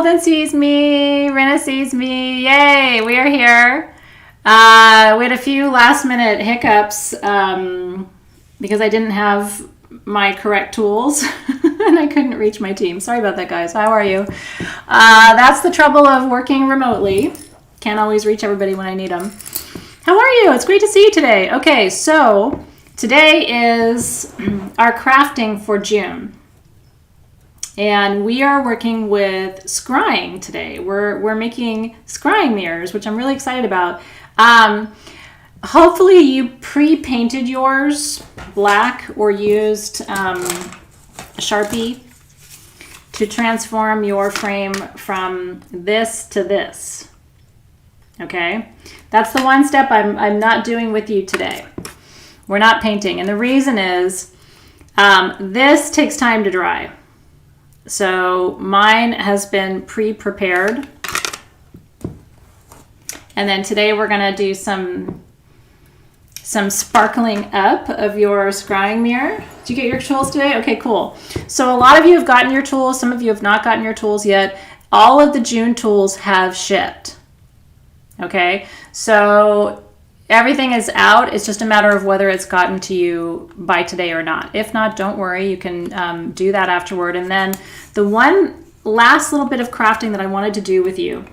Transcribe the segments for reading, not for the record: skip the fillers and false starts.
husband sees me. Rena sees me. Yay, we are here. We had a few last minute hiccups because I didn't have my correct tools and I couldn't reach my team. Sorry about that, guys. How are you? That's the trouble of working remotely. Can't always reach everybody when I need them. How are you? It's great to see you today. Okay, so today is our crafting for June. And we are working with scrying today. We're making scrying mirrors, which I'm really excited about. Hopefully you pre-painted yours black or used Sharpie to transform your frame from this to this. Okay, that's the one step I'm not doing with you today. We're not painting, and the reason is this takes time to dry. So mine has been pre-prepared. And then today we're going to do some sparkling up of your scrying mirror. Did you get your tools today? Okay, cool. So a lot of you have gotten your tools. Some of you have not gotten your tools yet. All of the June tools have shipped. Okay, so everything is out. It's just a matter of whether it's gotten to you by today or not. If not, don't worry. You can do that afterward. And then the one last little bit of crafting that I wanted to do with you,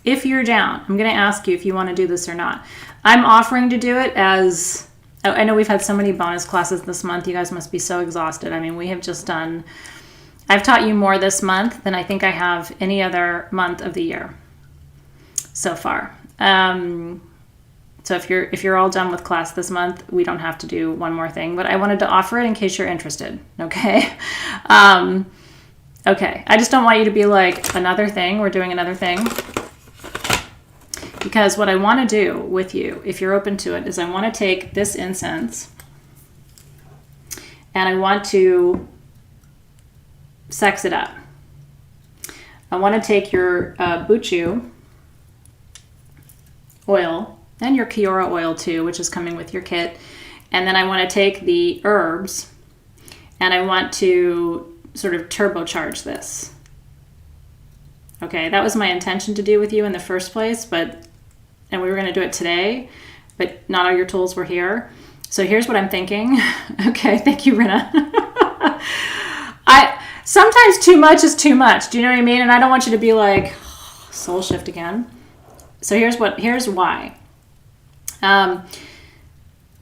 if you're down, I'm going to ask you if you want to do this or not. I'm offering to do it as, I know we've had so many bonus classes this month. You guys must be so exhausted. I mean, we have just done, I've taught you more this month than I think I have any other month of the year so far. So if you're all done with class this month, we don't have to do one more thing, but I wanted to offer it in case you're interested. Okay. Okay. I just don't want you to be like, another thing, we're doing another thing. Because what I want to do with you, if you're open to it, is I want to take this incense and I want to sex it up. I want to take your Buchu oil and your Kiora oil too, which is coming with your kit. And then I want to take the herbs and I want to sort of turbocharge this. Okay, that was my intention to do with you in the first place, and we were going to do it today, but not all your tools were here. So here's what I'm thinking. Okay, thank you, Rena. Sometimes too much is too much. Do you know what I mean? And I don't want you to be like, soul shift again. So here's why.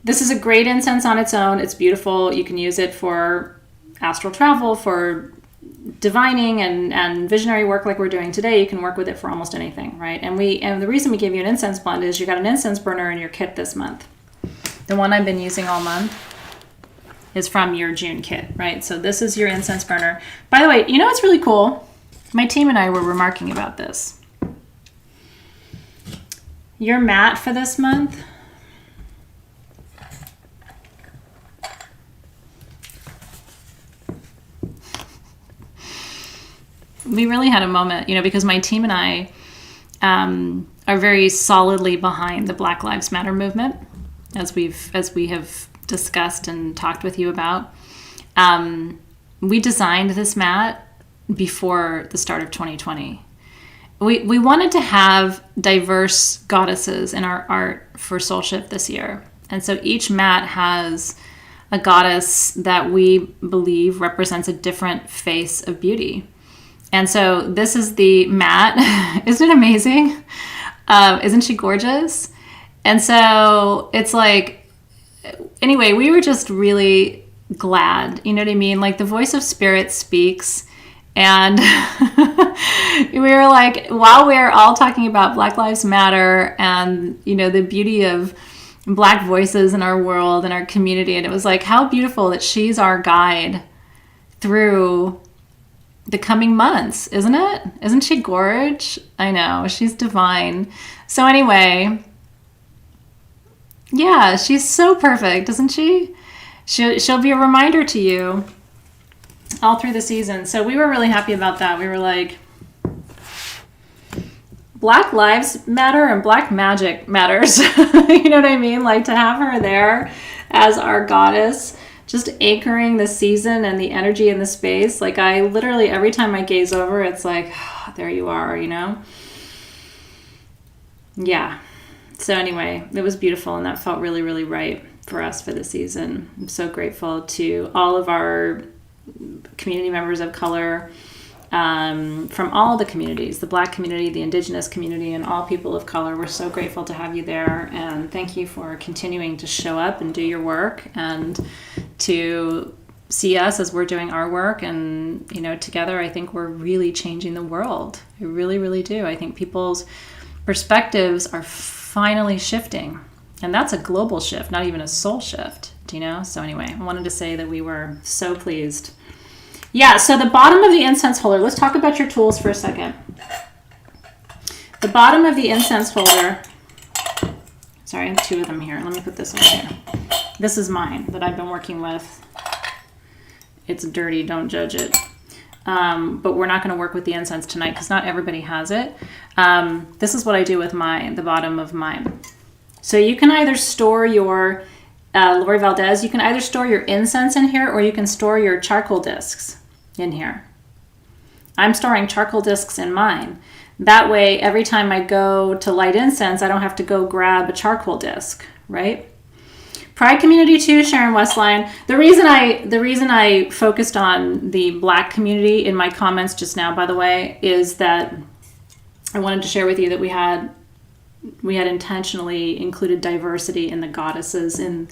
This is a great incense on its own. It's beautiful. You can use it for astral travel, for divining and visionary work like we're doing today. You can work with it for almost anything, right? And the reason we gave you an incense blend is you got an incense burner in your kit this month. The one I've been using all month is from your June kit, right? So this is your incense burner. By the way, you know what's really cool? My team and I were remarking about this. Your mat for this month, we really had a moment, because my team and I are very solidly behind the Black Lives Matter movement, as we have discussed and talked with you about. We designed this mat before the start of 2020. We wanted to have diverse goddesses in our art for Soul Shift this year. And so each mat has a goddess that we believe represents a different face of beauty. And so this is the mat. Isn't it amazing? Isn't she gorgeous? And so it's like, anyway, we were just really glad, you know what I mean? Like the voice of spirit speaks. And we were like, while we're all talking about Black Lives Matter and, the beauty of Black voices in our world and our community, and it was like, how beautiful that she's our guide through the coming months, isn't it? Isn't she gorge? I know, she's divine. So anyway, yeah, she's so perfect, isn't she? She'll be a reminder to you all through the season. So we were really happy about that. We were like, Black Lives Matter and Black magic matters. You know what I mean? Like to have her there as our goddess just anchoring the season and the energy in the space. Like I literally, every time I gaze over, it's like, oh, there you are, you know? Yeah. So anyway, it was beautiful, and that felt really, really right for us for the season. I'm so grateful to all of our community members of color, from all the communities, the Black community, the Indigenous community, and all people of color. We're so grateful to have you there, and thank you for continuing to show up and do your work and to see us as we're doing our work. And, you know, together, I think we're really changing the world. I really, really do. I think people's perspectives are finally shifting, and that's a global shift, not even a soul shift, you know? So anyway, I wanted to say that we were so pleased. Yeah, so the bottom of the incense holder, let's talk about your tools for a second. The bottom of the incense holder, sorry, I have two of them here. Let me put this over here. This is mine that I've been working with. It's dirty, don't judge it. But we're not going to work with the incense tonight because not everybody has it. This is what I do with mine, the bottom of mine. So you can either store your, Lori Valdez, you can either store your incense in here or you can store your charcoal discs in here. I'm storing charcoal discs in mine. That way, every time I go to light incense, I don't have to go grab a charcoal disc, right? Pride community too, Sharon Westline. The reason I focused on the Black community in my comments just now, by the way, is that I wanted to share with you that we had intentionally included diversity in the goddesses, in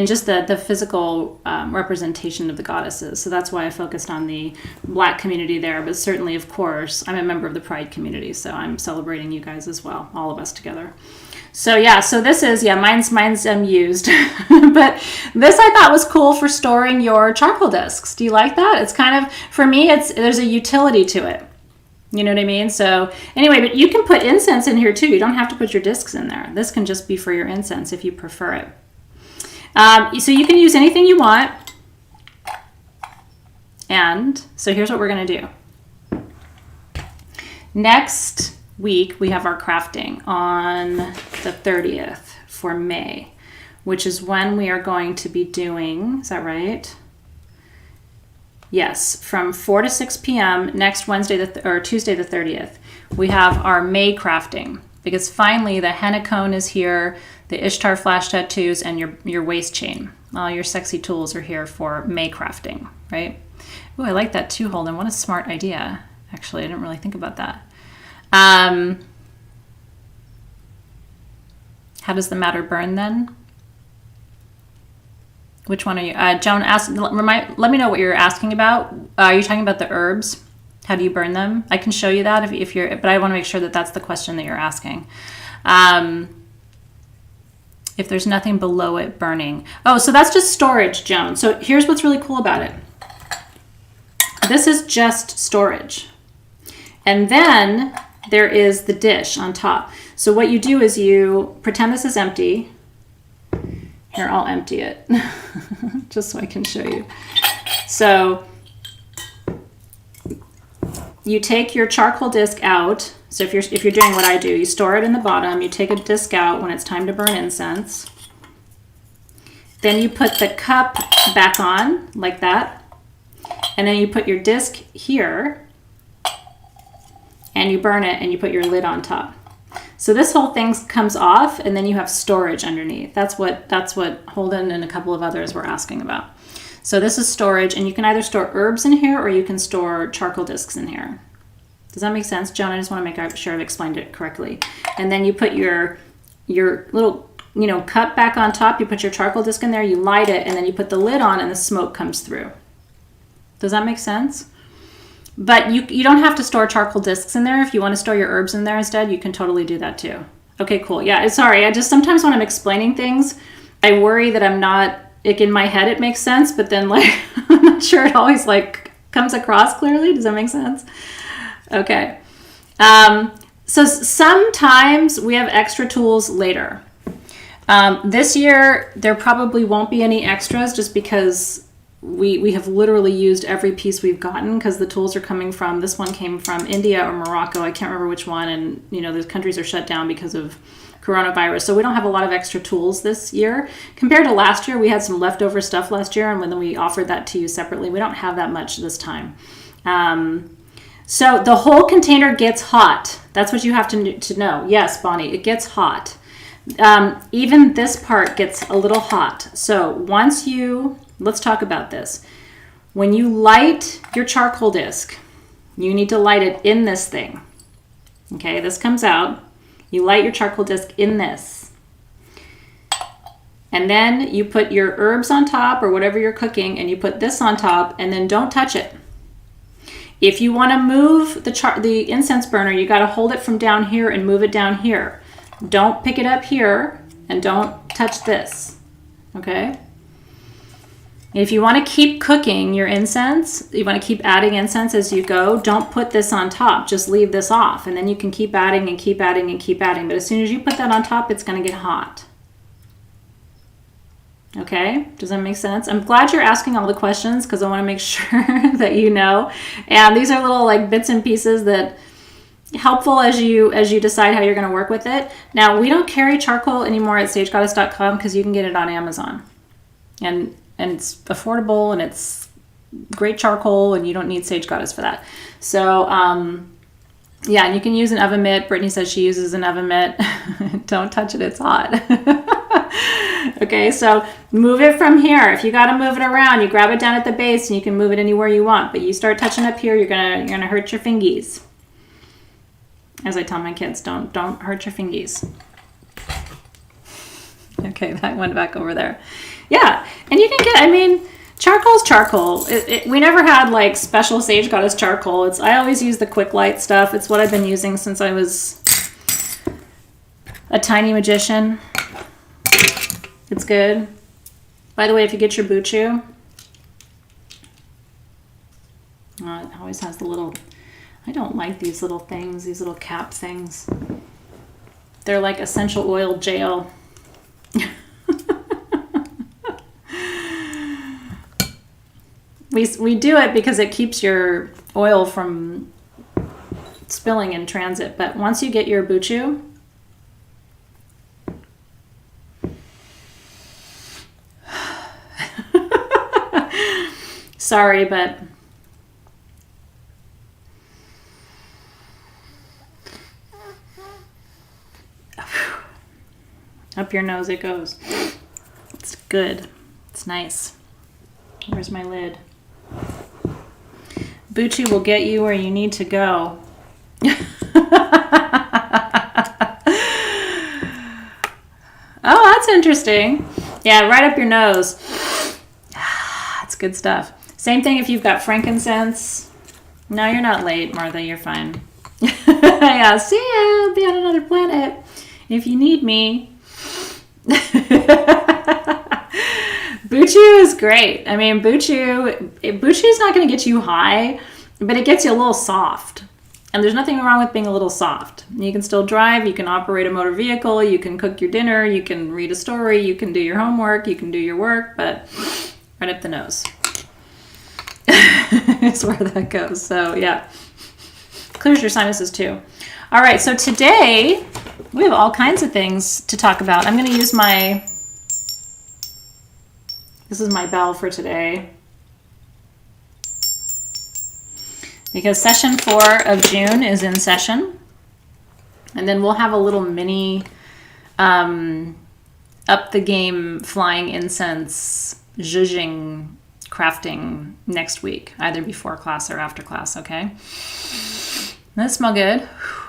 just the physical representation of the goddesses. So that's why I focused on the Black community there. But certainly, of course, I'm a member of the Pride community, so I'm celebrating you guys as well, all of us together. So yeah, so this is, mine's used. But this I thought was cool for storing your charcoal discs. Do you like that? It's kind of, for me, there's a utility to it. You know what I mean? So anyway, but you can put incense in here too. You don't have to put your discs in there. This can just be for your incense if you prefer it. So you can use anything you want. And so here's what we're going to do. Next week, we have our crafting on the 30th for May, which is when we are going to be doing, is that right? Yes, from 4 to 6 p.m. next Tuesday the 30th, we have our May crafting, because finally the henna cone is here, the Ishtar flash tattoos, and your waist chain. All your sexy tools are here for May crafting, right? Ooh, I like that too, Holden. What a smart idea. Actually, I didn't really think about that. How does the matter burn then? Which one are you? Joan asked, let me know what you're asking about. Are you talking about the herbs? How do you burn them? I can show you that if you're, but I want to make sure that that's the question that you're asking. If there's nothing below it burning. Oh, so that's just storage, Joan. So here's what's really cool about it. This is just storage. And then there is the dish on top. So what you do is you pretend this is empty. Here, I'll empty it just so I can show you. So you take your charcoal disc out. So if you're doing what I do, you store it in the bottom, you take a disc out when it's time to burn incense. Then you put the cup back on like that. And then you put your disc here and you burn it and you put your lid on top. So this whole thing comes off, and then you have storage underneath. That's what Holden and a couple of others were asking about. So this is storage, and you can either store herbs in here or you can store charcoal discs in here. Does that make sense, Joan? I just want to make sure I've explained it correctly. And then you put your little cup back on top. You put your charcoal disc in there, you light it, and then you put the lid on, and the smoke comes through. Does that make sense? But you don't have to store charcoal discs in there. If you want to store your herbs in there instead, you can totally do that too. Okay, cool. Yeah, sorry. I just sometimes when I'm explaining things, I worry that I'm not, in my head it makes sense, but then I'm not sure it always comes across clearly. Does that make sense? Okay. So sometimes we have extra tools later. This year, there probably won't be any extras just because we have literally used every piece we've gotten, because the tools are coming from, this one came from India or Morocco, I can't remember which one, and those countries are shut down because of coronavirus. So we don't have a lot of extra tools this year. Compared to last year, we had some leftover stuff last year, and then we offered that to you separately. We don't have that much this time. So the whole container gets hot. That's what you have to know. Yes, Bonnie, it gets hot. Even this part gets a little hot. So let's talk about this. When you light your charcoal disc, you need to light it in this thing. Okay, this comes out. You light your charcoal disc in this. And then you put your herbs on top or whatever you're cooking, and you put this on top, and then don't touch it. If you want to move the incense burner, you got to hold it from down here and move it down here. Don't pick it up here, and don't touch this, okay? If you want to keep cooking your incense, you want to keep adding incense as you go, don't put this on top. Just leave this off, and then you can keep adding and keep adding and keep adding. But as soon as you put that on top, it's going to get hot. Okay, does that make sense? I'm glad you're asking all the questions because I want to make sure that you know. And these are little like bits and pieces that helpful as you decide how you're going to work with it. Now, we don't carry charcoal anymore at sagegoddess.com because you can get it on Amazon. And it's affordable, and it's great charcoal, and you don't need Sage Goddess for that. So, yeah, and you can use an oven mitt. Brittany says she uses an oven mitt. Don't touch it, it's hot. Okay, so move it from here. If you got to move it around, you grab it down at the base, and you can move it anywhere you want. But you start touching up here, you're gonna hurt your fingies. As I tell my kids, don't hurt your fingies. Okay, that went back over there. Yeah, and you can get, charcoal's charcoal. We never had like special Sage Goddess charcoal. I always use the Quick Light stuff. It's what I've been using since I was a tiny magician. It's good. By the way, if you get your Buchu, it always has the little, I don't like these little things, these little cap things. They're like essential oil jail. We do it because it keeps your oil from spilling in transit. But once you get your Buchu, sorry, but up your nose it goes. It's good. It's nice. Where's my lid? Buchu will get you where you need to go. Oh, that's interesting. Yeah, right up your nose. That's good stuff. Same thing if you've got frankincense. No, you're not late, Martha. You're fine. Yeah, see ya. I'll be on another planet if you need me. Buchu is great. Buchu's not going to get you high, but it gets you a little soft. And there's nothing wrong with being a little soft. You can still drive, you can operate a motor vehicle, you can cook your dinner, you can read a story, you can do your homework, you can do your work, but right up the nose is where that goes. So yeah, clears your sinuses too. All right, so today we have all kinds of things to talk about. I'm going to use this is my bell for today, because session 4 of June is in session. And then we'll have a little mini up the game flying incense zhuzhing crafting next week, either before class or after class, okay? Doesn't that smell good?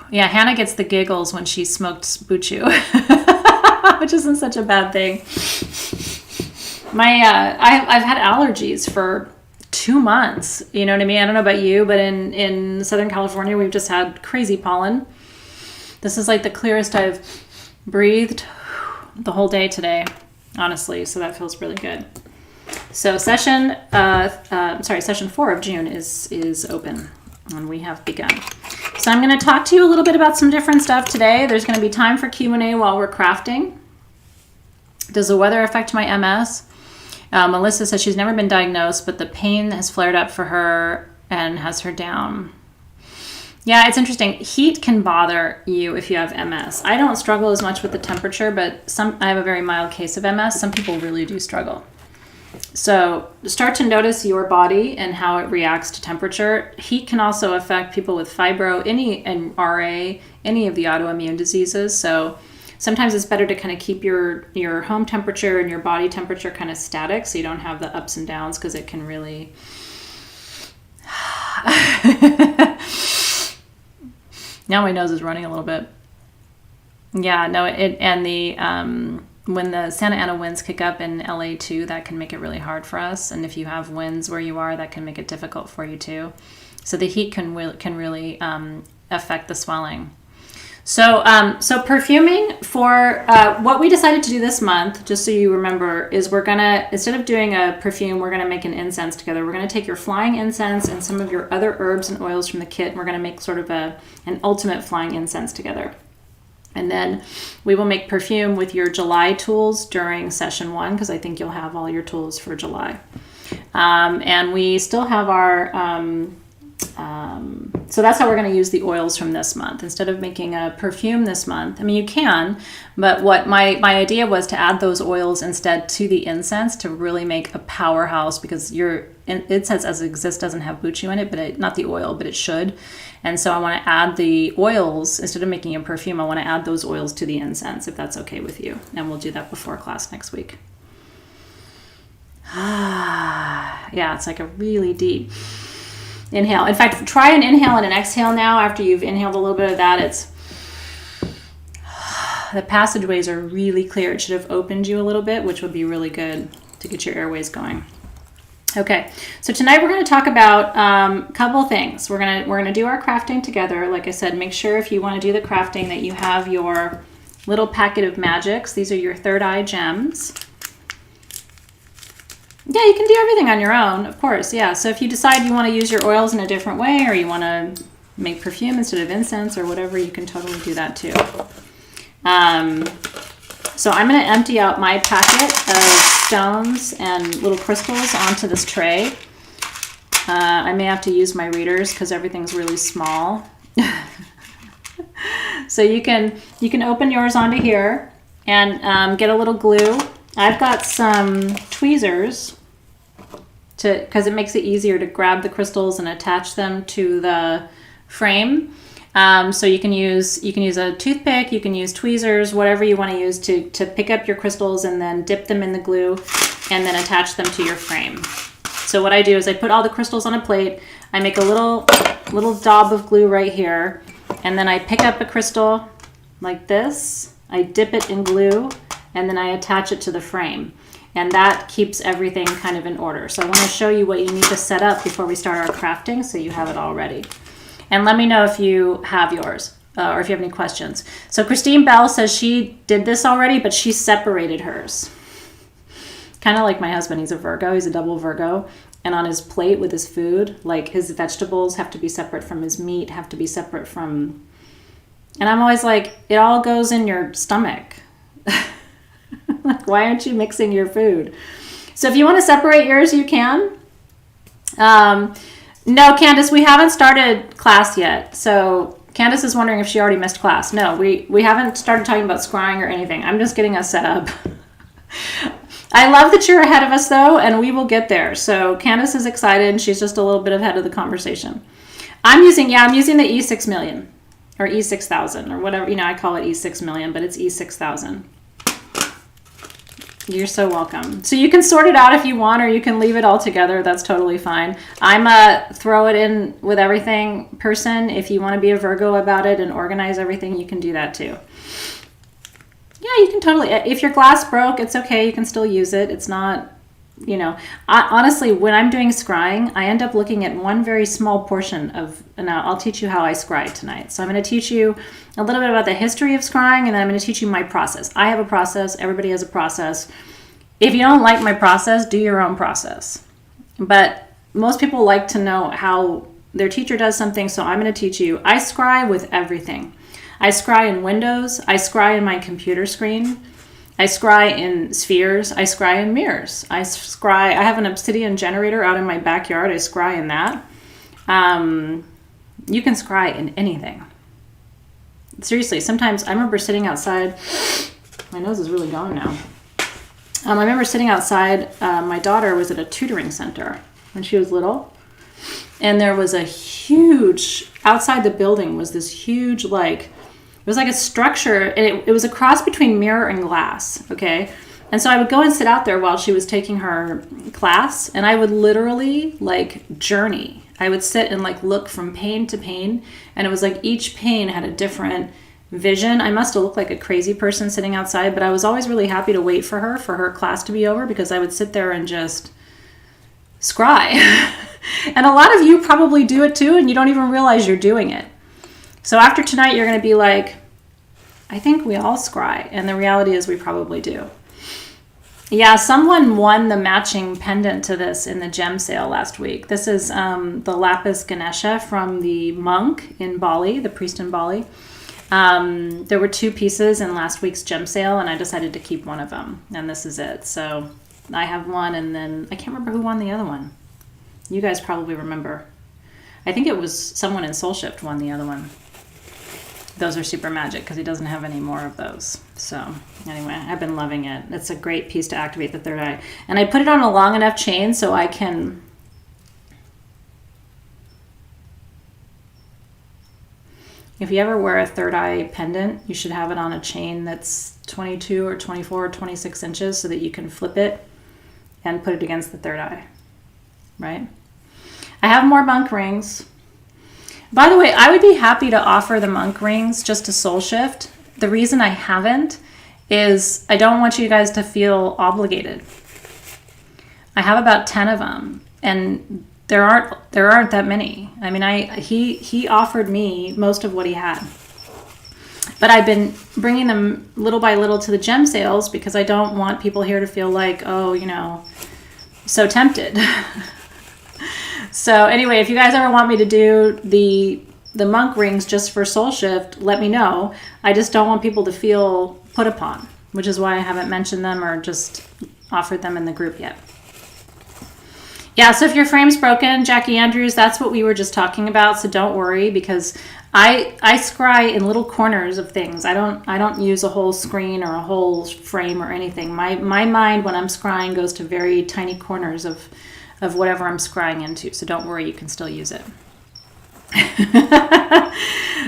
Yeah, Hannah gets the giggles when she smoked Buchu, which isn't such a bad thing. I've had allergies for 2 months. You know what I mean? I don't know about you, but in Southern California, we've just had crazy pollen. This is like the clearest I've breathed the whole day today, honestly. So that feels really good. So session 4 of June is open, and we have begun. So I'm going to talk to you a little bit about some different stuff today. There's going to be time for Q&A while we're crafting. Does the weather affect my MS? Melissa says she's never been diagnosed, but the pain has flared up for her and has her down. Yeah, it's interesting. Heat can bother you if you have MS. I don't struggle as much with the temperature, but I have a very mild case of MS. Some people really do struggle. So start to notice your body and how it reacts to temperature. Heat can also affect people with fibro, and RA, any of the autoimmune diseases. So sometimes it's better to kind of keep your home temperature and your body temperature kind of static so you don't have the ups and downs, because it can really... Now my nose is running a little bit. Yeah, no, when the Santa Ana winds kick up in LA too, that can make it really hard for us. And if you have winds where you are, that can make it difficult for you too. So the heat can really affect the swelling. So perfuming for what we decided to do this month, just so you remember, is we're gonna, instead of doing a perfume, we're gonna make an incense together. We're gonna take your flying incense and some of your other herbs and oils from the kit, and we're gonna make sort of an ultimate flying incense together. And then we will make perfume with your July tools during session 1, because I think you'll have all your tools for July. And we still have our, so that's how we're going to use the oils from this month. Instead of making a perfume this month, I mean, you can, but what my idea was to add those oils instead to the incense to really make a powerhouse, because your incense as it exists doesn't have buchu in it, but not the oil, but it should. And so I want to add the oils, instead of making a perfume, I want to add those oils to the incense, if that's okay with you. And we'll do that before class next week. Yeah, it's like a really deep inhale. In fact, try an inhale and an exhale now. After you've inhaled a little bit of that, the passageways are really clear. It should have opened you a little bit, which would be really good to get your airways going. Okay, so tonight we're going to talk about a couple of things. We're going to do our crafting together. Like I said, make sure if you want to do the crafting that you have your little packet of magics. These are your third eye gems. Yeah, you can do everything on your own, of course. Yeah, so if you decide you want to use your oils in a different way, or you want to make perfume instead of incense or whatever, you can totally do that too. So I'm going to empty out my packet of stones and little crystals onto this tray. I may have to use my readers because everything's really small. So you can open yours onto here and get a little glue. I've got some tweezers because it makes it easier to grab the crystals and attach them to the frame. So you can use a toothpick, you can use tweezers, whatever you want to use to pick up your crystals and then dip them in the glue and then attach them to your frame. So what I do is I put all the crystals on a plate, I make a little daub of glue right here, and then I pick up a crystal like this, I dip it in glue, and then I attach it to the frame. And that keeps everything kind of in order. So I want to show you what you need to set up before we start our crafting so you have it all ready. And let me know if you have yours or if you have any questions. So Christine Bell says she did this already, but she separated hers. Kind of like my husband, he's a Virgo, he's a double Virgo. And on his plate with his food, like his vegetables have to be separate from his meat, have to be separate from... And I'm always like, it all goes in your stomach. Like, why aren't you mixing your food? So if you want to separate yours, you can. No, Candace, we haven't started class yet. So Candace is wondering if she already missed class. No, we haven't started talking about scrying or anything. I'm just getting us set up. I love that you're ahead of us, though, and we will get there. So Candace is excited, and she's just a little bit ahead of the conversation. I'm using the E6 million, or E6000, or whatever. You know, I call it E6 million, but it's E6000. You're so welcome. So you can sort it out if you want, or you can leave it all together. That's totally fine. I'm a throw it in with everything person. If you want to be a Virgo about it and organize everything, you can do that too. Yeah, you can totally. If your glass broke, it's okay. You can still use it. It's not, you know. Honestly, when I'm doing scrying, I end up looking at one very small portion of, now I'll teach you how I scry tonight. So I'm going to teach you a little bit about the history of scrying, and then I'm going to teach you my process. I have a process. Everybody has a process. If you don't like my process, do your own process. But most people like to know how their teacher does something, so I'm going to teach you. I scry with everything. I scry in windows. I scry in my computer screen. I scry in spheres. I scry in mirrors. I have an obsidian generator out in my backyard. I scry in that. You can scry in anything. Seriously, sometimes I remember sitting outside. My nose is really going now. I remember sitting outside. My daughter was at a tutoring center when she was little. And there was a huge, outside the building was this huge, like, it was like a structure. And it was a cross between mirror and glass, okay? And so I would go and sit out there while she was taking her class. And I would literally, like, journey. I would sit and, like, look from pane to pane. And it was like each pane had a different vision. I must have looked like a crazy person sitting outside, but I was always really happy to wait for her class to be over, because I would sit there and just scry. And a lot of you probably do it too, and you don't even realize you're doing it. So after tonight, you're going to be like, I think we all scry. And the reality is we probably do. Yeah, someone won the matching pendant to this in the gem sale last week. This is the Lapis Ganesha from the monk in Bali, the priest in Bali. There were 2 pieces in last week's gem sale, and I decided to keep one of them, and this is it. So I have one, and then I can't remember who won the other one. You guys probably remember. I think it was someone in Soul Shift won the other one. Those are super magic because he doesn't have any more of those. So anyway, I've been loving it. It's a great piece to activate the third eye. And I put it on a long enough chain so I can... If you ever wear a third eye pendant, you should have it on a chain that's 22 or 24 or 26 inches so that you can flip it and put it against the third eye, right? I have more monk rings. By the way, I would be happy to offer the monk rings just to Soul Shift. The reason I haven't is I don't want you guys to feel obligated. I have about 10 of them, and there aren't that many. I mean, he offered me most of what he had. But I've been bringing them little by little to the gem sales because I don't want people here to feel like, oh, you know, so tempted. So anyway, if you guys ever want me to do the monk rings just for Soul Shift, let me know. I just don't want people to feel put upon, which is why I haven't mentioned them or just offered them in the group yet. Yeah, so if your frame's broken, Jackie Andrews, that's what we were just talking about. So don't worry, because I scry in little corners of things. I don't use a whole screen or a whole frame or anything. My mind when I'm scrying goes to very tiny corners of whatever I'm scrying into. So don't worry, you can still use it.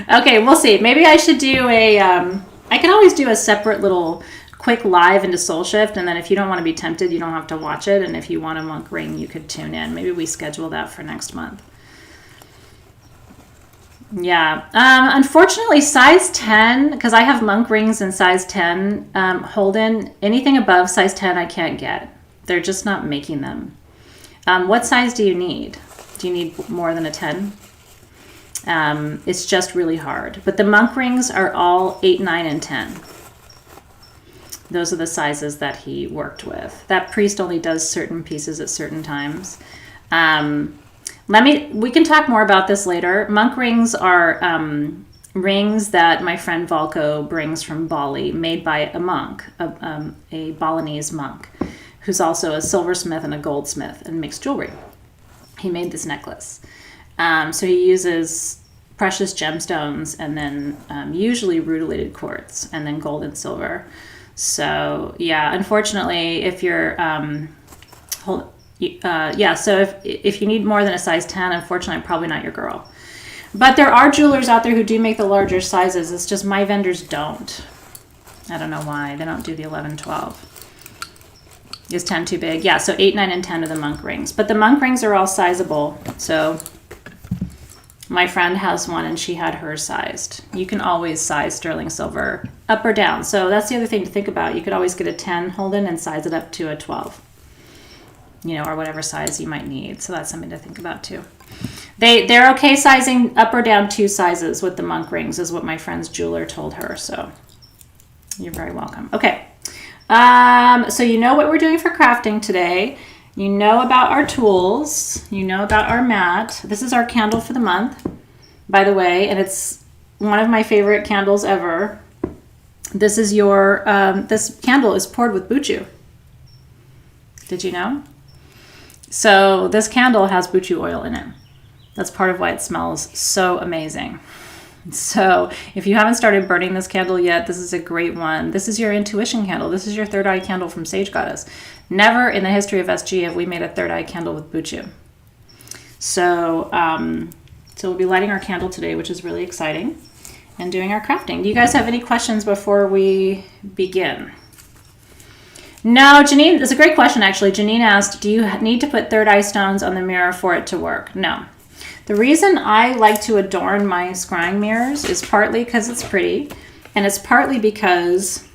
Okay, we'll see. Maybe I should do I can always do a separate little quick live into Soul Shift, and then if you don't want to be tempted, you don't have to watch it, and if you want a monk ring, you could tune in. Maybe we schedule that for next month. Yeah, unfortunately size 10, because I have monk rings in size 10, Holden, anything above size 10 I can't get. They're just not making them. What size do you need? Do you need more than a 10? It's just really hard. But the monk rings are all 8, 9, and 10. Those are the sizes that he worked with. That priest only does certain pieces at certain times. We can talk more about this later. Monk rings are rings that my friend Valko brings from Bali, made by a monk, a Balinese monk, who's also a silversmith and a goldsmith and makes jewelry. He made this necklace. So he uses precious gemstones and then usually rutilated quartz and then gold and silver. So yeah, unfortunately, if you're so if you need more than a size 10, unfortunately, I'm probably not your girl. But there are jewelers out there who do make the larger sizes. It's just my vendors don't. I don't know why. They don't do the 11, 12. Is 10 too big? Yeah, so 8, 9, and 10 are the monk rings. But the monk rings are all sizable. So my friend has one and she had hers sized. You can always size sterling silver up or down. So that's the other thing to think about. You could always get a 10 Holden and size it up to a 12. You know, or whatever size you might need. So that's something to think about too. They're okay sizing up or down 2 sizes with the monk rings, is what my friend's jeweler told her. So you're very welcome. Okay. So you know what we're doing for crafting today. You know about our tools. You know about our mat. This is our candle for the month, by the way, and it's one of my favorite candles ever. This is this candle is poured with buchu. Did you know? So this candle has buchu oil in it. That's part of why it smells so amazing. So if you haven't started burning this candle yet, this is a great one. This is your intuition candle. This is your third eye candle from Sage Goddess. Never in the history of SG have we made a third eye candle with Buchu. So, so we'll be lighting our candle today, which is really exciting, and doing our crafting. Do you guys have any questions before we begin? No, Janine, that's a great question, actually. Janine asked, do you need to put third eye stones on the mirror for it to work? No. The reason I like to adorn my scrying mirrors is partly because it's pretty, and it's partly because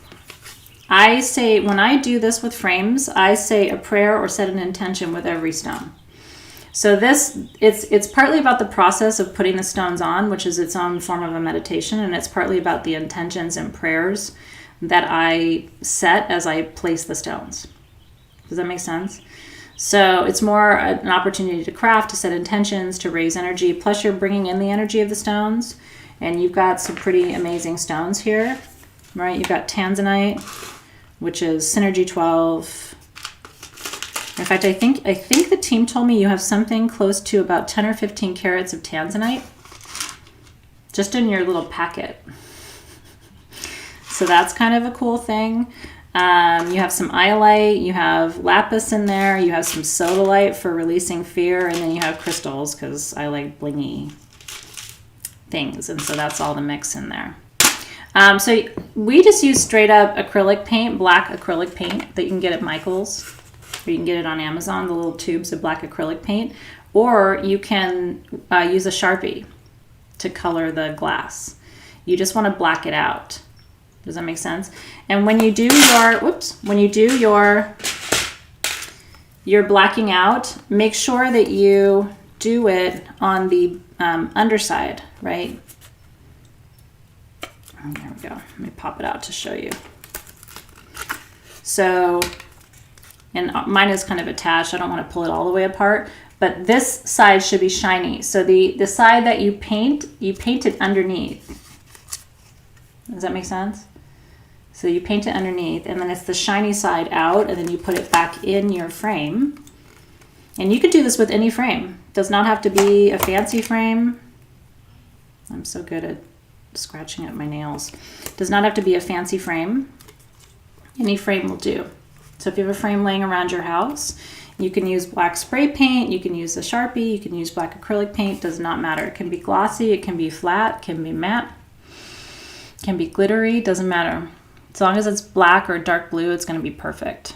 I say, when I do this with frames, I say a prayer or set an intention with every stone. So it's partly about the process of putting the stones on, which is its own form of a meditation, and it's partly about the intentions and prayers that I set as I place the stones. Does that make sense? So it's more an opportunity to craft, to set intentions, to raise energy, plus you're bringing in the energy of the stones, and you've got some pretty amazing stones here, right? You've got Tanzanite, which is Synergy 12. In fact, I think the team told me you have something close to about 10 or 15 carats of Tanzanite just in your little packet. So that's kind of a cool thing. You have some iolite, you have lapis in there, you have some sodalite for releasing fear, and then you have crystals because I like blingy things, and so that's all the mix in there. So we just use straight up acrylic paint, black acrylic paint that you can get at Michael's, or you can get it on Amazon, the little tubes of black acrylic paint, or you can use a Sharpie to color the glass. You just want to black it out. Does that make sense? And when you do your blacking out, make sure that you do it on the underside, right? Oh, there we go. Let me pop it out to show you. So, and mine is kind of attached. I don't want to pull it all the way apart, but this side should be shiny. So the side that you paint it underneath. Does that make sense? So you paint it underneath, and then it's the shiny side out, and then you put it back in your frame. And you could do this with any frame. It does not have to be a fancy frame. I'm so good at scratching at my nails. It does not have to be a fancy frame. Any frame will do. So if you have a frame laying around your house, you can use black spray paint, you can use a Sharpie, you can use black acrylic paint, does not matter. It can be glossy, it can be flat, it can be matte, it can be glittery, doesn't matter. As long as it's black or dark blue, it's going to be perfect.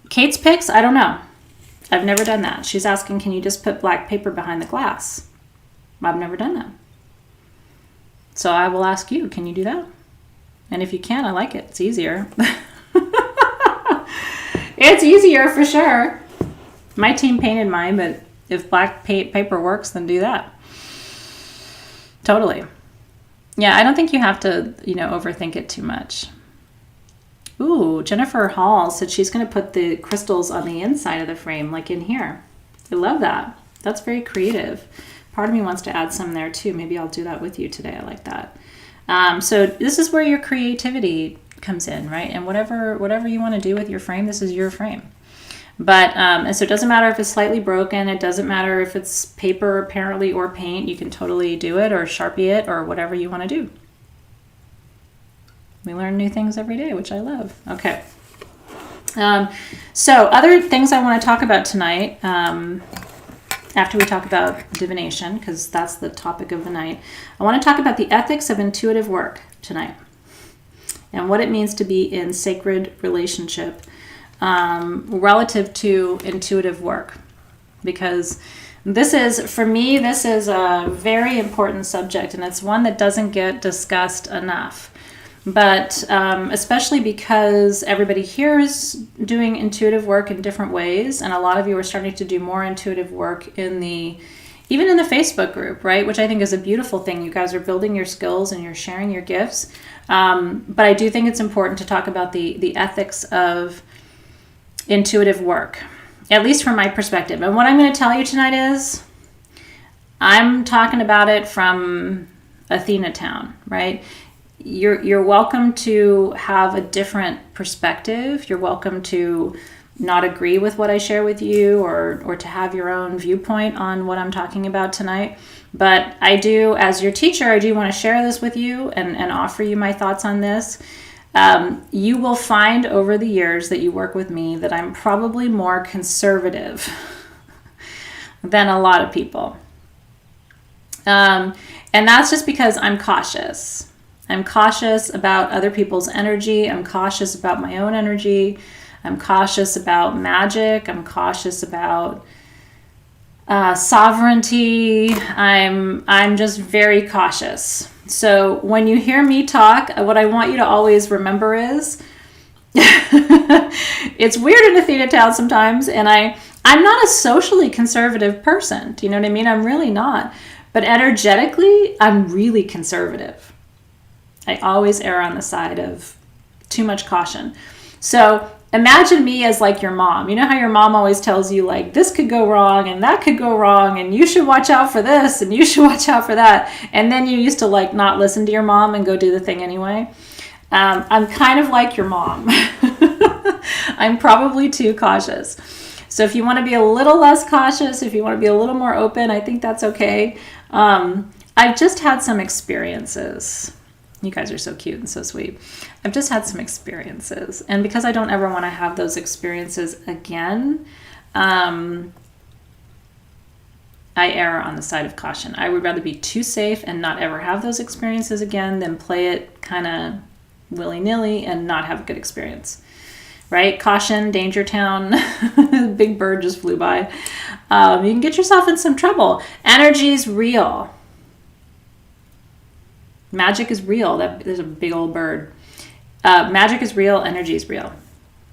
Kate's picks, I don't know. I've never done that. She's asking, can you just put black paper behind the glass? I've never done that. So I will ask you, can you do that? And if you can, I like it. It's easier. It's easier for sure. My team painted mine, but if black paper works, then do that. Totally. Yeah, I don't think you have to, overthink it too much. Ooh, Jennifer Hall said she's going to put the crystals on the inside of the frame, like in here. I love that. That's very creative. Part of me wants to add some there too. Maybe I'll do that with you today. I like that. So this is where your creativity comes in, right? And whatever you want to do with your frame, this is your frame. But, and so it doesn't matter if it's slightly broken. It doesn't matter if it's paper apparently or paint. You can totally do it or Sharpie it or whatever you want to do. We learn new things every day, which I love. Okay. So other things I want to talk about tonight, after we talk about divination, because that's the topic of the night, I want to talk about the ethics of intuitive work tonight and what it means to be in sacred relationship relative to intuitive work, because this is a very important subject, and it's one that doesn't get discussed enough. But especially because everybody here is doing intuitive work in different ways, and a lot of you are starting to do more intuitive work even in the Facebook group, right? Which I think is a beautiful thing. You guys are building your skills and you're sharing your gifts. But I do think it's important to talk about the ethics of intuitive work, at least from my perspective. And what I'm going to tell you tonight is I'm talking about it from Athena Town, right? You're welcome to have a different perspective. You're welcome to not agree with what I share with you, or to have your own viewpoint on what I'm talking about tonight. But I do, as your teacher, I do want to share this with you and offer you my thoughts on this. You will find over the years that you work with me that I'm probably more conservative than a lot of people. And that's just because I'm cautious. I'm cautious about other people's energy. I'm cautious about my own energy. I'm cautious about magic. I'm cautious about sovereignty. I'm just very cautious. So when you hear me talk, what I want you to always remember is it's weird in Athena Town sometimes, and I'm not a socially conservative person. Do you know what I mean? I'm really not. But energetically, I'm really conservative. I always err on the side of too much caution. So imagine me as like your mom. You know how your mom always tells you like this could go wrong and that could go wrong and you should watch out for this and you should watch out for that. And then you used to like not listen to your mom and go do the thing anyway. I'm kind of like your mom. I'm probably too cautious. So if you want to be a little less cautious, if you want to be a little more open, I think that's okay. I've just had some experiences. You guys are so cute and so sweet. I've just had some experiences. And because I don't ever want to have those experiences again, I err on the side of caution. I would rather be too safe and not ever have those experiences again than play it kind of willy-nilly and not have a good experience. Right? Caution, danger town. Big bird just flew by. You can get yourself in some trouble. Energy's real. Magic is real. There's a big old bird. Magic is real. Energy is real.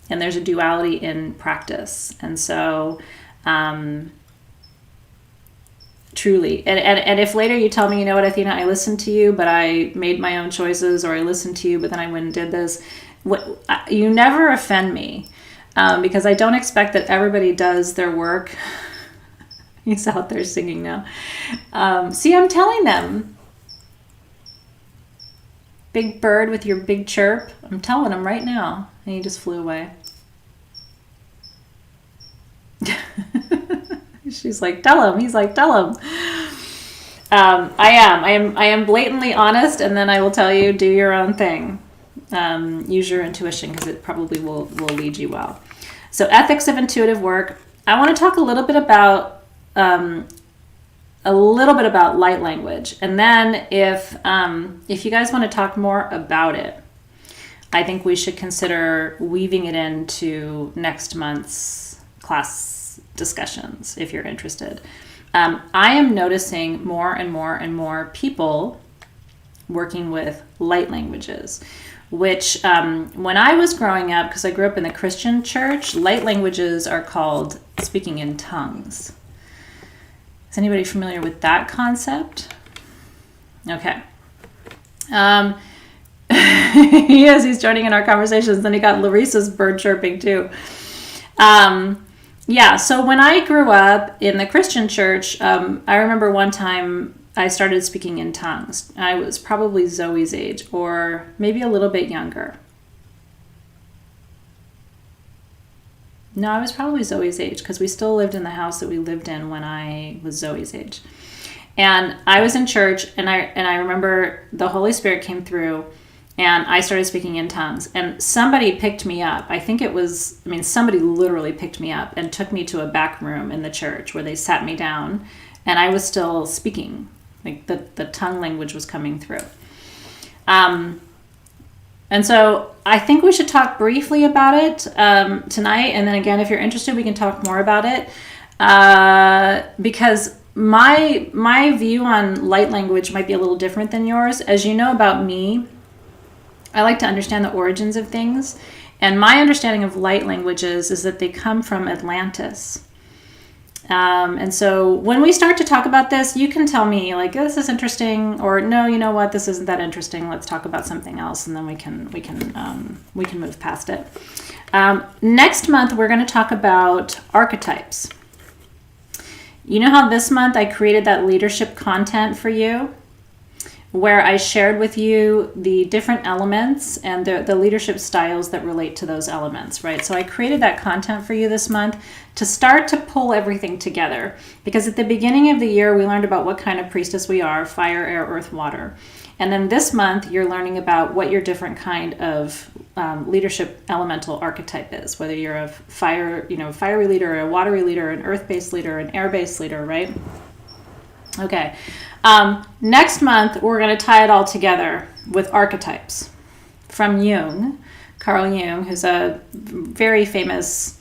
And there's a duality in practice. And so, truly. And if later you tell me, you know what, Athena, I listened to you, but I made my own choices, or I listened to you, but then I went and did this. You never offend me, because I don't expect that everybody does their work. He's out there singing now. See, I'm telling them. Big bird with your big chirp. I'm telling him right now. And he just flew away. She's like, tell him. He's like, tell him. I am blatantly honest, and then I will tell you, do your own thing. Use your intuition, because it probably will lead you well. So ethics of intuitive work. I want to talk a little bit about light language, and then if you guys want to talk more about it, I think we should consider weaving it into next month's class discussions if you're interested. I am noticing more and more and more people working with light languages, which when I was growing up, because I grew up in the Christian church, light languages are called speaking in tongues. Is anybody familiar with that concept? Okay. He is. He's joining in our conversations. Then he got Larissa's bird chirping too. Yeah, so when I grew up in the Christian church, I remember one time I started speaking in tongues. I was probably Zoe's age, or maybe a little bit younger. No, I was probably Zoe's age, because we still lived in the house that we lived in when I was Zoe's age. And I was in church, and I remember the Holy Spirit came through, and I started speaking in tongues. And somebody picked me up. Somebody literally picked me up and took me to a back room in the church where they sat me down, and I was still speaking. Like the tongue language was coming through. And so I think we should talk briefly about it tonight. And then again, if you're interested, we can talk more about it. Because my view on light language might be a little different than yours. As you know about me, I like to understand the origins of things. And my understanding of light languages is that they come from Atlantis. And so when we start to talk about this, you can tell me like, this is interesting, or no, you know what, this isn't that interesting. Let's talk about something else. And then we can move past it. Next month, we're going to talk about archetypes. You know how this month I created that leadership content for you? where I shared with you the different elements and the leadership styles that relate to those elements, right? So I created that content for you this month to start to pull everything together, because at the beginning of the year, we learned about what kind of priestess we are: fire, air, earth, water. And then this month, you're learning about what your different kind of leadership elemental archetype is, whether you're a fire, fiery leader, a watery leader, an earth-based leader, an air-based leader, right? Okay. Next month, we're going to tie it all together with archetypes from Jung, Carl Jung, who's a very famous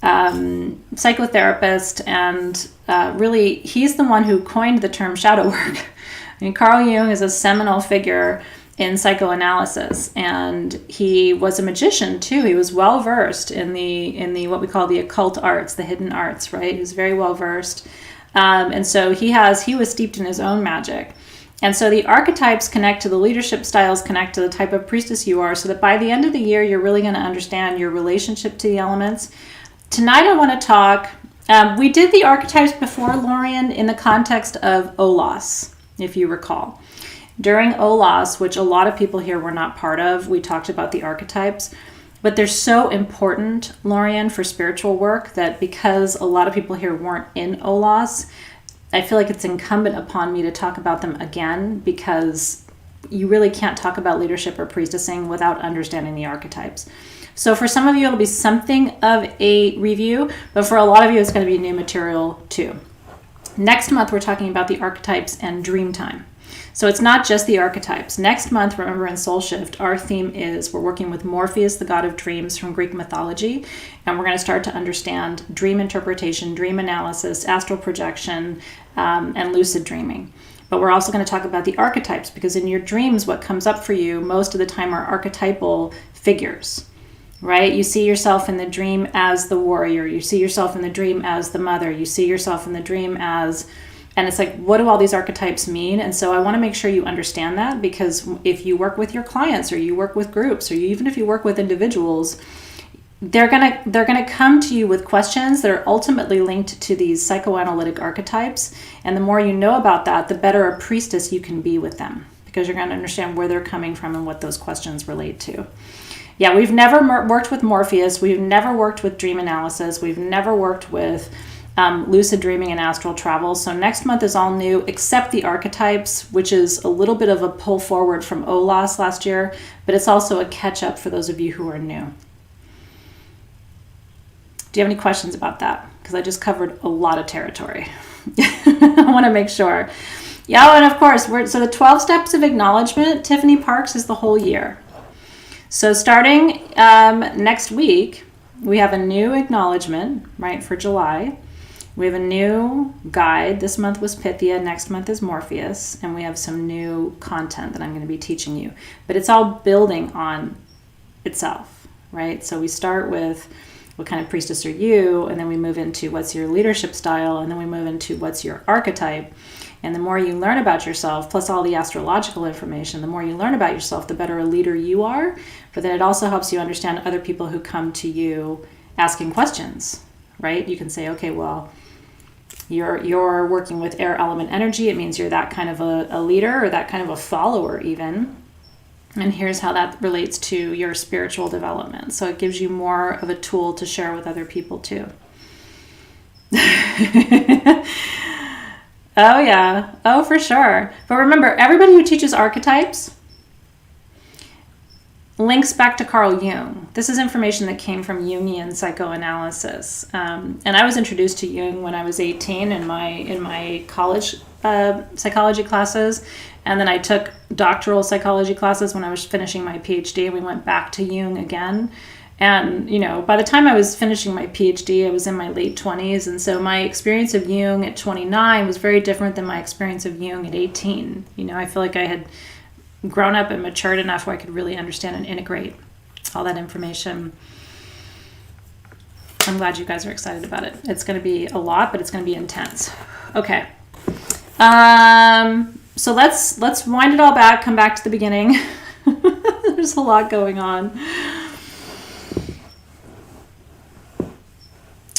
psychotherapist, and really, he's the one who coined the term shadow work. I mean, Carl Jung is a seminal figure in psychoanalysis, and he was a magician too. He was well versed in the what we call the occult arts, the hidden arts, right? He was very well versed. And so he was steeped in his own magic. And so the archetypes connect to the leadership styles, connect to the type of priestess you are, so that by the end of the year, you're really going to understand your relationship to the elements. Tonight, I want to talk, we did the archetypes before, Lorian, in the context of Olas, if you recall. During Olas, which a lot of people here were not part of, we talked about the archetypes. But they're so important, Lorian, for spiritual work, that because a lot of people here weren't in Olas, I feel like it's incumbent upon me to talk about them again, because you really can't talk about leadership or priestessing without understanding the archetypes. So for some of you, it'll be something of a review, but for a lot of you, it's going to be new material too. Next month, we're talking about the archetypes and dream time. So it's not just the archetypes. Next month, remember, in Soul Shift, our theme is we're working with Morpheus, the god of dreams from Greek mythology, and we're going to start to understand dream interpretation, dream analysis, astral projection, and lucid dreaming. But we're also going to talk about the archetypes, because in your dreams, what comes up for you most of the time are archetypal figures, right? You see yourself in the dream as the warrior. You see yourself in the dream as the mother. You see yourself in the dream as... And it's like, what do all these archetypes mean? And so I want to make sure you understand that, because if you work with your clients, or you work with groups, or even if you work with individuals, they're gonna come to you with questions that are ultimately linked to these psychoanalytic archetypes. And the more you know about that, the better a priestess you can be with them, because you're going to understand where they're coming from and what those questions relate to. Yeah, we've never worked with Morpheus. We've never worked with dream analysis. We've never worked with lucid dreaming and astral travel. So next month is all new, except the archetypes, which is a little bit of a pull forward from Olas last year, but it's also a catch up for those of you who are new. Do you have any questions about that? Because I just covered a lot of territory. I want to make sure. Yeah, and of course, so the 12 steps of acknowledgement, Tiffany Parks, is the whole year. So starting next week, we have a new acknowledgement, right, for July. We have a new guide. This month was Pythia. Next month is Morpheus. And we have some new content that I'm going to be teaching you. But it's all building on itself, right? So we start with what kind of priestess are you? And then we move into what's your leadership style? And then we move into what's your archetype? And the more you learn about yourself, plus all the astrological information, the more you learn about yourself, the better a leader you are. But then it also helps you understand other people who come to you asking questions, right? You can say, okay, well, you're working with air element energy. It means you're that kind of a leader, or that kind of a follower even. And here's how that relates to your spiritual development. So it gives you more of a tool to share with other people too. Oh yeah. Oh, for sure. But remember, everybody who teaches archetypes links back to Carl Jung. This is information that came from Jungian psychoanalysis. And I was introduced to Jung when I was 18 in my college psychology classes. And then I took doctoral psychology classes when I was finishing my PhD, and we went back to Jung again. And, by the time I was finishing my PhD, I was in my late 20s. And so my experience of Jung at 29 was very different than my experience of Jung at 18. I feel like I had grown up and matured enough where I could really understand and integrate all that information. I'm glad you guys are excited about it. It's going to be a lot, but it's going to be intense. Okay. So let's wind it all back, come back to the beginning. There's a lot going on.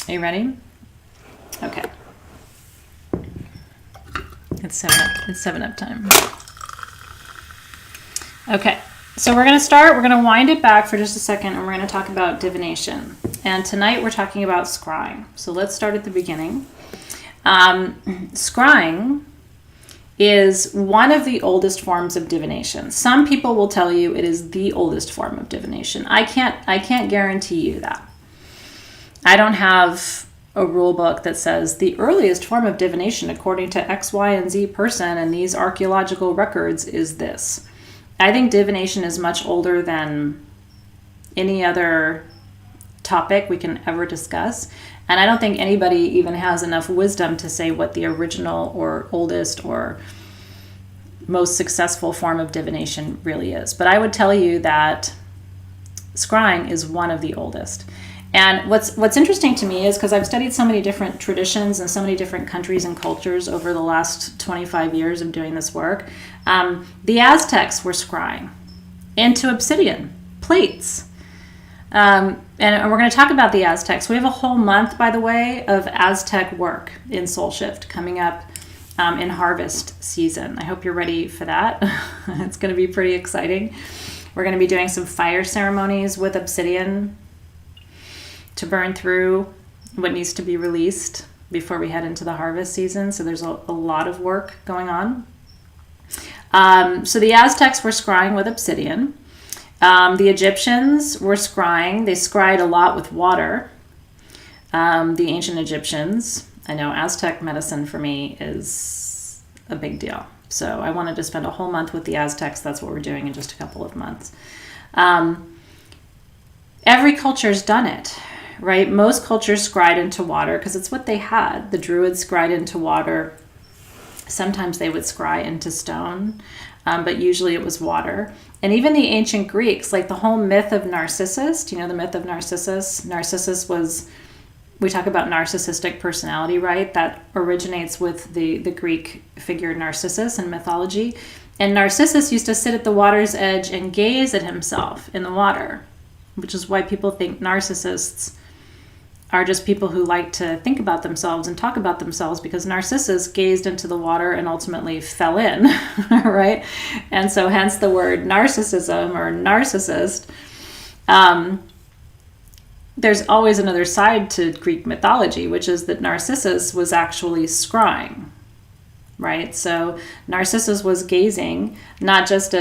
Are you ready? Okay. It's 7 up time. Okay, so we're going to start. We're going to wind it back for just a second, and we're going to talk about divination. And tonight we're talking about scrying. So let's start at the beginning. Scrying is one of the oldest forms of divination. Some people will tell you it is the oldest form of divination. I can't guarantee you that. I don't have a rule book that says the earliest form of divination according to X, Y, and Z person and these archaeological records is this. I think divination is much older than any other topic we can ever discuss. And I don't think anybody even has enough wisdom to say what the original or oldest or most successful form of divination really is. But I would tell you that scrying is one of the oldest. And what's interesting to me is because I've studied so many different traditions and so many different countries and cultures over the last 25 years of doing this work, the Aztecs were scrying into obsidian plates. And we're going to talk about the Aztecs. We have a whole month, by the way, of Aztec work in Soul Shift coming up in harvest season. I hope you're ready for that. It's going to be pretty exciting. We're going to be doing some fire ceremonies with obsidian to burn through what needs to be released before we head into the harvest season. So there's a lot of work going on. So the Aztecs were scrying with obsidian. The Egyptians were scrying. They scryed a lot with water. The ancient Egyptians. I know Aztec medicine for me is a big deal. So I wanted to spend a whole month with the Aztecs. That's what we're doing in just a couple of months. Every culture's done it, right? Most cultures scryed into water because it's what they had. The Druids scryed into water. Sometimes they would scry into stone, but usually it was water. And even the ancient Greeks, like the whole myth of Narcissus, do you know the myth of Narcissus? Narcissus was, we talk about narcissistic personality, right? That originates with the Greek figure Narcissus in mythology. And Narcissus used to sit at the water's edge and gaze at himself in the water, which is why people think narcissists are just people who like to think about themselves and talk about themselves, because Narcissus gazed into the water and ultimately fell in, right? And so hence the word narcissism or narcissist. There's always another side to Greek mythology, which is that Narcissus was actually scrying, right? So Narcissus was gazing, not just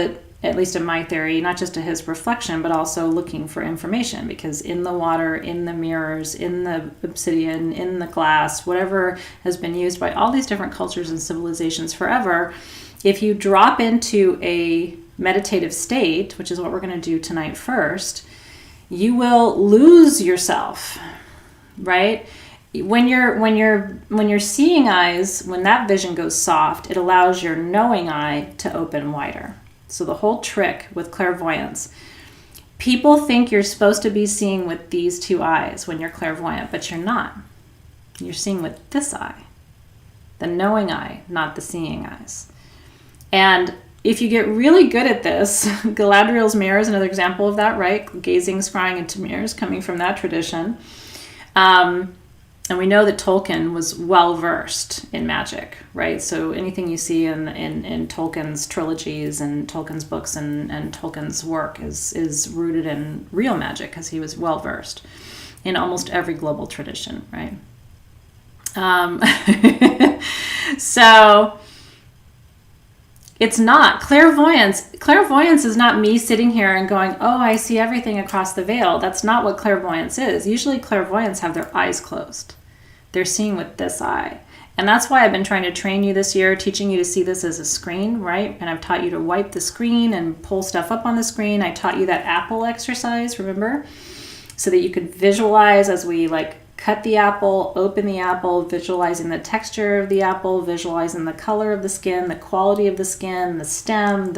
at least in my theory, not just to his reflection, but also looking for information, because in the water, in the mirrors, in the obsidian, in the glass, whatever has been used by all these different cultures and civilizations forever, if you drop into a meditative state, which is what we're going to do tonight first, you will lose yourself, right? When you're seeing eyes, when that vision goes soft, it allows your knowing eye to open wider. So the whole trick with clairvoyance, people think you're supposed to be seeing with these two eyes when you're clairvoyant, but you're not. You're seeing with this eye, the knowing eye, not the seeing eyes. And if you get really good at this, Galadriel's mirror is another example of that, right? Gazing, scrying into mirrors, coming from that tradition. And we know that Tolkien was well-versed in magic, right? So anything you see in Tolkien's trilogies and Tolkien's books and Tolkien's work is rooted in real magic, because he was well-versed in almost every global tradition, right? So it's not clairvoyance. Clairvoyance is not me sitting here and going, oh, I see everything across the veil. That's not what clairvoyance is. Usually clairvoyants have their eyes closed. They're seeing with this eye. And that's why I've been trying to train you this year, teaching you to see this as a screen, right? And I've taught you to wipe the screen and pull stuff up on the screen. I taught you that apple exercise, remember? So that you could visualize as we cut the apple, open the apple, visualizing the texture of the apple, visualizing the color of the skin, the quality of the skin, the stem,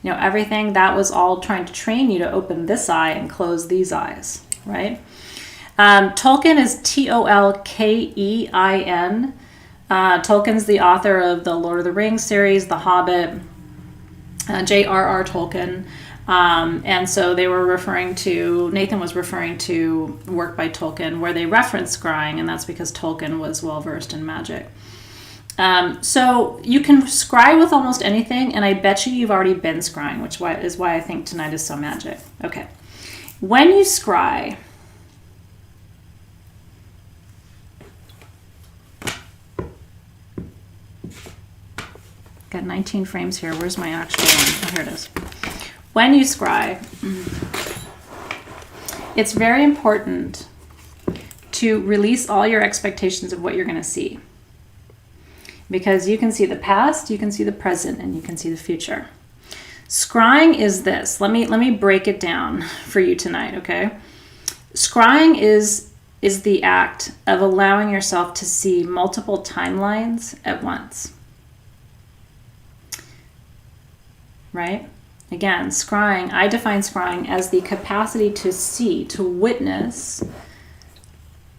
everything. That was all trying to train you to open this eye and close these eyes, right? Tolkien is Tolkein. Tolkien's the author of the Lord of the Rings series, The Hobbit, J.R.R. Tolkien. And so Nathan was referring to work by Tolkien where they reference scrying, and that's because Tolkien was well-versed in magic. So you can scry with almost anything, and I bet you've already been scrying, which is why I think tonight is so magic. Okay. When you scry, got 19 frames here. Where's my actual one? Oh, here it is. When you scry, it's very important to release all your expectations of what you're going to see. Because you can see the past, you can see the present, and you can see the future. Scrying is this. Let me break it down for you tonight, okay? Scrying is the act of allowing yourself to see multiple timelines at once. Right? Again, scrying, I define scrying as the capacity to see, to witness,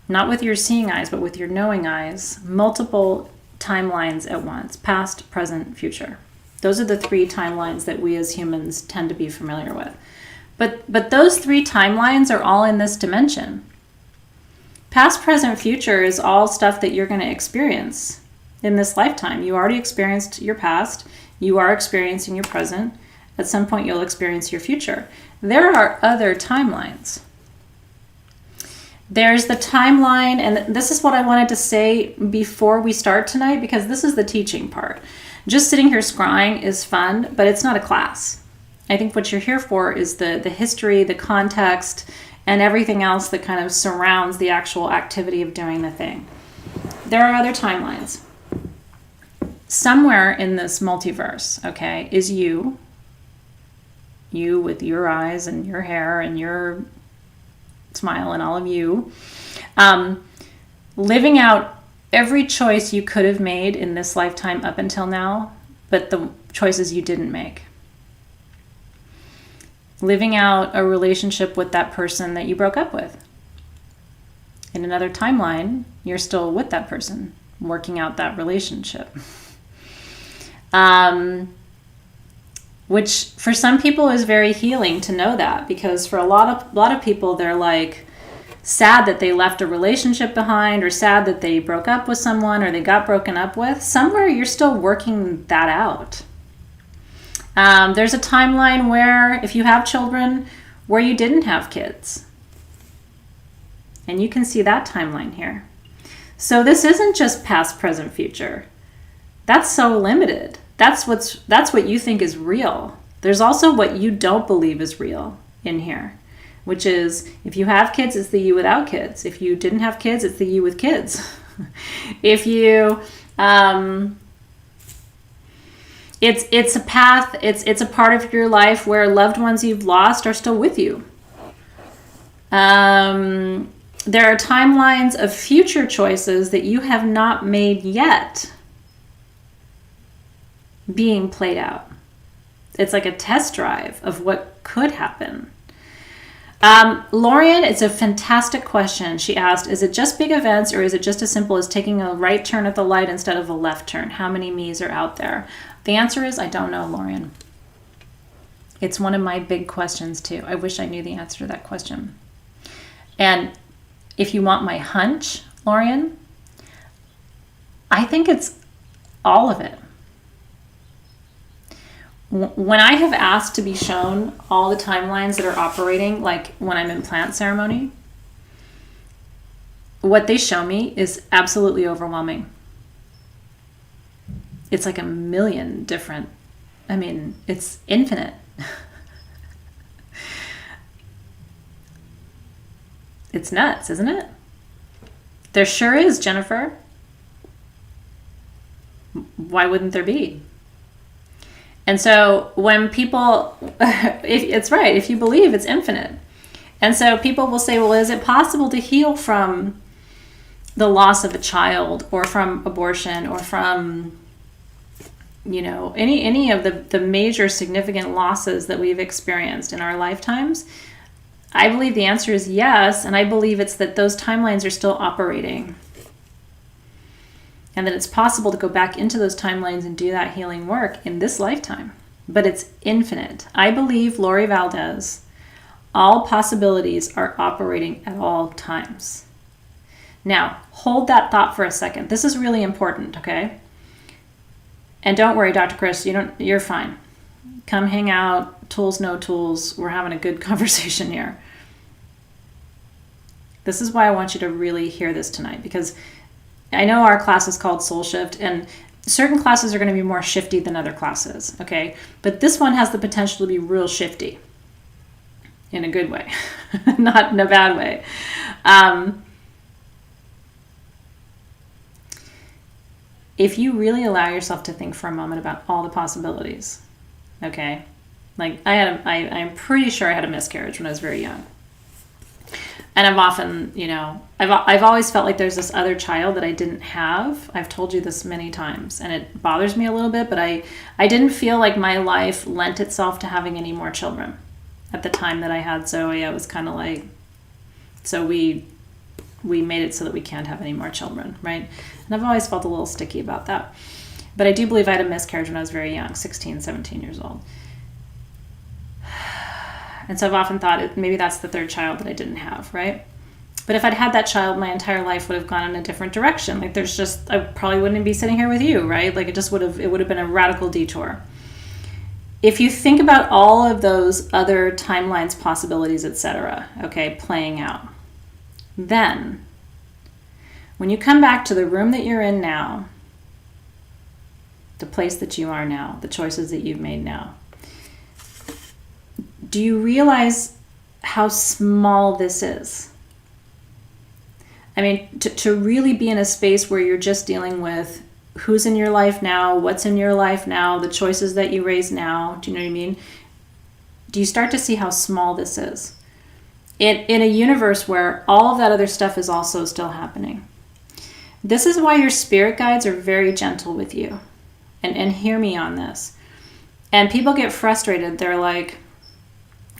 not with your seeing eyes, but with your knowing eyes, multiple timelines at once, past, present, future. Those are the three timelines that we as humans tend to be familiar with. But those three timelines are all in this dimension. Past, present, future is all stuff that you're going to experience in this lifetime. You already experienced your past. You are experiencing your present. At some point, you'll experience your future. There are other timelines. There's the timeline, and this is what I wanted to say before we start tonight, because this is the teaching part. Just sitting here scrying is fun, but it's not a class. I think what you're here for is the history, the context, and everything else that kind of surrounds the actual activity of doing the thing. There are other timelines. Somewhere in this multiverse, okay, is you with your eyes and your hair and your smile and all of you, living out every choice you could have made in this lifetime up until now, but the choices you didn't make. Living out a relationship with that person that you broke up with. In another timeline, you're still with that person, working out that relationship. Which for some people is very healing to know that, because for a lot of people, they're like sad that they left a relationship behind, or sad that they broke up with someone, or they got broken up with. Somewhere you're still working that out. There's a timeline where, if you have children, where you didn't have kids. And you can see that timeline here. So this isn't just past, present, future. That's so limited. That's what you think is real. There's also what you don't believe is real in here, which is, if you have kids, it's the you without kids. If you didn't have kids, it's the you with kids. If you, it's a path, it's a part of your life where loved ones you've lost are still with you. There are timelines of future choices that you have not made yet being played out. It's like a test drive of what could happen. Lorian, it's a fantastic question. She asked, is it just big events, or is it just as simple as taking a right turn at the light instead of a left turn? How many me's are out there? The answer is, I don't know, Lorian. It's one of my big questions too. I wish I knew the answer to that question. And if you want my hunch, Lorian, I think it's all of it. When I have asked to be shown all the timelines that are operating, like when I'm in plant ceremony, what they show me is absolutely overwhelming. It's like a million different, it's infinite. It's nuts, isn't it? There sure is, Jennifer. Why wouldn't there be? And so when people, it's right, if you believe, it's infinite. And so people will say, well, is it possible to heal from the loss of a child, or from abortion, or from, any of the major significant losses that we've experienced in our lifetimes? I believe the answer is yes, and I believe it's that those timelines are still operating. And that it's possible to go back into those timelines and do that healing work in this lifetime. But it's infinite. I believe, Lori Valdez, all possibilities are operating at all times. Now, hold that thought for a second. This is really important, okay? And don't worry, Dr. Chris, you're fine. Come hang out, tools, no tools. We're having a good conversation here. This is why I want you to really hear this tonight, because I know our class is called Soul Shift, and certain classes are going to be more shifty than other classes, okay? But this one has the potential to be real shifty in a good way, not in a bad way. If you really allow yourself to think for a moment about all the possibilities, okay? Like I'm pretty sure I had a miscarriage when I was very young. And I've often, I've always felt like there's this other child that I didn't have. I've told you this many times, and it bothers me a little bit, but I didn't feel like my life lent itself to having any more children. At the time that I had Zoe, I was kind of like, so we made it so that we can't have any more children, right? And I've always felt a little sticky about that. But I do believe I had a miscarriage when I was very young, 16, 17 years old. And so I've often thought maybe that's the third child that I didn't have, right? But if I'd had that child, my entire life would have gone in a different direction. Like I probably wouldn't be sitting here with you, right? Like it would have been a radical detour. If you think about all of those other timelines, possibilities, etc., okay, playing out, then when you come back to the room that you're in now, the place that you are now, the choices that you've made now, do you realize how small this is? I mean, to really be in a space where you're just dealing with who's in your life now, what's in your life now, the choices that you raise now, do you know what I mean? Do you start to see how small this is? In a universe where all of that other stuff is also still happening. This is why your spirit guides are very gentle with you. And hear me on this. And people get frustrated. They're like,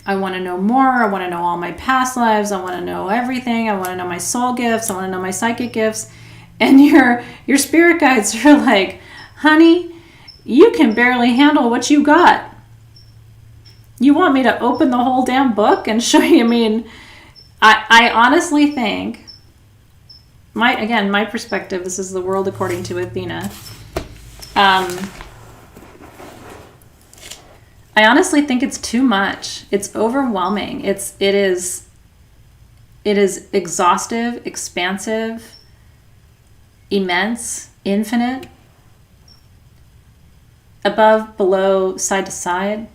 I want to know more. I want to know all my past lives. I want to know everything. I want to know my soul gifts. I want to know my psychic gifts. And your spirit guides are like, honey, you can barely handle what you got. You want me to open the whole damn book and show you? I mean, I honestly think, my perspective, this is the world according to Athena. I honestly think it's too much. It's overwhelming. It is exhaustive, expansive, immense, infinite, above, below, side to side.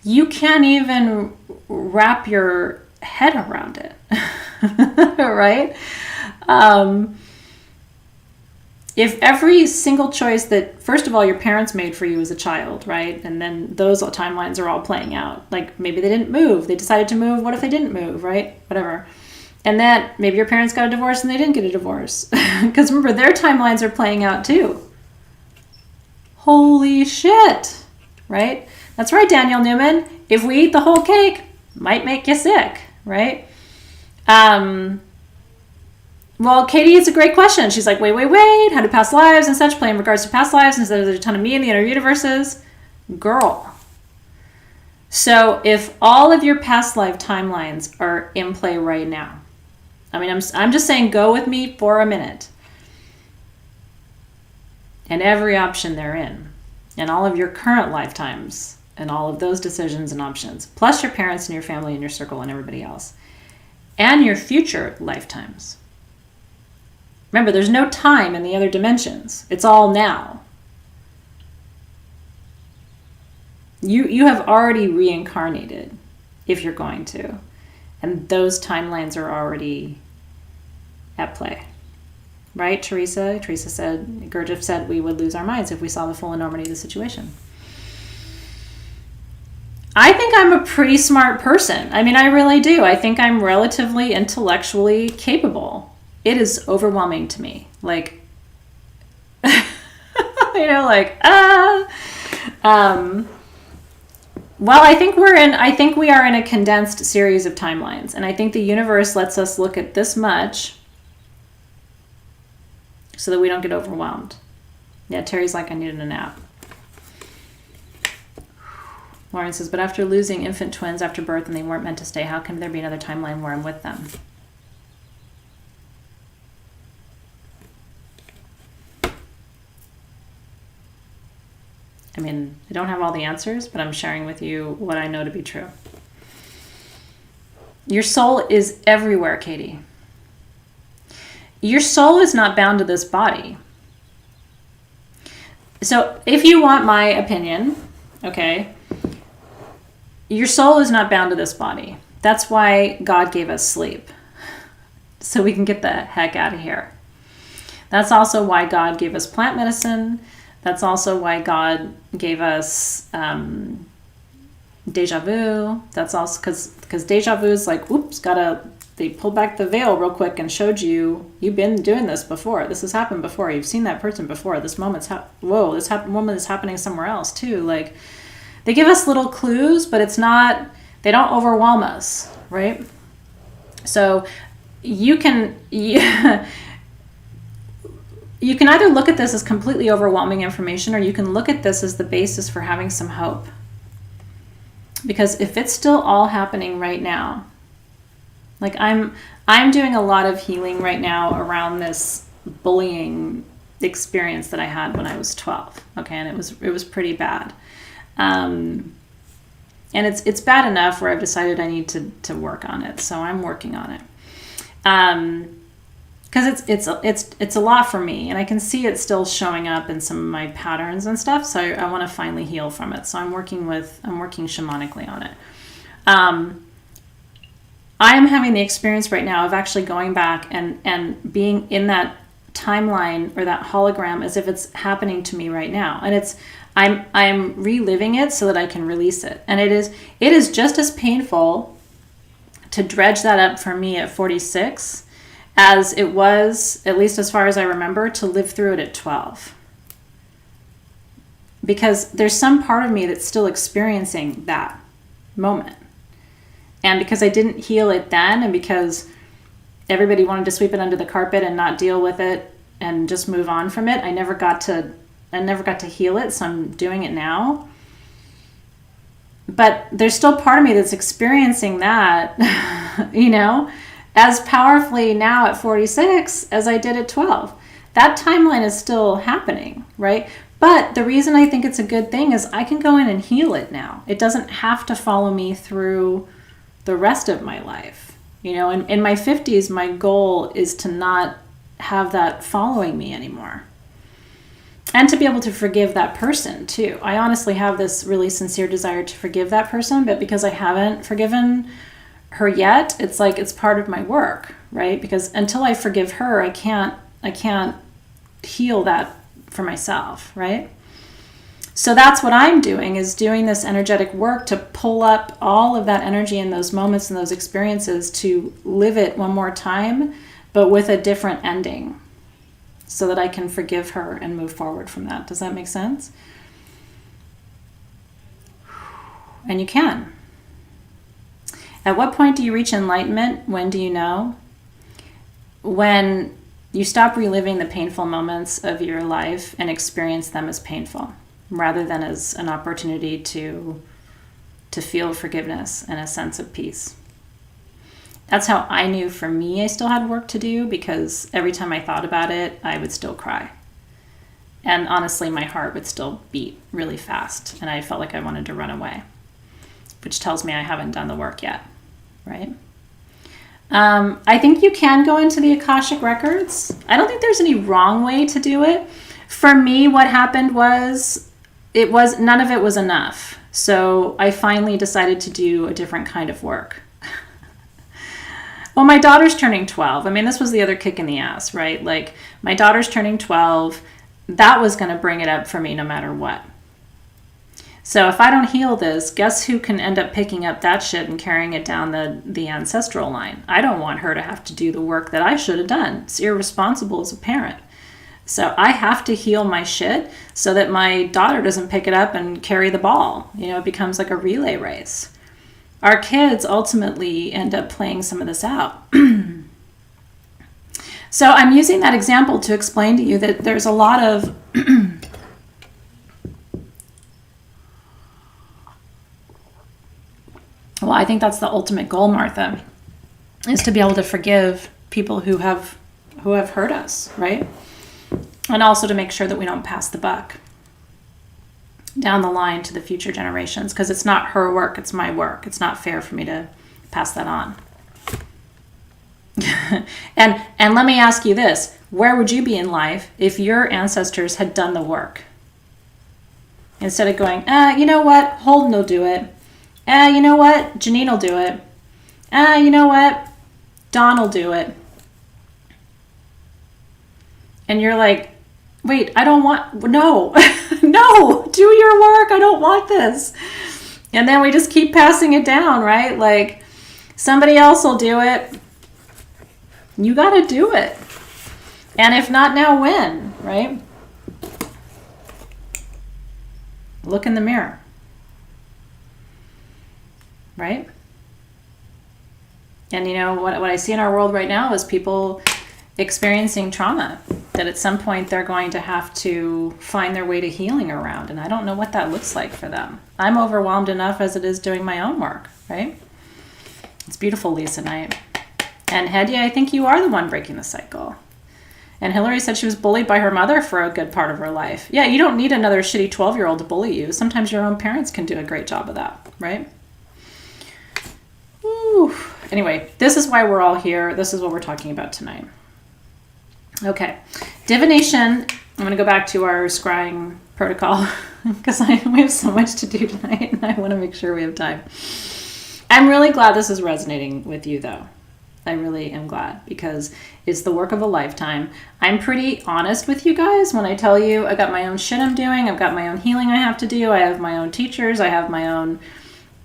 You can't even wrap your head around it, right? If every single choice that, first of all, your parents made for you as a child, right? And then those timelines are all playing out. Like maybe they didn't move. They decided to move. What if they didn't move, right? Whatever. And then maybe your parents got a divorce and they didn't get a divorce. Because remember, their timelines are playing out too. Holy shit, right? That's right, Daniel Newman. If we eat the whole cake, might make you sick, right? Well, Katie, it's a great question. She's like, wait. How do past lives and such play in regards to past lives instead of there's a ton of me in the inner universes? Girl. So if all of your past life timelines are in play right now, I mean, I'm just saying go with me for a minute. And every option they're in, and all of your current lifetimes, and all of those decisions and options, plus your parents and your family and your circle and everybody else, and your future lifetimes. Remember, there's no time in the other dimensions. It's all now. You have already reincarnated, if you're going to. And those timelines are already at play. Right, Teresa? Teresa said, Gurdjieff said we would lose our minds if we saw the full enormity of the situation. I think I'm a pretty smart person. I mean, I really do. I think I'm relatively intellectually capable. It is overwhelming to me. Like, well, I think we are in a condensed series of timelines. And I think the universe lets us look at this much so that we don't get overwhelmed. Yeah, Terry's like, I needed a nap. Lauren says, but after losing infant twins after birth and they weren't meant to stay, how can there be another timeline where I'm with them? I mean, I don't have all the answers, but I'm sharing with you what I know to be true. Your soul is everywhere, Katie. Your soul is not bound to this body. So if you want my opinion, okay, your soul is not bound to this body. That's why God gave us sleep, so we can get the heck out of here. That's also why God gave us plant medicine. That's also why God gave us deja vu. That's also because deja vu is like, oops, they pulled back the veil real quick and showed you, you've been doing this before. This has happened before. You've seen that person before. This moment's, this moment is happening somewhere else too. Like, they give us little clues, but it's not, they don't overwhelm us, right? So you can either look at this as completely overwhelming information, or you can look at this as the basis for having some hope. Because if it's still all happening right now, like I'm doing a lot of healing right now around this bullying experience that I had when I was 12. Okay, and it was pretty bad. And it's bad enough where I've decided I need to work on it. So I'm working on it. Because it's a lot for me, and I can see it still showing up in some of my patterns and stuff. So I want to finally heal from it. So I'm working shamanically on it. I am having the experience right now of actually going back and being in that timeline or that hologram as if it's happening to me right now, and I'm reliving it so that I can release it. And it is just as painful to dredge that up for me at 46 as it was, at least as far as I remember, to live through it at 12. Because there's some part of me that's still experiencing that moment. And because I didn't heal it then, and because everybody wanted to sweep it under the carpet and not deal with it and just move on from it, I never got to heal it, so I'm doing it now. But there's still part of me that's experiencing that, as powerfully now at 46 as I did at 12. That timeline is still happening, right? But the reason I think it's a good thing is I can go in and heal it now. It doesn't have to follow me through the rest of my life. In my 50s, my goal is to not have that following me anymore. And to be able to forgive that person too. I honestly have this really sincere desire to forgive that person, but because I haven't forgiven her yet, it's like it's part of my work, right? Because until I forgive her, I can't heal that for myself, right? So that's what I'm doing, is doing this energetic work to pull up all of that energy in those moments and those experiences to live it one more time, but with a different ending, so that I can forgive her and move forward from that. Does that make sense? And you can. At what point do you reach enlightenment? When do you know? When you stop reliving the painful moments of your life and experience them as painful, rather than as an opportunity to feel forgiveness and a sense of peace. That's how I knew for me I still had work to do, because every time I thought about it, I would still cry. And honestly, my heart would still beat really fast, and I felt like I wanted to run away, which tells me I haven't done the work yet, right? I think you can go into the Akashic Records. I don't think there's any wrong way to do it. For me, what happened was, none of it was enough. So I finally decided to do a different kind of work. Well, my daughter's turning 12. I mean, this was the other kick in the ass, right? Like, my daughter's turning 12. That was going to bring it up for me no matter what. So if I don't heal this, guess who can end up picking up that shit and carrying it down the ancestral line? I don't want her to have to do the work that I should have done. It's irresponsible as a parent. So I have to heal my shit so that my daughter doesn't pick it up and carry the ball. It becomes like a relay race. Our kids ultimately end up playing some of this out. So I'm using that example to explain to you that there's a lot of well, I think that's the ultimate goal, Martha, is to be able to forgive people who have hurt us, right? And also to make sure that we don't pass the buck. down the line to the future generations, because it's not her work, it's my work. It's not fair for me to pass that on. and let me ask you this, where would you be in life if your ancestors had done the work? Instead of going, you know what, Holden will do it. You know what, Janine will do it. You know what, Don will do it. And you're like, wait, I don't want, no, no, do your work. I don't want this. And then we just keep passing it down, right? Like, somebody else will do it. You got to do it. And if not now, when, right? Look in the mirror, right? And you know, what I see in our world right now is people experiencing trauma that at some point they're going to have to find their way to healing around. And I don't know what that looks like for them. I'm overwhelmed enough as it is doing my own work, right? It's beautiful, Lisa Knight. And Hedia, I think you are the one breaking the cycle. And Hillary said she was bullied by her mother for a good part of her life. Yeah, you don't need another shitty 12-year-old to bully you. Sometimes your own parents can do a great job of that, right? Woo. Anyway, this is why we're all here. This is what we're talking about tonight. Okay, divination. I'm going to go back to our scrying protocol because we have so much to do tonight and I want to make sure we have time. I'm really glad this is resonating with you, though. I really am glad, because it's the work of a lifetime. I'm pretty honest with you guys when I tell you I got my own shit I'm doing. I've got my own healing I have to do. I have my own teachers. I have my own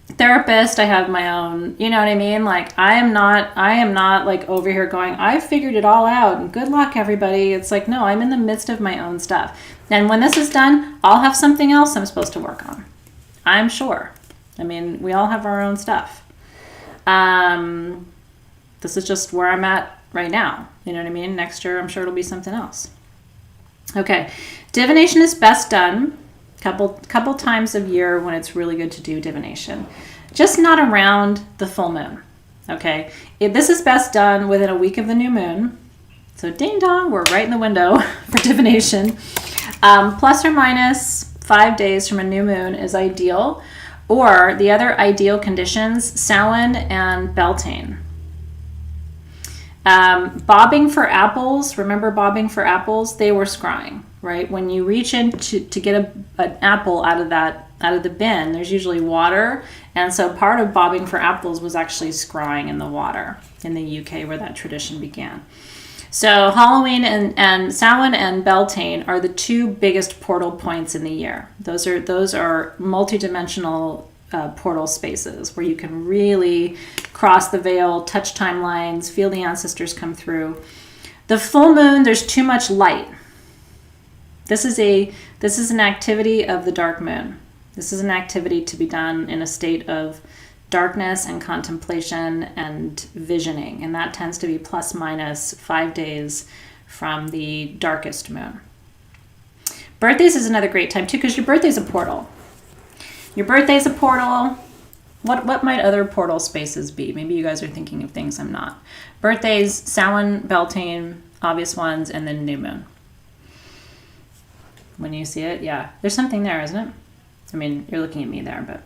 therapist. I have my own, you know what I mean? Like, I am not like over here going, I figured it all out and good luck, everybody. It's like, no, I'm in the midst of my own stuff. And when this is done, I'll have something else I'm supposed to work on. I'm sure. I mean, we all have our own stuff. This is just where I'm at right now. You know what I mean? Next year, I'm sure it'll be something else. Okay. Divination is best done couple times a year when it's really good to do divination. Just not around the full moon. Okay. This is best done within a week of the new moon. So ding dong, we're right in the window for divination. Plus or minus 5 days from a new moon is ideal. Or the other ideal conditions, Samhain and Beltane. Bobbing for apples, remember bobbing for apples? They were scrying, right? When you reach in to get an apple out of the bin, there's usually water. And so part of bobbing for apples was actually scrying in the water in the UK, where that tradition began. So Halloween and Samhain and Beltane are the two biggest portal points in the year. Those are multidimensional portal spaces where you can really cross the veil, touch timelines, feel the ancestors come through. The full moon, there's too much light. This is an activity of the dark moon. This is an activity to be done in a state of darkness and contemplation and visioning, and that tends to be plus minus 5 days from the darkest moon. Birthdays is another great time too, because your birthday's a portal. Your birthday's a portal. What might other portal spaces be? Maybe you guys are thinking of things I'm not. Birthdays, Samhain, Beltane, obvious ones, and then new moon. When you see it, yeah. There's something there, isn't it? I mean, you're looking at me there, but...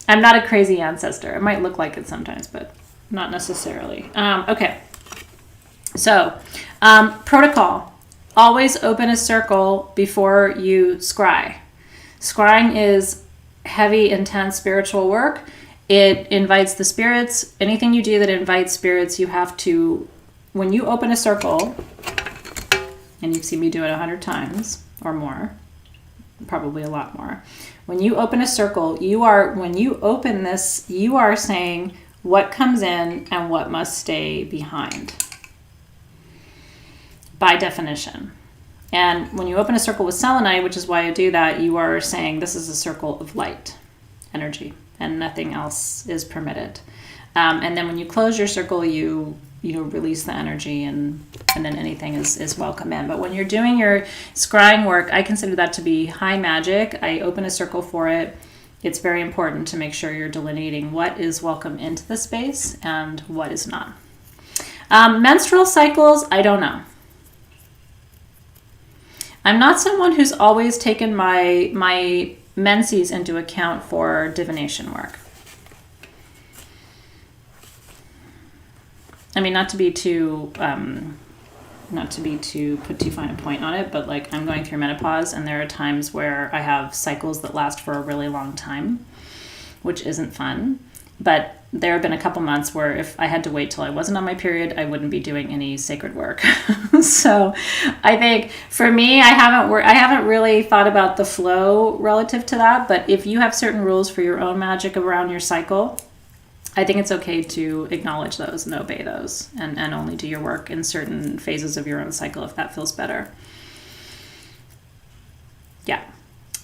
I'm not a crazy ancestor. It might look like it sometimes, but not necessarily. Okay. So, protocol. Always open a circle before you scry. Scrying is heavy, intense spiritual work. It invites the spirits. Anything you do that invites spirits, you have to, when you open a circle, and you've seen me do it 100 times or more, probably a lot more. When you open a circle, when you open this, you are saying what comes in and what must stay behind. By definition. And when you open a circle with selenite, which is why I do that, you are saying this is a circle of light energy and nothing else is permitted. And then when you close your circle, you release the energy and then anything is welcome in. But when you're doing your scrying work, I consider that to be high magic. I open a circle for it. It's very important to make sure you're delineating what is welcome into the space and what is not. Menstrual cycles, I don't know. I'm not someone who's always taken my menses into account for divination work. I mean, not to be too put too fine a point on it, but like I'm going through menopause, and there are times where I have cycles that last for a really long time, which isn't fun. But there have been a couple months where if I had to wait till I wasn't on my period, I wouldn't be doing any sacred work. So I think for me, I haven't really thought about the flow relative to that. But if you have certain rules for your own magic around your cycle, I think it's okay to acknowledge those and obey those, and only do your work in certain phases of your own cycle if that feels better. Yeah.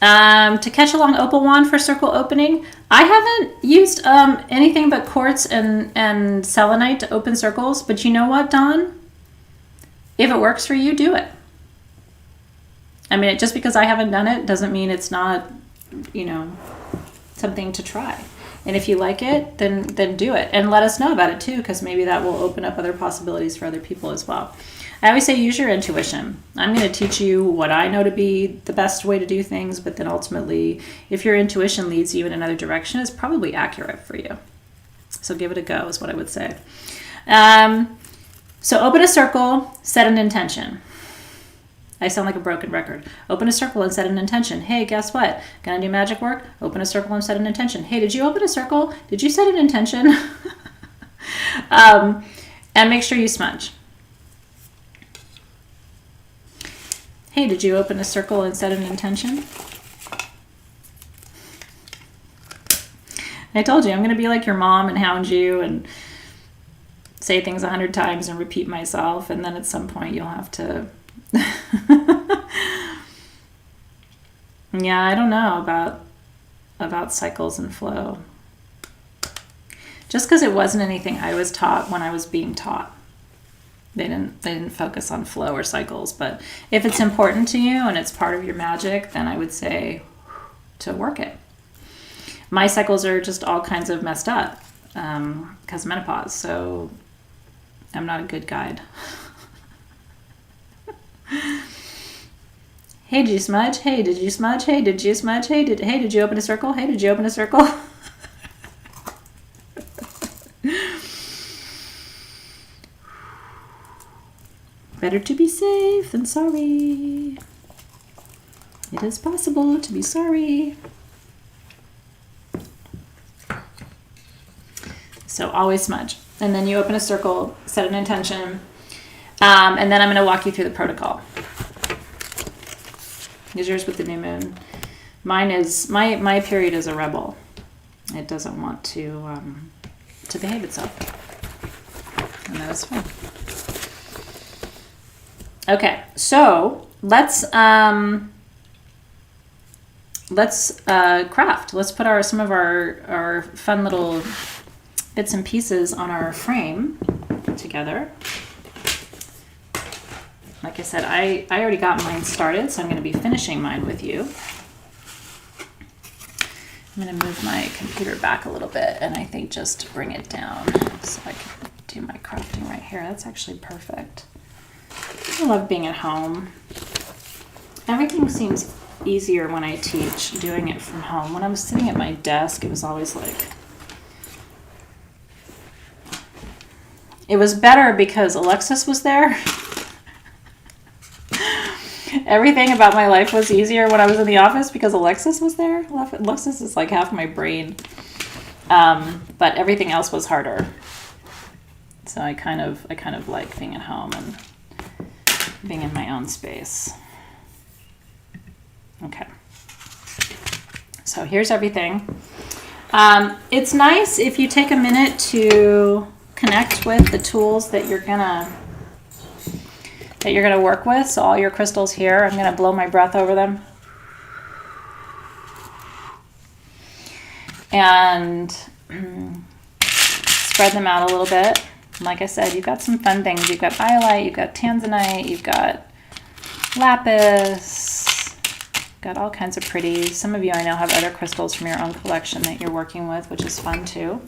To catch along opal wand for circle opening, I haven't used anything but quartz and selenite to open circles, but you know what, Dawn? If it works for you, do it. I mean, just because I haven't done it doesn't mean it's not, something to try. And if you like it, then do it. And let us know about it too, because maybe that will open up other possibilities for other people as well. I always say use your intuition. I'm going to teach you what I know to be the best way to do things, but then ultimately, if your intuition leads you in another direction, it's probably accurate for you. So give it a go is what I would say. So open a circle, set an intention. I sound like a broken record. Open a circle and set an intention. Hey, guess what? Gonna do magic work? Open a circle and set an intention. Hey, did you open a circle? Did you set an intention? And make sure you smudge. Hey, did you open a circle and set an intention? I told you, I'm going to be like your mom and hound you and say things 100 times and repeat myself, and then at some point you'll have to... Yeah, I don't know about cycles and flow. Just because it wasn't anything I was taught when I was being taught. They didn't focus on flow or cycles, but if it's important to you and it's part of your magic, then I would say to work it. My cycles are just all kinds of messed up because of menopause, so I'm not a good guide. Hey, did you smudge? Hey, did you smudge? Hey, did you smudge? Hey, did you open a circle? Hey, did you open a circle? Better to be safe than sorry. It is possible to be sorry. So always smudge. And then you open a circle, set an intention, and then I'm going to walk you through the protocol. Is yours with the new moon? Mine is, my period is a rebel. It doesn't want to behave itself. And that is fun. Okay, so let's craft. Let's put some of our fun little bits and pieces on our frame together. Like I said, I already got mine started, so I'm going to be finishing mine with you. I'm going to move my computer back a little bit, and I think just bring it down so I can do my crafting right here. That's actually perfect. I love being at home. Everything seems easier when I teach doing it from home. When I was sitting at my desk, it was always like... It was better because Alexis was there. Everything about my life was easier when I was in the office because Alexis was there. Alexis is like half my brain. But everything else was harder. So I kind of like being at home and being in my own space. Okay. So here's everything. It's nice if you take a minute to connect with the tools that you're gonna work with. So all your crystals here, I'm gonna blow my breath over them. And spread them out a little bit. Like I said, you've got some fun things. You've got iolite, you've got tanzanite, you've got lapis, got all kinds of pretty. Some of you I know have other crystals from your own collection that you're working with, which is fun too.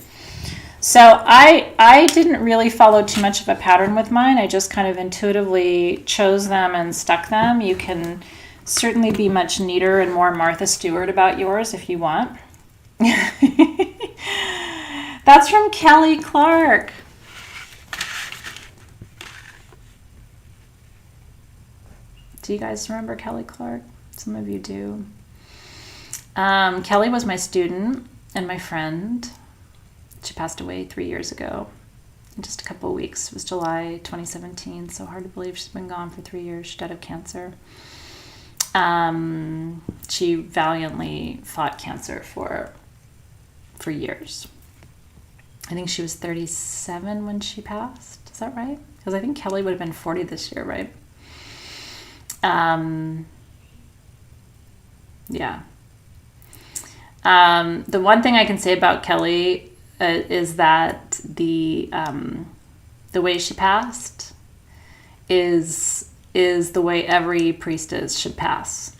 So I didn't really follow too much of a pattern with mine. I just kind of intuitively chose them and stuck them. You can certainly be much neater and more Martha Stewart about yours if you want. That's from Kelly Clark. Do you guys remember Kelly Clark? Some of you do. Kelly was my student and my friend. She passed away 3 years ago in just a couple of weeks. It was July 2017, so hard to believe she's been gone for 3 years. She died of cancer. She valiantly fought cancer for years. I think she was 37 when she passed. Is that right? Because I think Kelly would have been 40 this year, right? Yeah. The one thing I can say about Kelly is that the way she passed is the way every priestess should pass.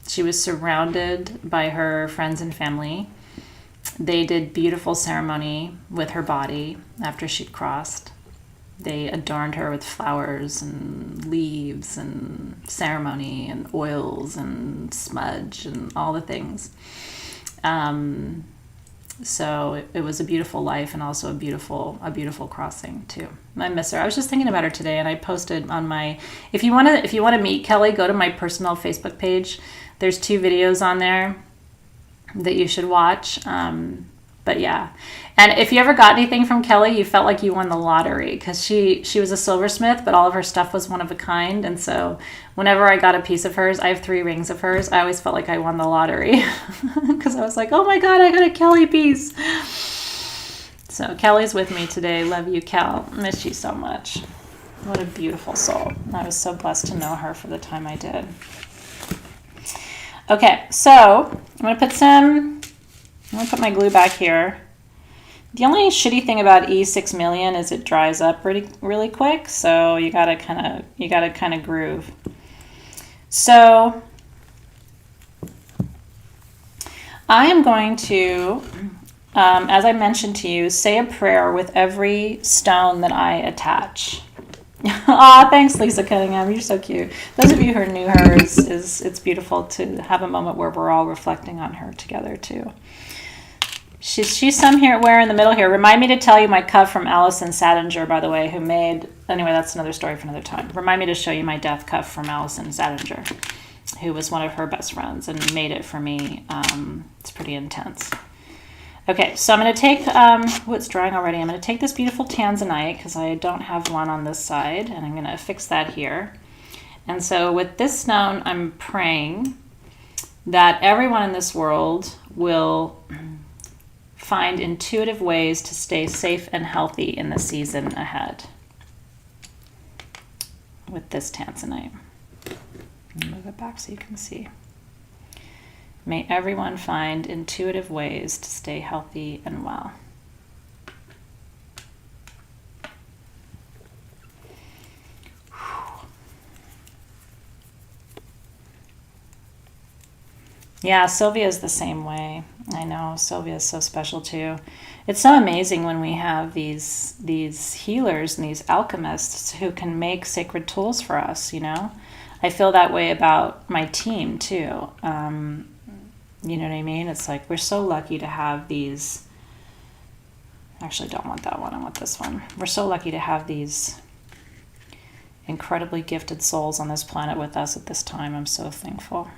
She was surrounded by her friends and family. They did beautiful ceremony with her body after she'd crossed. They adorned her with flowers and leaves and ceremony and oils and smudge and all the things. So it was a beautiful life and also a beautiful crossing too. I miss her. I was just thinking about her today, and I posted on my. If you want to meet Kelly, go to my personal Facebook page. There's 2 videos on there that you should watch. But yeah, and if you ever got anything from Kelly, you felt like you won the lottery, because she was a silversmith, but all of her stuff was one of a kind. And so whenever I got a piece of hers, I have 3 rings of hers, I always felt like I won the lottery, because I was like, oh my God, I got a Kelly piece. So Kelly's with me today. Love you, Kel. Miss you so much. What a beautiful soul. I was so blessed to know her for the time I did. Okay, so I'm going to put my glue back here. The only shitty thing about E6 million is it dries up really quick, so you gotta kind of groove. So I am going to, as I mentioned to you, say a prayer with every stone that I attach. Aw, thanks, Lisa Cunningham. You're so cute. Those of you who are new, it's beautiful to have a moment where we're all reflecting on her together too. She's somewhere in the middle here. Remind me to tell you my cuff from Allison Sadinger, by the way, who made... Anyway, that's another story for another time. Remind me to show you my death cuff from Allison Sadinger, who was one of her best friends and made it for me. It's pretty intense. Okay, so I'm going to take... it's drying already. I'm going to take this beautiful tanzanite, because I don't have one on this side, and I'm going to affix that here. And so with this stone, I'm praying that everyone in this world will... find intuitive ways to stay safe and healthy in the season ahead with this tanzanite. Move it back so you can see. May everyone find intuitive ways to stay healthy and well. Yeah, Sylvia's the same way. I know, Sylvia's so special too. It's so amazing when we have these healers and these alchemists who can make sacred tools for us, you know? I feel that way about my team too. You know what I mean? It's like we're so lucky to have these... Actually, I don't want that one. I want this one. We're so lucky to have these incredibly gifted souls on this planet with us at this time. I'm so thankful.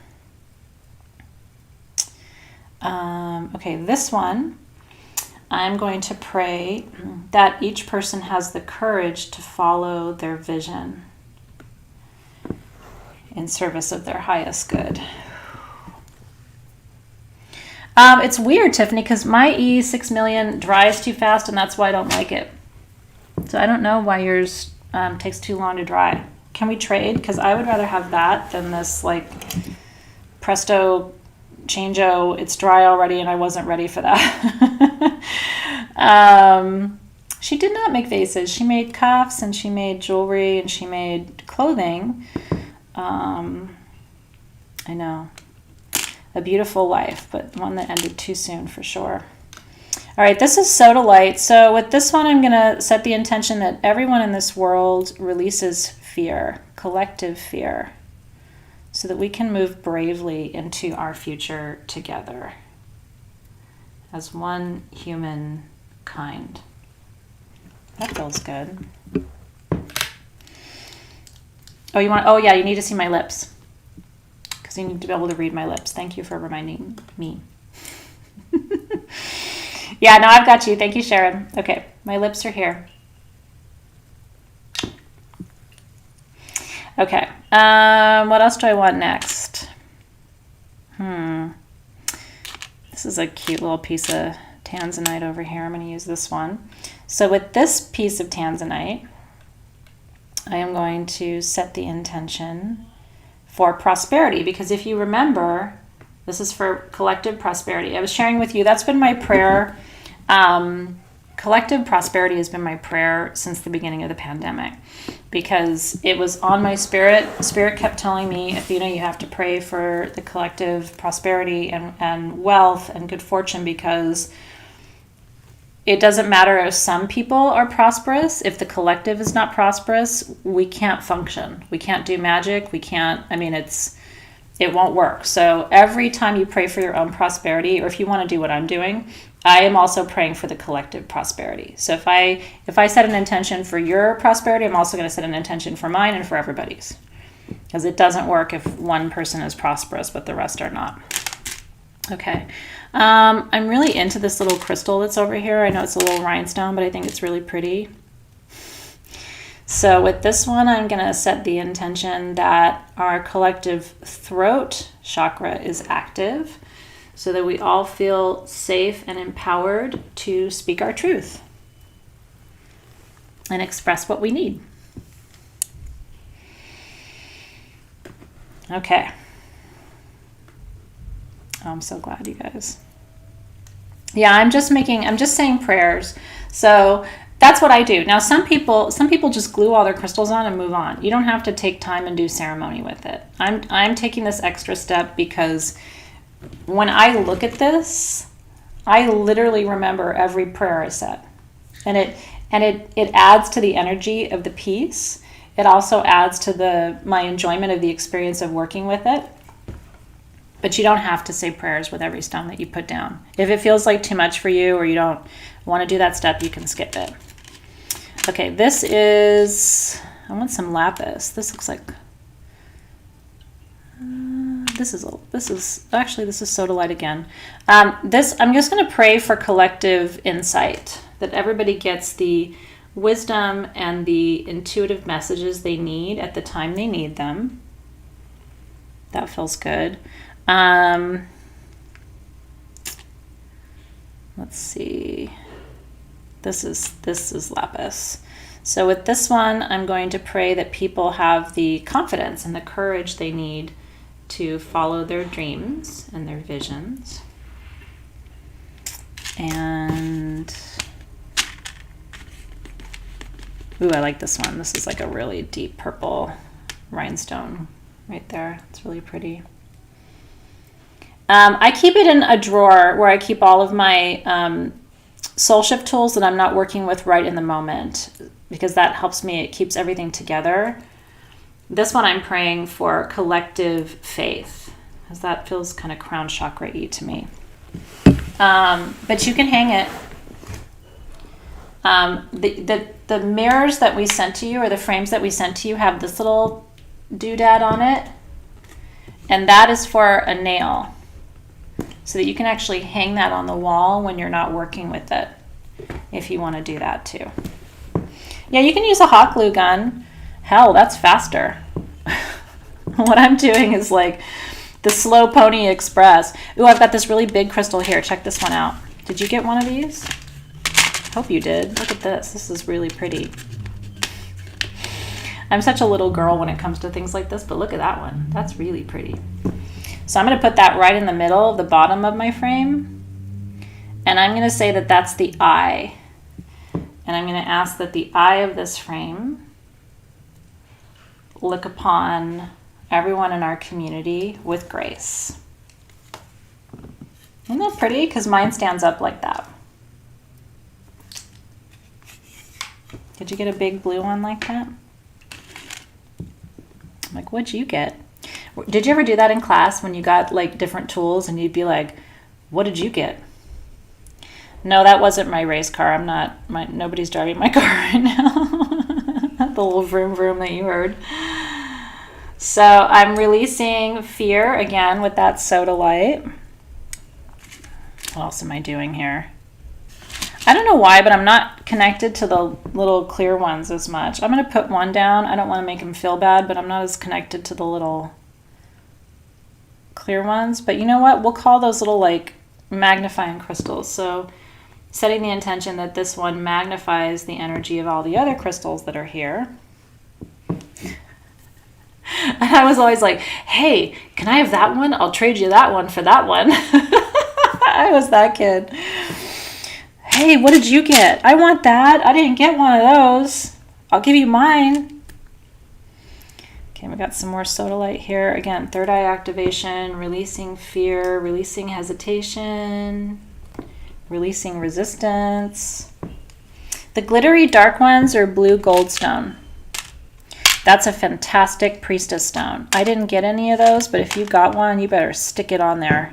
Okay, this one, I'm going to pray that each person has the courage to follow their vision in service of their highest good. It's weird, Tiffany, because my E6 million dries too fast, and that's why I don't like it. So I don't know why yours takes too long to dry. Can we trade? Because I would rather have that than this, like, Presto Changeo, it's dry already and I wasn't ready for that. She did not make vases. She made cuffs and she made jewelry and she made clothing. I know. A beautiful life, but one that ended too soon for sure. All right, this is Soda Light. So with this one, I'm going to set the intention that everyone in this world releases fear, collective fear, so that we can move bravely into our future together as one human kind. That feels good. Oh, yeah, you need to see my lips, because you need to be able to read my lips. Thank you for reminding me. Yeah, no, I've got you. Thank you, Sharon. Okay, my lips are here. Okay, what else do I want next? This is a cute little piece of tanzanite over here. I'm going to use this one. So with this piece of tanzanite, I am going to set the intention for prosperity, because if you remember, this is for collective prosperity. I was sharing with you, that's been my prayer. Collective prosperity has been my prayer since the beginning of the pandemic, because it was on my spirit. Spirit kept telling me, Athena, you have to pray for the collective prosperity and wealth and good fortune, because it doesn't matter if some people are prosperous. If the collective is not prosperous, we can't function. We can't do magic. We can't, it won't work. So every time you pray for your own prosperity, or if you want to do what I'm doing, I am also praying for the collective prosperity. So if I set an intention for your prosperity, I'm also going to set an intention for mine and for everybody's, because it doesn't work if one person is prosperous but the rest are not. Okay. I'm really into this little crystal that's over here. I know it's a little rhinestone, but I think it's really pretty. So with this one, I'm going to set the intention that our collective throat chakra is active, so that we all feel safe and empowered to speak our truth and express what we need. Okay. Oh, I'm so glad, you guys. Yeah, I'm just saying prayers. So that's what I do. Now, some people just glue all their crystals on and move on. You don't have to take time and do ceremony with it. I'm taking this extra step because when I look at this, I literally remember every prayer I said. And it adds to the energy of the piece. It also adds to my enjoyment of the experience of working with it. But you don't have to say prayers with every stone that you put down. If it feels like too much for you, or you don't want to do that step, you can skip it. Okay, I want some lapis. This looks like, this is Soda Light again. I'm just going to pray for collective insight, that everybody gets the wisdom and the intuitive messages they need at the time they need them. That feels good. Let's see. This is lapis. So with this one, I'm going to pray that people have the confidence and the courage they need to follow their dreams and their visions. And ooh, I like this one. This is like a really deep purple rhinestone right there. It's really pretty. I keep it in a drawer where I keep all of my soul shift tools that I'm not working with right in the moment, because that helps me. It keeps everything together. This one I'm praying for collective faith, because that feels kind of crown chakra-y to me. But you can hang it. The mirrors that we sent to you, or the frames that we sent to you, have this little doodad on it, and that is for a nail, so that you can actually hang that on the wall when you're not working with it, if you want to do that too. Yeah, you can use a hot glue gun. Hell, that's faster. What I'm doing is like the slow pony express. Ooh, I've got this really big crystal here. Check this one out. Did you get one of these? Hope you did. Look at this. This is really pretty. I'm such a little girl when it comes to things like this, but look at that one. That's really pretty. So I'm going to put that right in the middle of the bottom of my frame. And I'm going to say that that's the eye. And I'm going to ask that the eye of this frame look upon everyone in our community with grace. Isn't that pretty? Because mine stands up like that. Did you get a big blue one like that? I'm like, what'd you get? Did you ever do that in class when you got like different tools and you'd be like, what did you get? No, that wasn't my race car. Nobody's driving my car right now. The little vroom vroom that you heard. So I'm releasing fear again with that Sodalite. What else am I doing here? I don't know why, but I'm not connected to the little clear ones as much. I'm going to put one down. I don't want to make him feel bad, but I'm not as connected to the little clear ones. But you know what? We'll call those little like magnifying crystals. So setting the intention that this one magnifies the energy of all the other crystals that are here. And I was always like, hey, can I have that one? I'll trade you that one for that one. I was that kid. Hey, what did you get? I want that. I didn't get one of those. I'll give you mine. Okay, we got some more Sodalite here. Again, third eye activation, releasing fear, releasing hesitation, releasing resistance. The glittery dark ones are blue goldstone. That's a fantastic priestess stone. I didn't get any of those, but if you got one, you better stick it on there.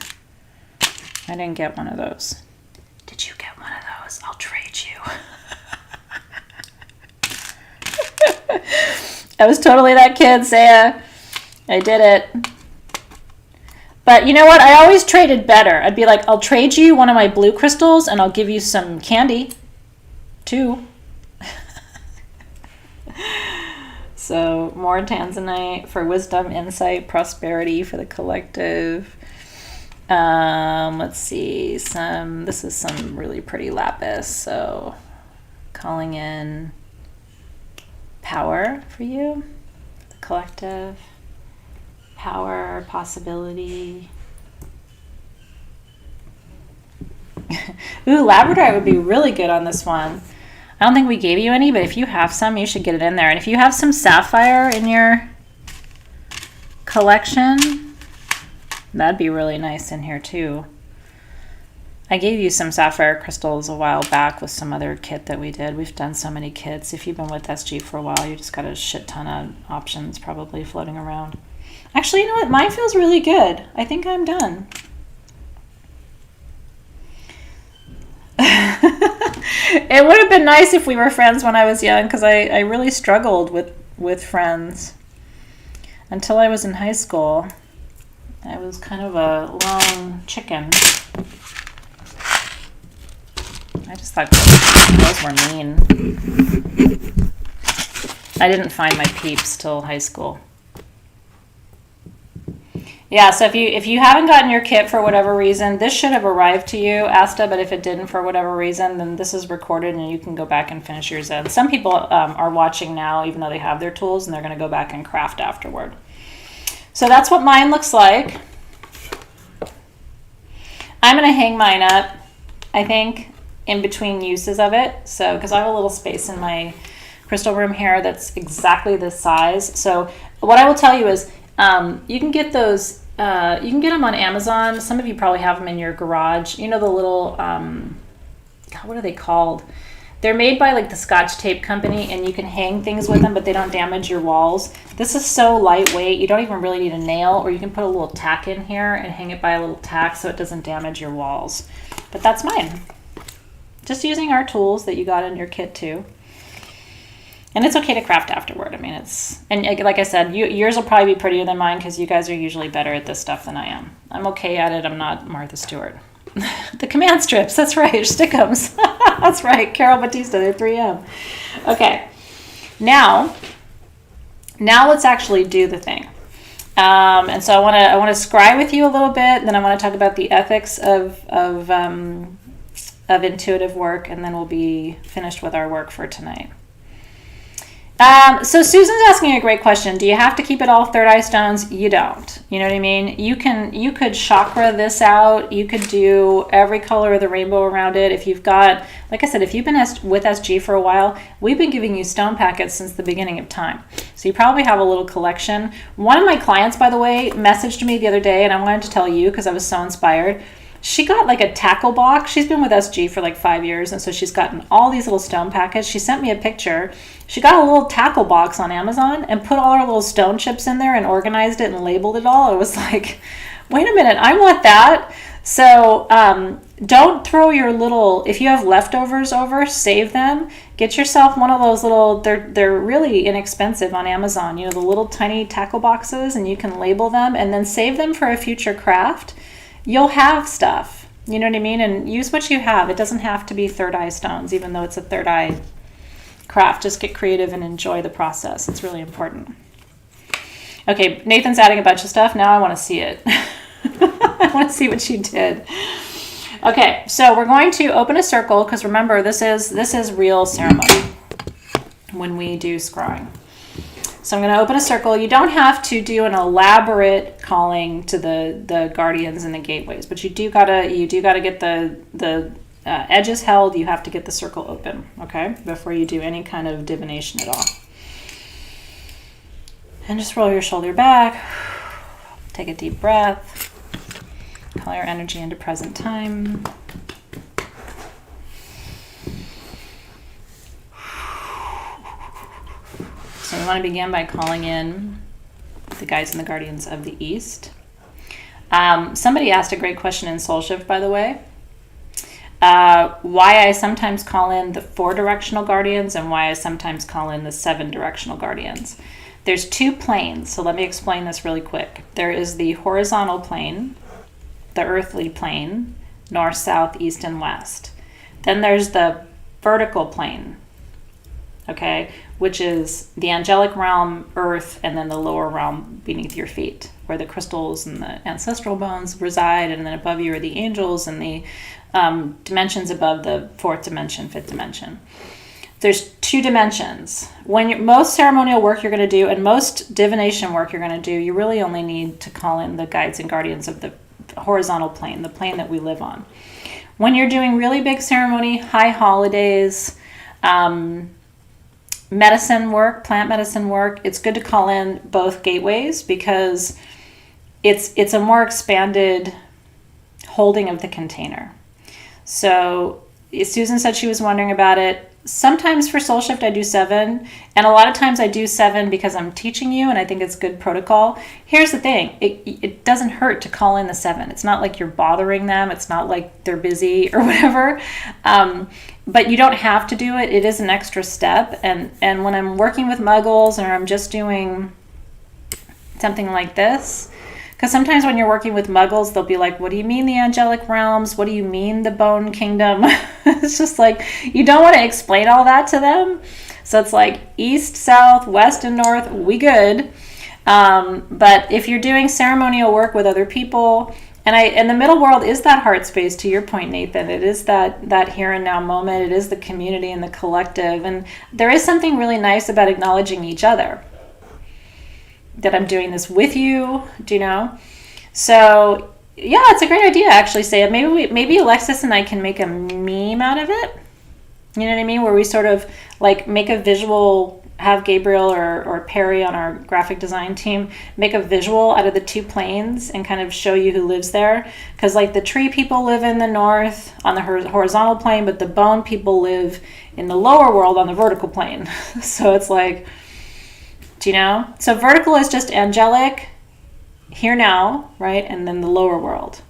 I didn't get one of those. Did you get one of those? I'll trade you. I was totally that kid, Saya. I did it. But you know what? I always traded better. I'd be like, I'll trade you one of my blue crystals and I'll give you some candy too. So more tanzanite for wisdom, insight, prosperity for the collective. Let's see, this is some really pretty lapis. So calling in power for you, the collective, power, possibility. Ooh, labradorite would be really good on this one. I don't think we gave you any, but if you have some, you should get it in there. And if you have some sapphire in your collection, that'd be really nice in here too. I gave you some sapphire crystals a while back with some other kit that we did. We've done so many kits. If you've been with SG for a while, you just got a shit ton of options probably floating around. Actually, you know what? Mine feels really good. I think I'm done. It would have been nice if we were friends when I was young, because I really struggled with friends until I was in high school. I was kind of a lone chicken. I just thought those were mean. I didn't find my peeps till high school. Yeah, so if you haven't gotten your kit for whatever reason, this should have arrived to you, Asta, but if it didn't for whatever reason, then this is recorded and you can go back and finish your Zen. Some people are watching now, even though they have their tools, and they're going to go back and craft afterward. So that's what mine looks like. I'm going to hang mine up, I think, in between uses of it. So, because I have a little space in my crystal room here that's exactly this size. So what I will tell you is you can get those, you can get them on Amazon. Some of you probably have them in your garage. You know, the little, God, what are they called? They're made by like the Scotch Tape Company, and you can hang things with them, but they don't damage your walls. This is so lightweight, you don't even really need a nail, or you can put a little tack in here and hang it by a little tack so it doesn't damage your walls. But that's mine. Just using our tools that you got in your kit too. And it's okay to craft afterward. I mean, and like I said, yours will probably be prettier than mine because you guys are usually better at this stuff than I am. I'm okay at it. I'm not Martha Stewart. The command strips, that's right, stickums. That's right, Carol Batista, they're 3M. Okay, now let's actually do the thing. And so I want to scry with you a little bit, then I want to talk about the ethics of intuitive work, and then we'll be finished with our work for tonight. So Susan's asking a great question. Do you have to keep it all third eye stones? You don't. You know what I mean? You could chakra this out. You could do every color of the rainbow around it. If you've got, like I said, if you've been with SG for a while, we've been giving you stone packets since the beginning of time. So you probably have a little collection. One of my clients, by the way, messaged me the other day, and I wanted to tell you because I was so inspired. She got like a tackle box. She's been with SG for like 5 years, and so she's gotten all these little stone packets. She sent me a picture. She got a little tackle box on Amazon and put all her little stone chips in there and organized it and labeled it all. It was like, wait a minute, I want that. So don't throw your little, if you have leftovers over, save them. Get yourself one of those little, they're really inexpensive on Amazon, the little tiny tackle boxes, and you can label them and then save them for a future craft. You'll have stuff, you know what I mean? And use what you have. It doesn't have to be third eye stones, even though it's a third eye craft. Just get creative and enjoy the process. It's really important. Okay, Nathan's adding a bunch of stuff. Now I want to see it. I want to see what you did. Okay, so we're going to open a circle, because remember, this is real ceremony when we do scrying. So I'm going to open a circle. You don't have to do an elaborate calling to the guardians and the gateways, but you do gotta get the edges held. You have to get the circle open, okay, before you do any kind of divination at all. And just roll your shoulder back. Take a deep breath. Call your energy into present time. So we want to begin by calling in the guides and the guardians of the East. Somebody asked a great question in Soul Shift, by the way. Why I sometimes call in the 4 directional guardians and why I sometimes call in the 7 directional guardians. There's 2 planes, so let me explain this really quick. There is the horizontal plane, the earthly plane, north, south, east, and west. Then there's the vertical plane, okay, which is the angelic realm, earth, and then the lower realm beneath your feet, where the crystals and the ancestral bones reside, and then above you are the angels and the dimensions above the 4th dimension, 5th dimension. There's 2 dimensions. Most ceremonial work you're going to do and most divination work you're going to do, you really only need to call in the guides and guardians of the horizontal plane, the plane that we live on. When you're doing really big ceremony, high holidays, medicine work, plant medicine work, it's good to call in both gateways, because it's a more expanded holding of the container. So Susan said she was wondering about it. Sometimes for Soul Shift I do 7, and a lot of times I do 7 because I'm teaching you and I think it's good protocol. Here's the thing, it doesn't hurt to call in the 7. It's not like you're bothering them, it's not like they're busy or whatever, but you don't have to do it. It is an extra step, and when I'm working with muggles or I'm just doing something like this, because sometimes when you're working with muggles, they'll be like, what do you mean the angelic realms? What do you mean the bone kingdom? It's just like, you don't want to explain all that to them. So it's like east, south, west, and north, we good. But if you're doing ceremonial work with other people, and the middle world is that heart space, to your point, Nathan. It is that here and now moment. It is the community and the collective. And there is something really nice about acknowledging each other. That I'm doing this with you, do you know? So yeah, it's a great idea, actually. Say maybe Alexis and I can make a meme out of it. You know what I mean? Where we sort of like make a visual, have Gabriel or Perry on our graphic design team make a visual out of the 2 planes and kind of show you who lives there. Because like the tree people live in the north on the horizontal plane, but the bone people live in the lower world on the vertical plane. So it's like, do you know? So vertical is just angelic, here now, right? And then the lower world.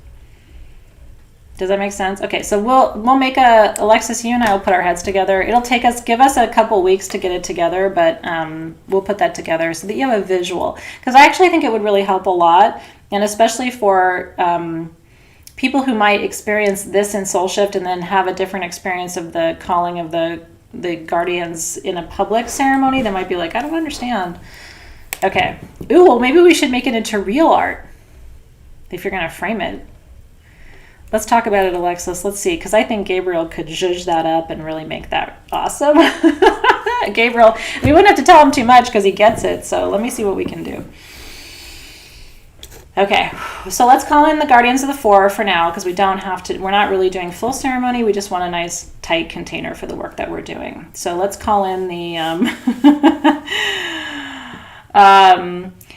Does that make sense? Okay, so we'll make Alexis, you and I will put our heads together. It'll give us a couple weeks to get it together, but we'll put that together so that you have a visual. Because I actually think it would really help a lot, and especially for people who might experience this in Soul Shift and then have a different experience of the calling of the guardians in a public ceremony. They might be like, I don't understand. Okay. Ooh, well, maybe we should make it into real art if you're going to frame it. Let's talk about it, Alexis. Let's see, because I think Gabriel could zhuzh that up and really make that awesome. Gabriel, we wouldn't have to tell him too much because he gets it. So let me see what we can do. Okay, so let's call in the guardians of the 4 for now, because we're not really doing full ceremony. We just want a nice tight container for the work that we're doing. So let's call in the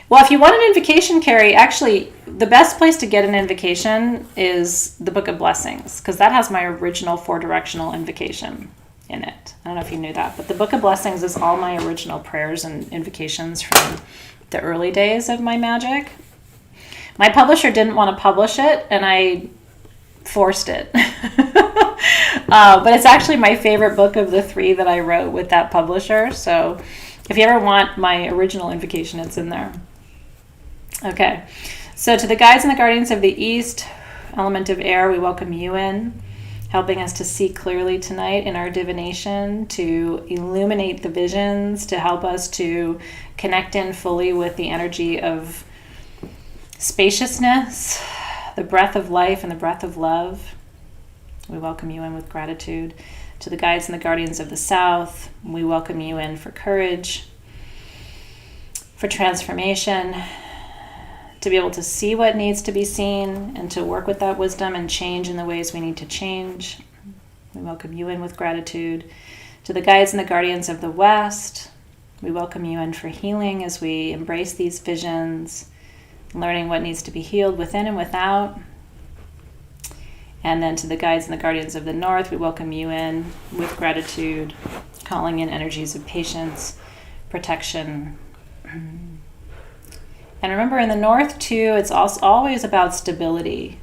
Well, if you want an invocation, Carrie, actually, the best place to get an invocation is the Book of Blessings, because that has my original 4-directional invocation in it. I don't know if you knew that, but the Book of Blessings is all my original prayers and invocations from the early days of my magic. My publisher didn't want to publish it, and I forced it. But it's actually my favorite book of the 3 that I wrote with that publisher. So if you ever want my original invocation, it's in there. Okay. So to the guides and the guardians of the East, element of air, we welcome you in, helping us to see clearly tonight in our divination, to illuminate the visions, to help us to connect in fully with the energy of spaciousness, the breath of life and the breath of love. We welcome you in with gratitude. To the guides and the guardians of the South, we welcome you in for courage, for transformation, to be able to see what needs to be seen and to work with that wisdom and change in the ways we need to change. We welcome you in with gratitude. To the guides and the guardians of the West, we welcome you in for healing as we embrace these visions, learning what needs to be healed within and without. And then to the guides and the guardians of the North, we welcome you in with gratitude, calling in energies of patience, protection. And remember, in the North, too, it's also always about stability.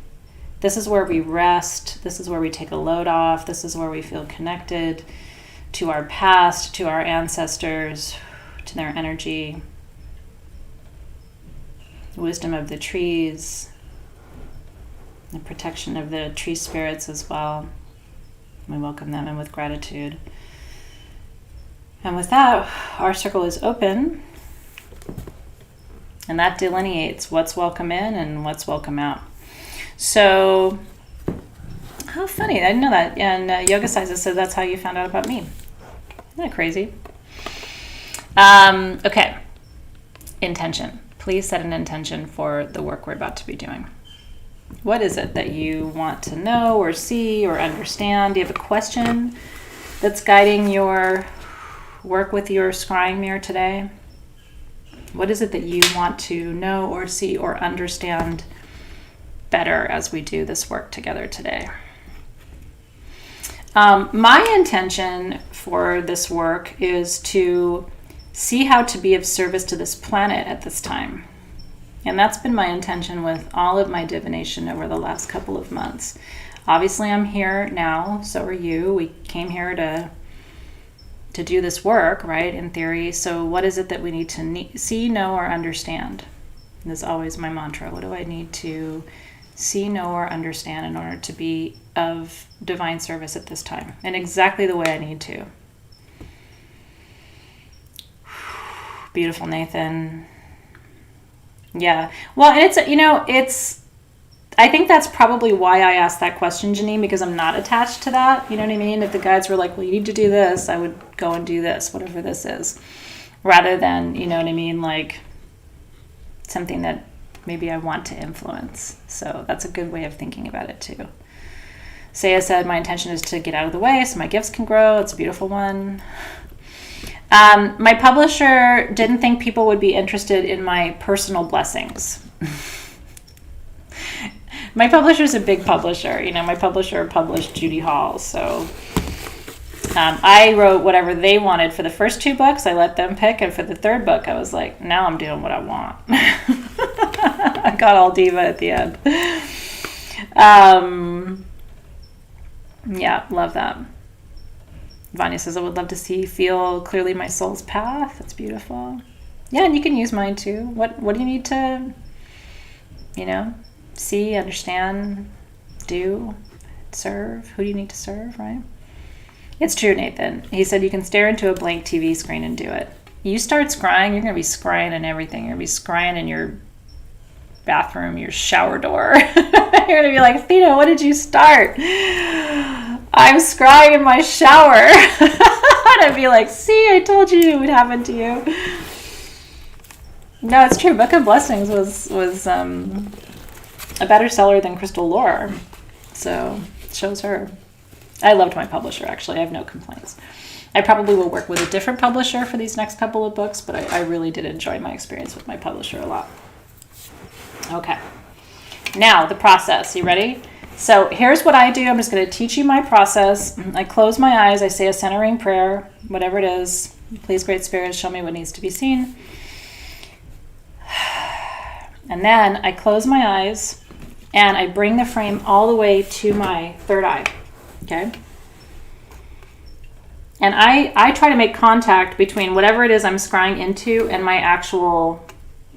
This is where we rest. This is where we take a load off. This is where we feel connected to our past, to our ancestors, to their energy. The wisdom of the trees, the protection of the tree spirits as well. We welcome them in with gratitude. And with that, our circle is open. And that delineates what's welcome in and what's welcome out. So, how funny. I didn't know that. And Yoga Siza said that's how you found out about me. Isn't that crazy? Okay. Intention. Please set an intention for the work we're about to be doing. What is it that you want to know or see or understand? Do you have a question that's guiding your work with your scrying mirror today? What is it that you want to know or see or understand better as we do this work together today? My intention for this work is to see how to be of service to this planet at this time. And that's been my intention with all of my divination over the last couple of months. Obviously, I'm here now, so are you. We came here to do this work, right, in theory. So what is it that we need to see, know, or understand? And that's always my mantra. What do I need to see, know, or understand in order to be of divine service at this time? And exactly the way I need to. Beautiful, Nathan. Yeah. Well, and I think that's probably why I asked that question, Janine, because I'm not attached to that. You know what I mean? If the guides were like, well, you need to do this, I would go and do this, whatever this is, rather than, you know what I mean, like something that maybe I want to influence. So that's a good way of thinking about it too. Saya said, my intention is to get out of the way so my gifts can grow. It's a beautiful one. My publisher didn't think people would be interested in my personal blessings. My publisher's a big publisher. You know, my publisher published Judy Hall. So I wrote whatever they wanted for the first 2 books. I let them pick. And for the 3rd book, I was like, now I'm doing what I want. I got all diva at the end. Yeah, love that. Vanya says, I would love to feel clearly my soul's path. That's beautiful. Yeah, and you can use mine too. What do you need to, see, understand, do, serve? Who do you need to serve, right? It's true, Nathan. He said you can stare into a blank TV screen and do it. You start scrying, you're going to be scrying in everything. You're going to be scrying in your bathroom, your shower door. You're going to be like, Athena, what did you start? I'm scrying in my shower. And I'd be like, see, I told you it would happen to you. No, it's true. Book of Blessings was a better seller than Crystal Lore. So it shows her. I loved my publisher, actually. I have no complaints. I probably will work with a different publisher for these next couple of books, but I really did enjoy my experience with my publisher a lot. Okay. Now, the process. You ready? So here's what I do. I'm just going to teach you my process. I close my eyes. I say a centering prayer, whatever it is. Please, Great Spirit, show me what needs to be seen. And then I close my eyes and I bring the frame all the way to my third eye. Okay? And I try to make contact between whatever it is I'm scrying into and my actual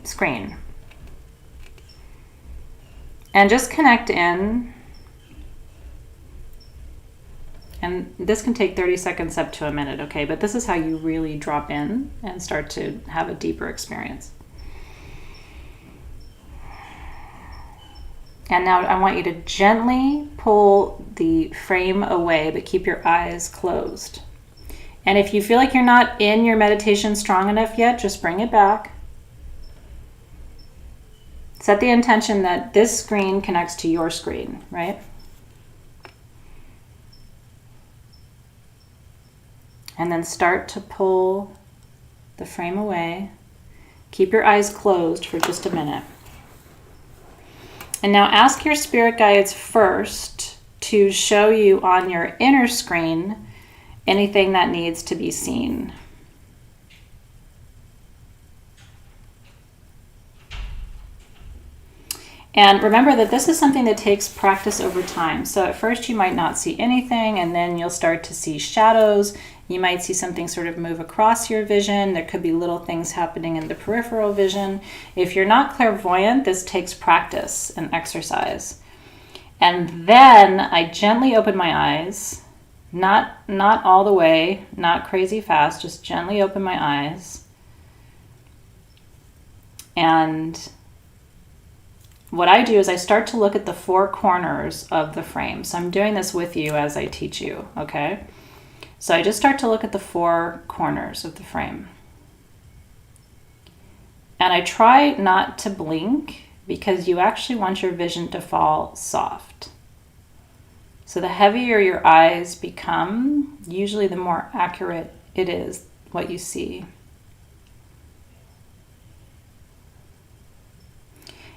screen. And just connect in. And this can take 30 seconds up to a minute, okay? But this is how you really drop in and start to have a deeper experience. And now I want you to gently pull the frame away, but keep your eyes closed. And if you feel like you're not in your meditation strong enough yet, just bring it back. Set the intention that this screen connects to your screen, right? And then start to pull the frame away. Keep your eyes closed for just a minute. And now ask your spirit guides first to show you on your inner screen anything that needs to be seen. And remember that this is something that takes practice over time. So at first you might not see anything, and then you'll start to see shadows. You might see something sort of move across your vision. There could be little things happening in the peripheral vision. If you're not clairvoyant, this takes practice and exercise. And then I gently open my eyes, not all the way, not crazy fast, just gently open my eyes. And what I do is I start to look at the four corners of the frame. So I'm doing this with you as I teach you, okay? So I just start to look at the four corners of the frame. And I try not to blink because you actually want your vision to fall soft. So the heavier your eyes become, usually the more accurate it is what you see.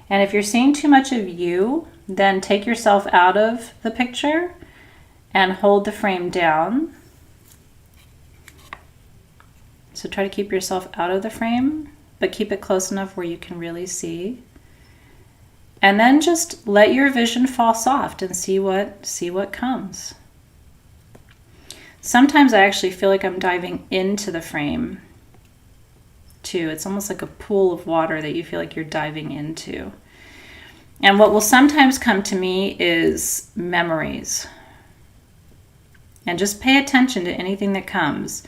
And if you're seeing too much of you, then take yourself out of the picture and hold the frame down. So try to keep yourself out of the frame, but keep it close enough where you can really see. And then just let your vision fall soft and see what comes. Sometimes I actually feel like I'm diving into the frame too. It's almost like a pool of water that you feel like you're diving into. And what will sometimes come to me is memories. And just pay attention to anything that comes.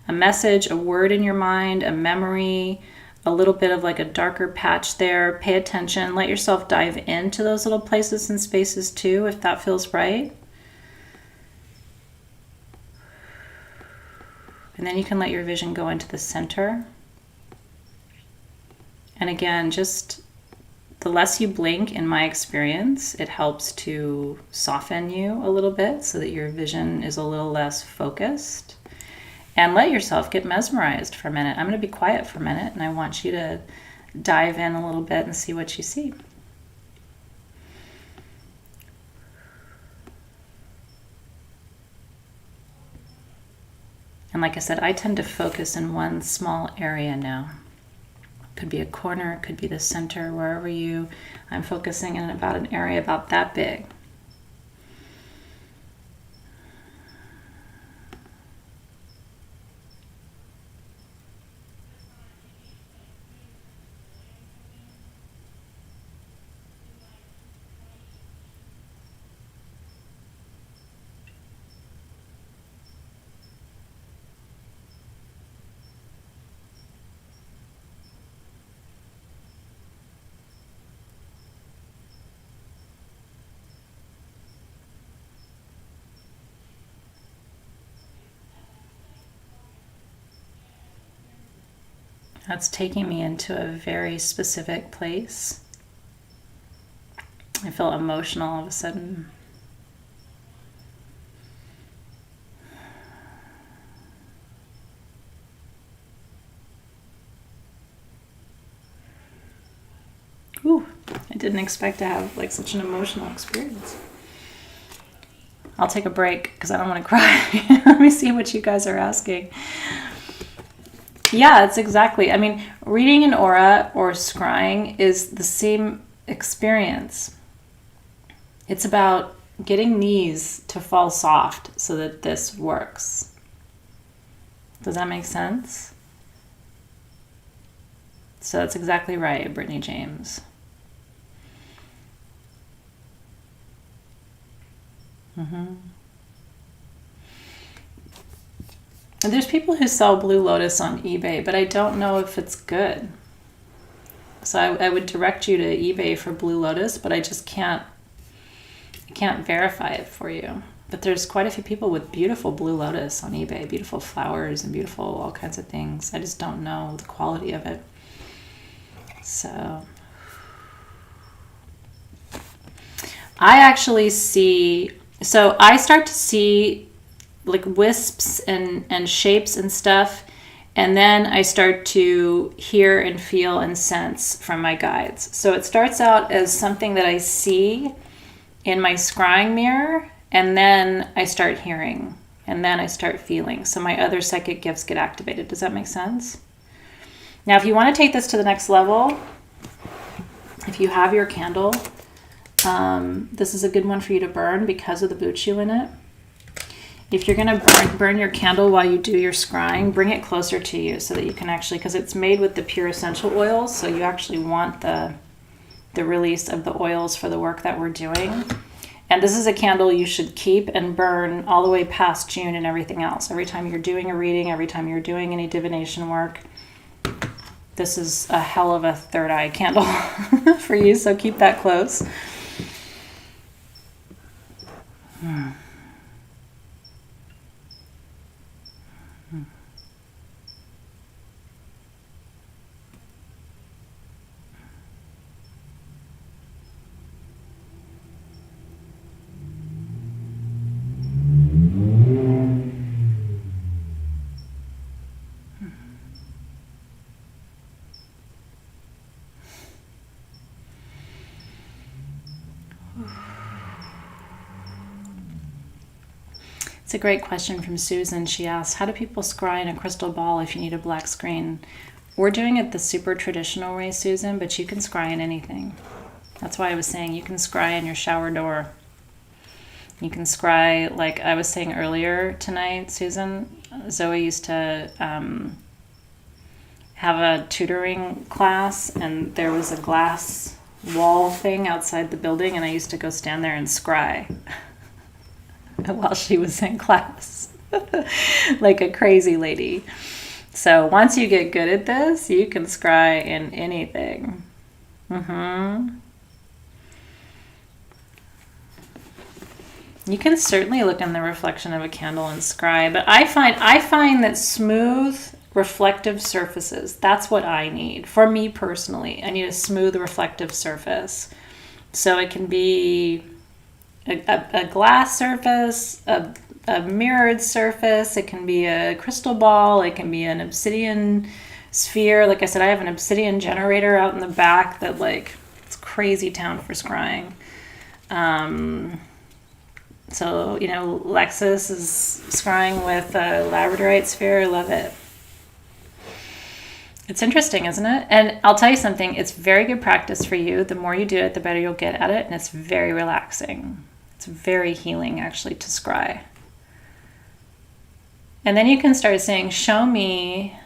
A message, a word in your mind, a memory, a little bit of like a darker patch there. Pay attention. Let yourself dive into those little places and spaces too, if that feels right. And then you can let your vision go into the center. And again, just the less you blink, in my experience, it helps to soften you a little bit so that your vision is a little less focused. And let yourself get mesmerized for a minute. I'm going to be quiet for a minute, and I want you to dive in a little bit and see what you see. And like I said, I tend to focus in one small area now. Could be a corner, could be the center, wherever I'm focusing in about an area about that big. That's taking me into a very specific place. I feel emotional all of a sudden. didn't expect to have like such an emotional experience. I'll take a break because I don't want to cry. Let me see what you guys are asking. Yeah, it's exactly. I mean, reading an aura or scrying is the same experience. It's about getting knees to fall soft so that this works. Does that make sense? So that's exactly right, Brittany James. And there's people who sell Blue Lotus on eBay, but I don't know if it's good. So I would direct you to eBay for Blue Lotus, but I just can't verify it for you. But there's quite a few people with beautiful Blue Lotus on eBay, beautiful flowers and beautiful all kinds of things. I just don't know the quality of it. So I actually see, so I start to see like wisps and shapes and stuff, and then I start to hear and feel and sense from my guides. So it starts out as something that I see in my scrying mirror, and then I start hearing, and then I start feeling. So my other psychic gifts get activated. Does that make sense? Now, if you want to take this to the next level, if you have your candle, this is a good one for you to burn because of the buchu in it. If you're going to burn your candle while you do your scrying, bring it closer to you so that you can actually, because it's made with the pure essential oils, so you actually want the release of the oils for the work that we're doing. And this is a candle you should keep and burn all the way past June and everything else. Every time you're doing a reading, every time you're doing any divination work, this is a hell of a third eye candle for you, so keep that close. It's a great question from Susan. She asks, how do people scry in a crystal ball if you need a black screen? We're doing it the super traditional way, Susan, but you can scry in anything. That's why I was saying you can scry in your shower door. You can scry, like I was saying earlier tonight, Susan, Zoe used to have a tutoring class, and there was a glass wall thing outside the building, and I used to go stand there and scry while she was in class, like a crazy lady. So once you get good at this, you can scry in anything. You can certainly look in the reflection of a candle and scry, but I find that smooth, reflective surfaces, that's what I need. For me personally, I need a smooth, reflective surface. So it can be a glass surface, a mirrored surface, it can be a crystal ball, it can be an obsidian sphere. Like I said, I have an obsidian generator out in the back that, like, it's crazy town for scrying. So, you know, Lexus is scrying with a labradorite sphere. I love it. It's interesting, isn't it? And I'll tell you something, it's very good practice for you. The more you do it, the better you'll get at it, and it's very relaxing. It's very healing, actually, to scry. And then you can start saying, show me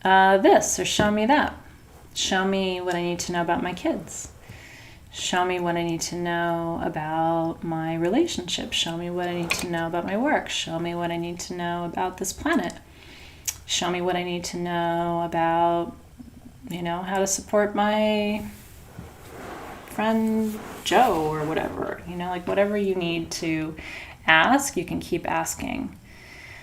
this, or show me that. Show me what I need to know about my kids. Show me what I need to know about my relationship. Show me what I need to know about my work. Show me what I need to know about this planet. Show me what I need to know about, you know, how to support my friend Joe or whatever. You know, like whatever you need to ask, you can keep asking.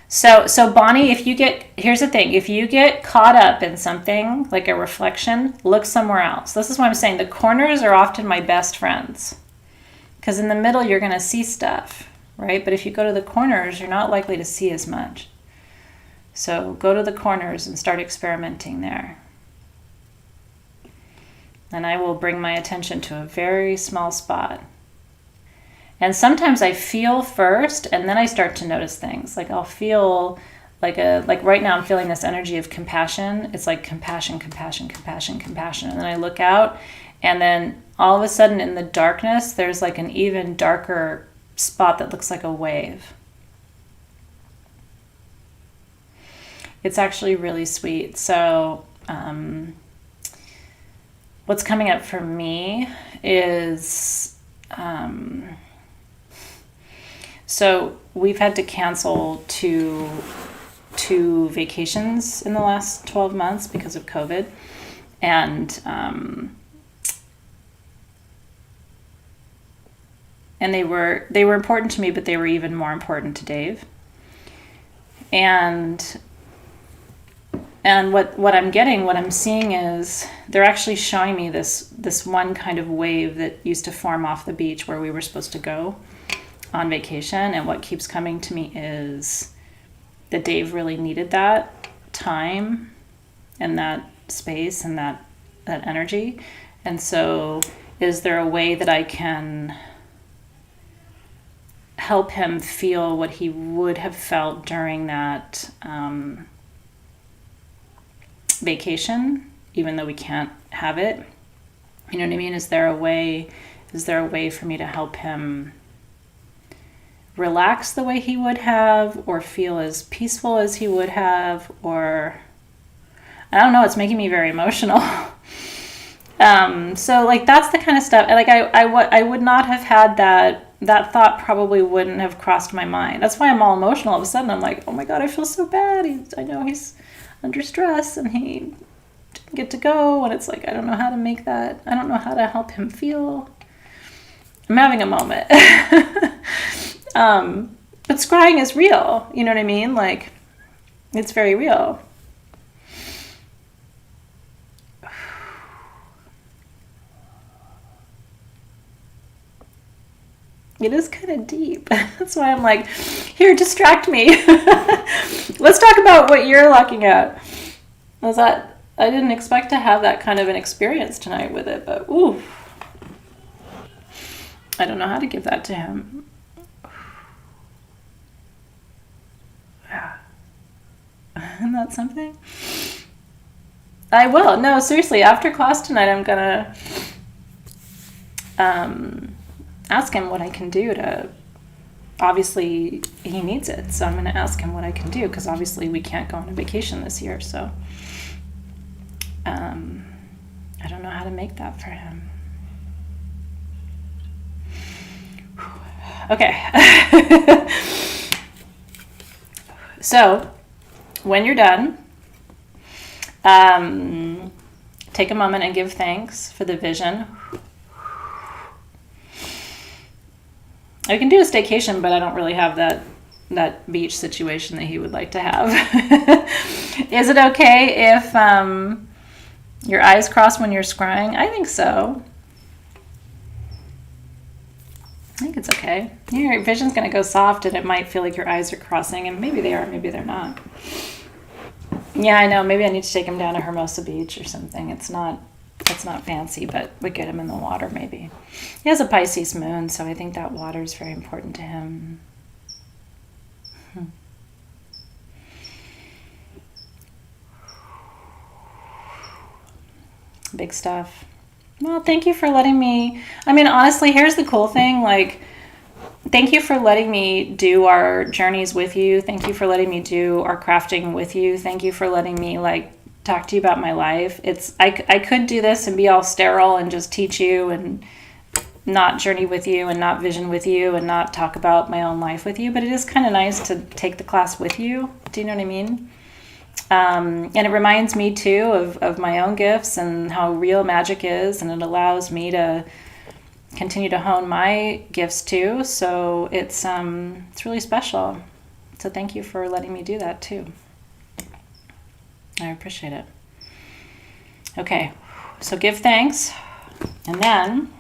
So Bonnie, here's the thing, if you get caught up in something like a reflection, look somewhere else. This is what I'm saying. The corners are often my best friends, because in the middle you're going to see stuff, right? But if you go to the corners, you're not likely to see as much. So go to the corners and start experimenting there. And I will bring my attention to a very small spot. And sometimes I feel first, and then I start to notice things. Like I'll feel like right now I'm feeling this energy of compassion. It's like compassion, compassion, compassion, compassion. And then I look out, and then all of a sudden in the darkness, there's like an even darker spot that looks like a wave. It's actually really sweet. So what's coming up for me is... So we've had to cancel two vacations in the last 12 months because of COVID. And they were important to me, but they were even more important to Dave. And what I'm seeing is they're actually showing me this one kind of wave that used to form off the beach where we were supposed to go on vacation. And what keeps coming to me is that Dave really needed that time and that space and that energy. And so is there a way that I can help him feel what he would have felt during that vacation, even though we can't have it? You know what I mean? Is there a way for me to help him relax the way he would have, or feel as peaceful as he would have? Or I don't know, it's making me very emotional. So like that's the kind of stuff, like I would not have had that thought, probably wouldn't have crossed my mind. That's why I'm all emotional. All of a sudden I'm like, oh my God, I feel so bad. I know he's under stress and he didn't get to go, and it's like I don't know how to help him feel. I'm having a moment. But scrying is real, you know what I mean? Like, it's very real. It is kind of deep. That's why I'm like, here, distract me. Let's talk about what you're looking at. I didn't expect to have that kind of an experience tonight with it, but ooh. I don't know how to give that to him. Isn't that something? I will. No, seriously, after class tonight, I'm gonna ask him what I can do to... Obviously, he needs it, so I'm gonna ask him what I can do, because obviously we can't go on a vacation this year, so I don't know how to make that for him. Okay. So, when you're done, take a moment and give thanks for the vision. I can do a staycation, but I don't really have that beach situation that he would like to have. Is it okay if your eyes cross when you're scrying? I think so. I think it's okay. Your vision's going to go soft, and it might feel like your eyes are crossing, and maybe they are, maybe they're not. Yeah, I know. Maybe I need to take him down to Hermosa Beach or something. It's not fancy, but we get him in the water maybe. He has a Pisces moon, so I think that water is very important to him. Big stuff. Well, thank you for letting me... I mean, honestly, here's the cool thing. Like, thank you for letting me do our journeys with you. Thank you for letting me do our crafting with you. Thank you for letting me, like, talk to you about my life. I could do this and be all sterile and just teach you and not journey with you and not vision with you and not talk about my own life with you. But it is kind of nice to take the class with you. Do you know what I mean? And it reminds me too of my own gifts and how real magic is, and it allows me to continue to hone my gifts too. So it's really special. So thank you for letting me do that too. I appreciate it. Okay, so give thanks, and then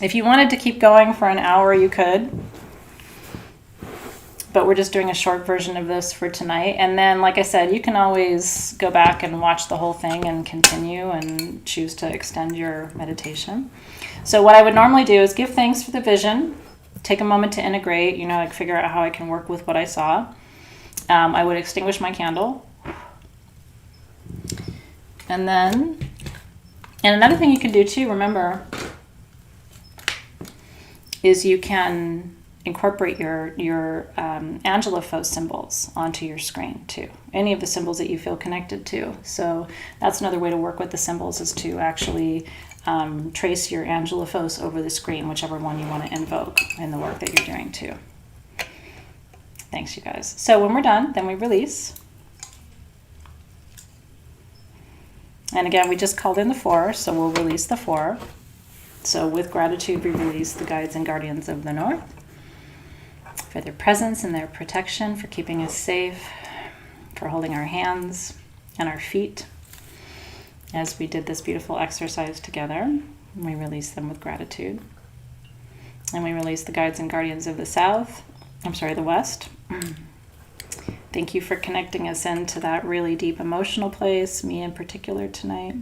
if you wanted to keep going for an hour, you could. but we're just doing a short version of this for tonight. And then, like I said, you can always go back and watch the whole thing and continue and choose to extend your meditation. So what I would normally do is give thanks for the vision, take a moment to integrate, like figure out how I can work with what I saw. I would extinguish my candle. And another thing you can do too, remember, is you can incorporate your Angela Foe symbols onto your screen too. Any of the symbols that you feel connected to. So that's another way to work with the symbols, is to actually trace your Angela Foe over the screen, whichever one you want to invoke in the work that you're doing too. Thanks, you guys. So when we're done, then we release. And again, we just called in the 4, so we'll release the 4. So with gratitude, we release the guides and guardians of the North for their presence and their protection, for keeping us safe, for holding our hands and our feet as we did this beautiful exercise together. We release them with gratitude. And we release the guides and guardians of the West. Thank you for connecting us into that really deep emotional place, me in particular tonight.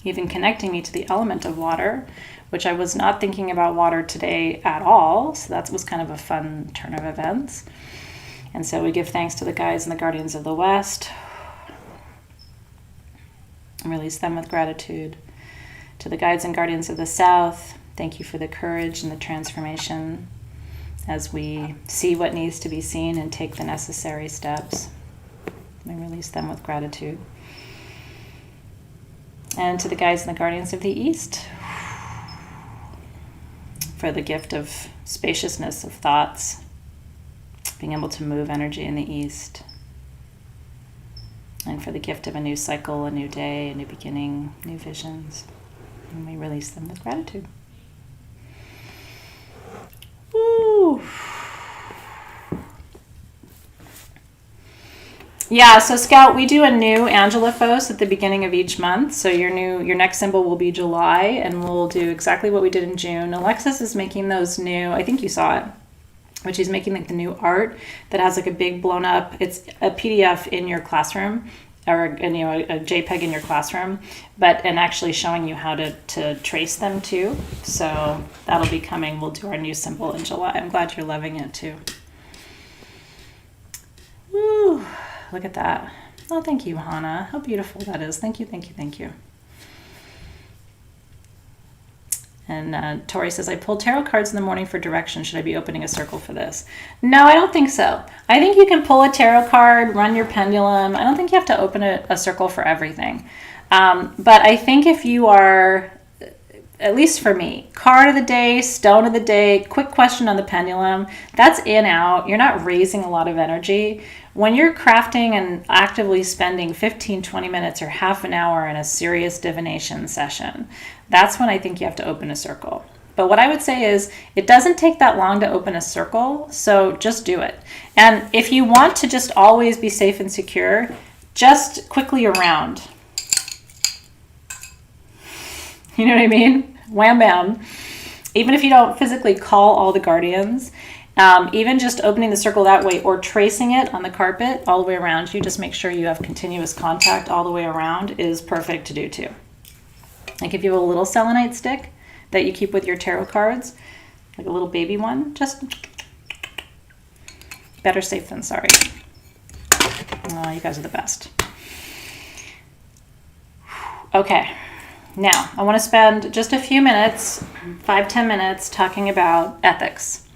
Even connecting me to the element of water, which I was not thinking about water today at all. So that was kind of a fun turn of events. And so we give thanks to the guides and the guardians of the West. And release them with gratitude. To the guides and guardians of the South, thank you for the courage and the transformation as we see what needs to be seen and take the necessary steps. We release them with gratitude. And to the guides and the guardians of the East, for the gift of spaciousness of thoughts, being able to move energy in the East, and for the gift of a new cycle, a new day, a new beginning, new visions. And we release them with gratitude. Woo! Yeah, so Scout, we do a new Angela Fos at the beginning of each month. So your next symbol will be July, and we'll do exactly what we did in June. Alexis is making those new, I think you saw it, but she's making like the new art that has like a big blown up, it's a PDF in your classroom, or a JPEG in your classroom, and actually showing you how to trace them too. So that'll be coming. We'll do our new symbol in July. I'm glad you're loving it too. Woo! Look at that. Oh, thank you, Hannah. How beautiful that is. Thank you, thank you, thank you. And Tori says, I pulled tarot cards in the morning for direction. Should I be opening a circle for this? No, I don't think so. I think you can pull a tarot card, run your pendulum. I don't think you have to open a circle for everything. But I think if you are, at least for me, card of the day, stone of the day, quick question on the pendulum, that's in, out. You're not raising a lot of energy. When you're crafting and actively spending 15, 20 minutes or half an hour in a serious divination session, that's when I think you have to open a circle. But what I would say is it doesn't take that long to open a circle, so just do it. And if you want to just always be safe and secure, just quickly around. You know what I mean? Wham bam. Even if you don't physically call all the guardians, even just opening the circle that way or tracing it on the carpet all the way around you, just make sure you have continuous contact all the way around, is perfect to do too. Like if you have a little selenite stick that you keep with your tarot cards, like a little baby one, just better safe than sorry. Oh, you guys are the best. Okay. Now, I want to spend just a few minutes, 5-10 minutes, talking about ethics.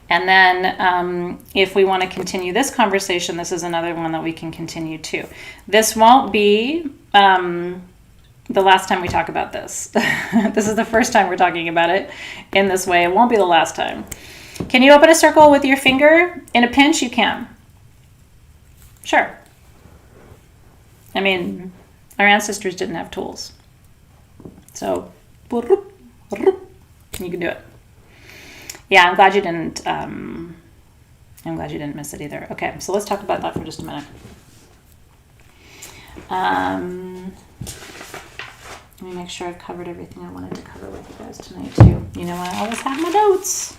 And then if we want to continue this conversation, this is another one that we can continue too. This won't be the last time we talk about this. This is the first time we're talking about it in this way. It won't be the last time. Can you open a circle with your finger? In a pinch, you can. Sure. I mean, our ancestors didn't have tools. So, you can do it. Yeah, I'm glad you didn't miss it either. Okay, so let's talk about that for just a minute. Let me make sure I've covered everything I wanted to cover with you guys tonight too. You know, I always have my notes.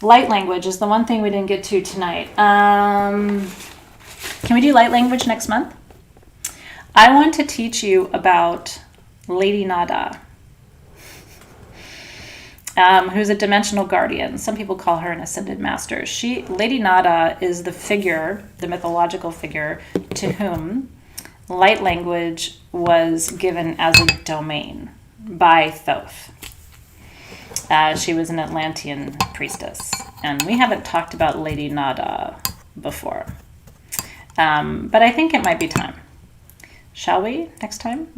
light language is the one thing we didn't get to tonight. Can we do light language next month? I want to teach you about Lady Nada, who's a dimensional guardian. Some people call her an ascended master. Lady Nada is the figure, the mythological figure, to whom light language was given as a domain by Thoth. She was an Atlantean priestess, and we haven't talked about Lady Nada before, but I think it might be time. Shall we next time?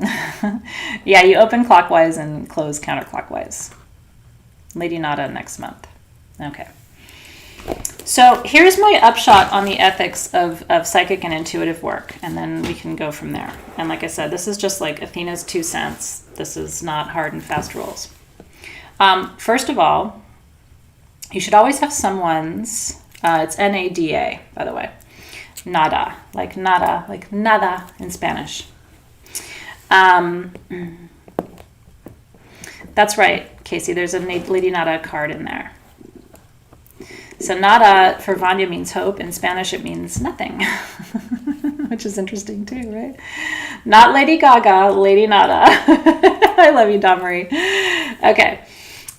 Yeah, you open clockwise and close counterclockwise. Lady Nada next month. Okay. So here's my upshot on the ethics of psychic and intuitive work, and then we can go from there. And like I said, this is just like Athena's 2 cents. This is not hard and fast rules. First of all, you should always have someone's, it's N-A-D-A, by the way. Nada in Spanish. That's right, Casey, there's a Lady Nada card in there. So nada for Vanya means hope. In Spanish, it means nothing, which is interesting too, right? Not Lady Gaga, Lady Nada. I love you, Dawn Marie. Okay.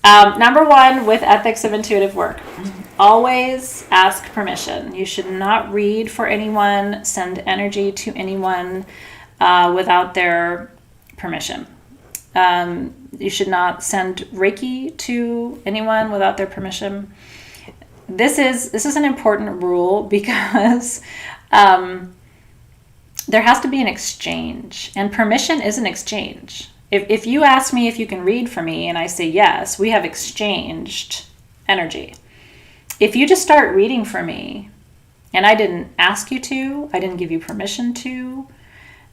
Number 1 with ethics of intuitive work. Always ask permission. You should not read for anyone, send energy to anyone without their permission. You should not send Reiki to anyone without their permission. This is an important rule because there has to be an exchange, and permission is an exchange. If you ask me if you can read for me and I say yes, we have exchanged energy. If you just start reading for me and I didn't ask you to, I didn't give you permission to,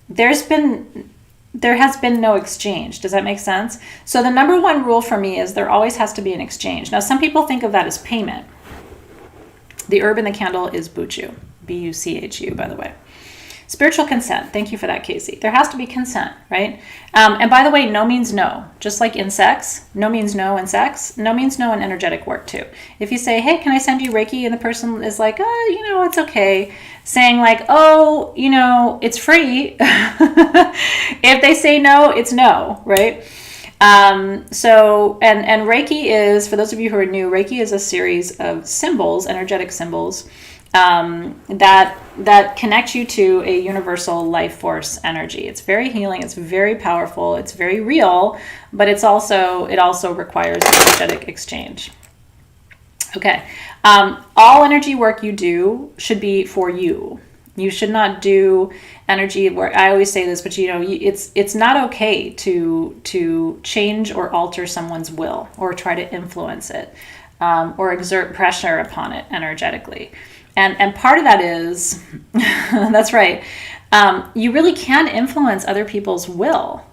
there has been no exchange. Does that make sense? So the number 1 rule for me is there always has to be an exchange. Now, some people think of that as payment. The herb in the candle is Buchu, B-U-C-H-U, by the way. Spiritual consent. Thank you for that, Casey. There has to be consent, right? And by the way, no means no. Just like in sex, no means no in sex. No means no in energetic work too. If you say, hey, can I send you Reiki? And the person is like, oh, it's okay. Saying like, oh, it's free. If they say no, it's no, right? So Reiki is, for those of you who are new, Reiki is a series of symbols, energetic symbols, that connect you to a universal life force energy. It's very healing. It's very powerful. It's very real, but it also requires energetic exchange. Okay. All energy work you do should be for you. You should not do energy work. I always say this, but it's not okay to change or alter someone's will or try to influence it, or exert pressure upon it energetically. And part of that is, that's right, you really can influence other people's will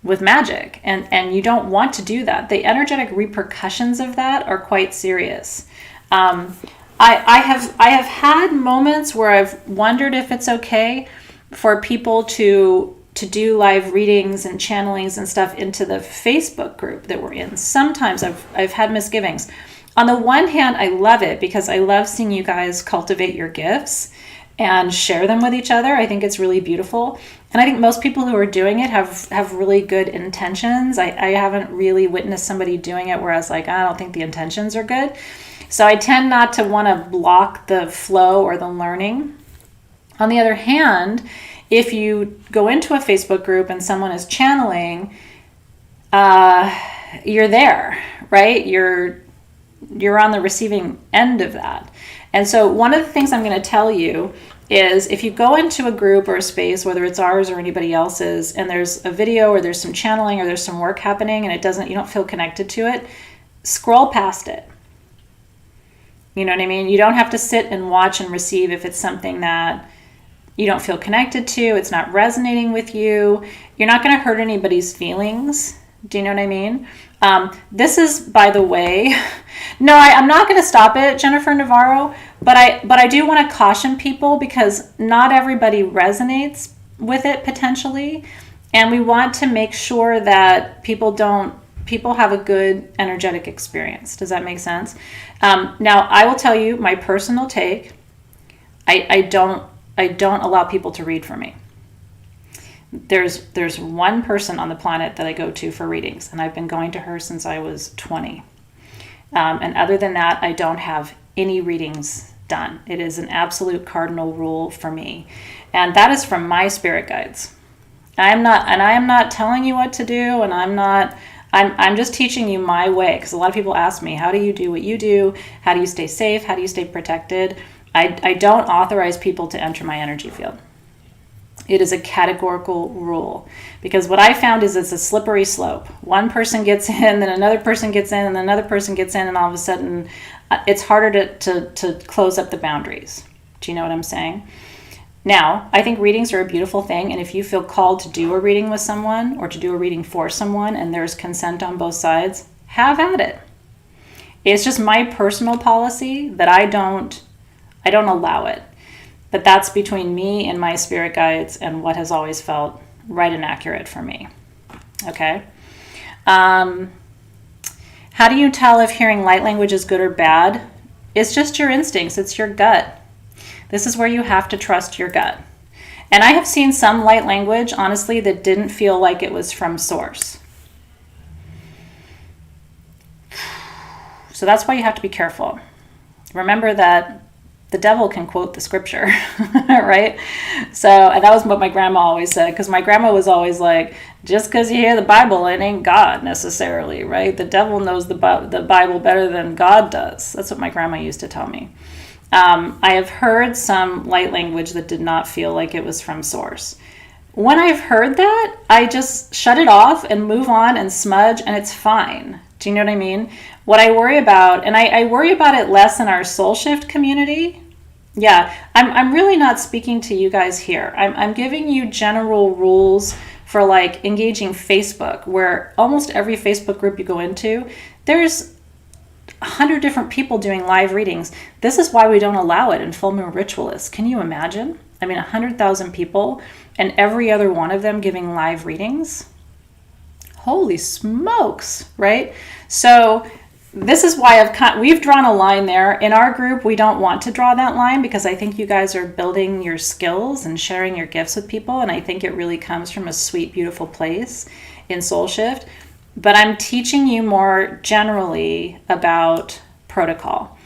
with magic, and you don't want to do that. The energetic repercussions of that are quite serious. I have had moments where I've wondered if it's okay for people to do live readings and channelings and stuff into the Facebook group that we're in. Sometimes I've had misgivings. On the one hand, I love it because I love seeing you guys cultivate your gifts and share them with each other. I think it's really beautiful. And I think most people who are doing it have really good intentions. I haven't really witnessed somebody doing it where I was like, I don't think the intentions are good. So I tend not to want to block the flow or the learning. On the other hand, if you go into a Facebook group and someone is channeling, you're there, right? You're on the receiving end of that. And so one of the things I'm going to tell you is if you go into a group or a space, whether it's ours or anybody else's, and there's a video or there's some channeling or there's some work happening and you don't feel connected to it, scroll past it. You know what I mean? You don't have to sit and watch and receive if it's something that you don't feel connected to, it's not resonating with you. You're not going to hurt anybody's feelings. Do you know what I mean? This is, by the way, no, I'm not going to stop it, Jennifer Navarro, but I do want to caution people because not everybody resonates with it potentially. And we want to make sure that people don't people have a good energetic experience. Does that make sense? Now, I will tell you my personal take. I don't allow people to read for me. There's one person on the planet that I go to for readings, and I've been going to her since I was 20. And other than that, I don't have any readings done. It is an absolute cardinal rule for me. And that is from my spirit guides. I am not telling you what to do, and I'm just teaching you my way, because a lot of people ask me, how do you do what you do? How do you stay safe? How do you stay protected? I don't authorize people to enter my energy field. It is a categorical rule, because what I found is it's a slippery slope. One person gets in, then another person gets in, and then another person gets in, and all of a sudden it's harder to close up the boundaries. Do you know what I'm saying? Now, I think readings are a beautiful thing, and if you feel called to do a reading with someone or to do a reading for someone and there's consent on both sides, have at it. It's just my personal policy that I don't allow it. But that's between me and my spirit guides and what has always felt right and accurate for me. Okay? How do you tell if hearing light language is good or bad? It's just your instincts. It's your gut. This is where you have to trust your gut. And I have seen some light language, honestly, that didn't feel like it was from source. So that's why you have to be careful. Remember that the devil can quote the scripture, right? So, and that was what my grandma always said, because my grandma was always like, just because you hear the Bible, it ain't God necessarily, right? The devil knows the Bible better than God does. That's what my grandma used to tell me. I have heard some light language that did not feel like it was from source. When I've heard that, I just shut it off and move on and smudge, and it's fine. Do you know what I mean? What I worry about, and I worry about it less in our soul shift community. Yeah, I'm really not speaking to you guys here. I'm giving you general rules for like engaging Facebook, where almost every Facebook group you go into, there's 100 different people doing live readings. This is why we don't allow it in Full Moon Ritualists. Can you imagine? I mean, 100,000 people and every other one of them giving live readings. Holy smokes, right? So this is why we've drawn a line there. In our group, we don't want to draw that line, because I think you guys are building your skills and sharing your gifts with people. And I think it really comes from a sweet, beautiful place in Soul Shift. But I'm teaching you more generally about protocol.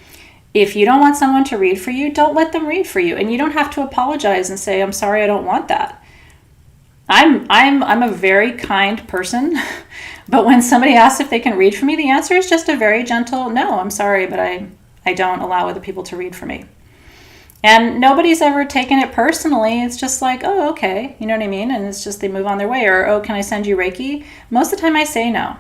If you don't want someone to read for you, don't let them read for you. And you don't have to apologize and say, I'm sorry, I don't want that. I'm a very kind person, but when somebody asks if they can read for me, the answer is just a very gentle, no, I'm sorry, but I don't allow other people to read for me. And nobody's ever taken it personally. It's just like, oh, okay, you know what I mean? And it's just they move on their way. Or, oh, can I send you Reiki? Most of the time I say no.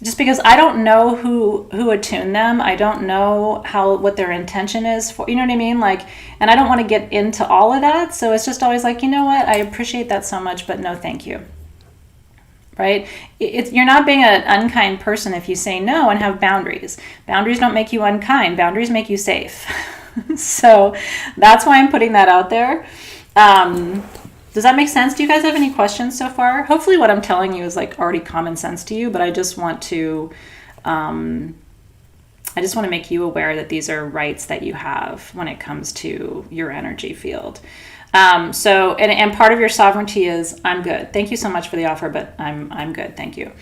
Just because I don't know who attuned them. I don't know what their intention is for, you know what I mean? Like, and I don't want to get into all of that. So it's just always like, you know what? I appreciate that so much, but no, thank you. Right? You're not being an unkind person if you say no and have boundaries. Boundaries don't make you unkind. Boundaries make you safe. So that's why I'm putting that out there. Does that make sense? Do you guys have any questions so far? Hopefully what I'm telling you is like already common sense to you, but I just want to make you aware that these are rights that you have when it comes to your energy field. So part of your sovereignty is, I'm good. Thank you so much for the offer, but I'm good. Thank you.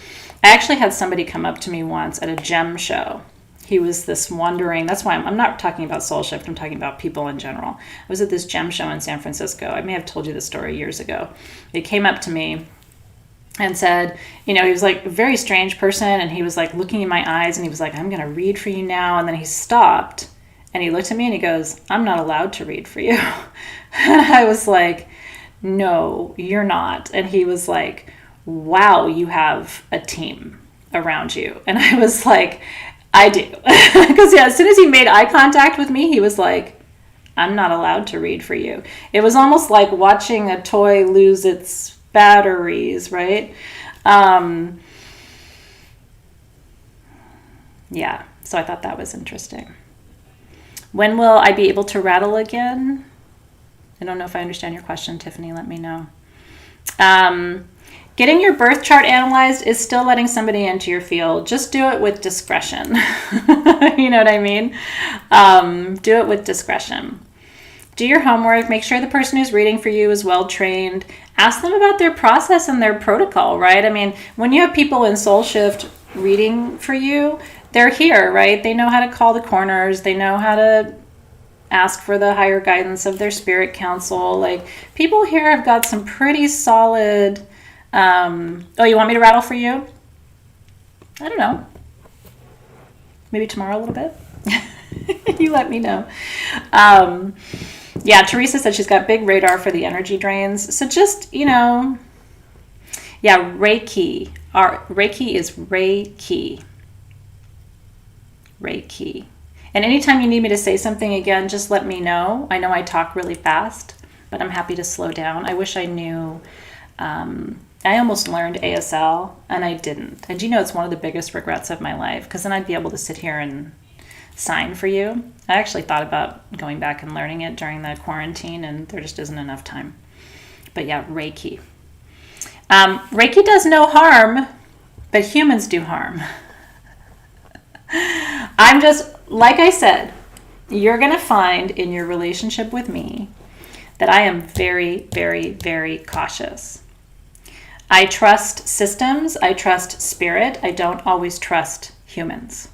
I actually had somebody come up to me once at a gem show. He was this wandering, that's why I'm not talking about Soul Shift, I'm talking about people in general. I was at this gem show in San Francisco. I may have told you this story years ago. He came up to me and said, he was like a very strange person, and he was like looking in my eyes, and he was like, I'm going to read for you now. And then he stopped, and he looked at me, and he goes, I'm not allowed to read for you. And I was like, no, you're not. And he was like, wow, you have a team around you. And I was like, I do. Because as soon as he made eye contact with me, he was like, I'm not allowed to read for you. It was almost like watching a toy lose its batteries, right? Yeah, so I thought that was interesting. When will I be able to rattle again? I don't know if I understand your question, Tiffany. Let me know. Getting your birth chart analyzed is still letting somebody into your field. Just do it with discretion. You know what I mean? Do it with discretion. Do your homework. Make sure the person who's reading for you is well trained. Ask them about their process and their protocol, right? I mean, when you have people in Soul Shift reading for you, they're here, right? They know how to call the corners. They know how to ask for the higher guidance of their spirit council. Like, people here have got some pretty solid... oh, you want me to rattle for you? I don't know. Maybe tomorrow a little bit? You let me know. Yeah, Teresa said she's got big radar for the energy drains. So just, yeah, Reiki. Reiki is Reiki. Reiki. And anytime you need me to say something again, just let me know. I know I talk really fast, but I'm happy to slow down. I wish I knew. I almost learned ASL, and I didn't. And it's one of the biggest regrets of my life, because then I'd be able to sit here and sign for you. I actually thought about going back and learning it during the quarantine, and there just isn't enough time. But yeah, Reiki. Reiki does no harm, but humans do harm. I'm just, like I said, you're going to find in your relationship with me that I am very, very, very cautious. I trust systems. I trust spirit. I don't always trust humans.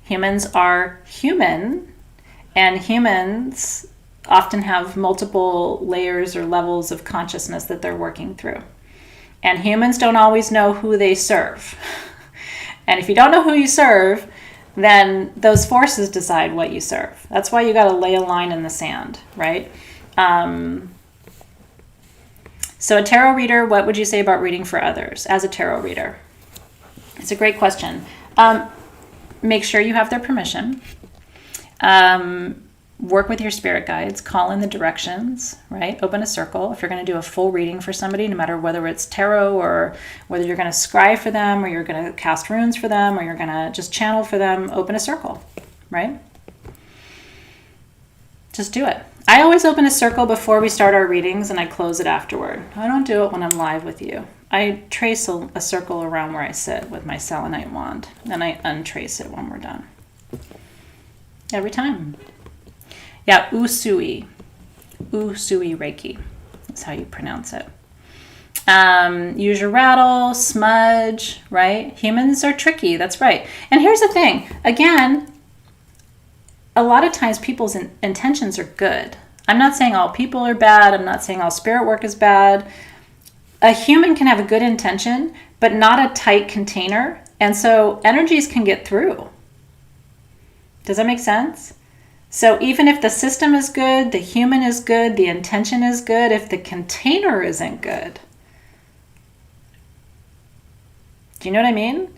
Humans are human, and humans often have multiple layers or levels of consciousness that they're working through. And humans don't always know who they serve. And if you don't know who you serve, then those forces decide what you serve. That's why you got to lay a line in the sand, right? So a tarot reader, what would you say about reading for others as a tarot reader? It's a great question. Make sure you have their permission. Work with your spirit guides. Call in the directions, right? Open a circle. If you're going to do a full reading for somebody, no matter whether it's tarot or whether you're going to scry for them or you're going to cast runes for them or you're going to just channel for them, open a circle, right? Just do it. I always open a circle before we start our readings, and I close it afterward. I don't do it when I'm live with you. I trace a circle around where I sit with my selenite wand, and I untrace it when we're done. Every time. Yeah, Usui. Usui Reiki is how you pronounce it. Use your rattle, smudge, right? Humans are tricky, that's right. And here's the thing. Again, a lot of times people's intentions are good. I'm not saying all people are bad. I'm not saying all spirit work is bad. A human can have a good intention, but not a tight container. And so energies can get through. Does that make sense? So even if the system is good, the human is good, the intention is good, if the container isn't good. Do you know what I mean?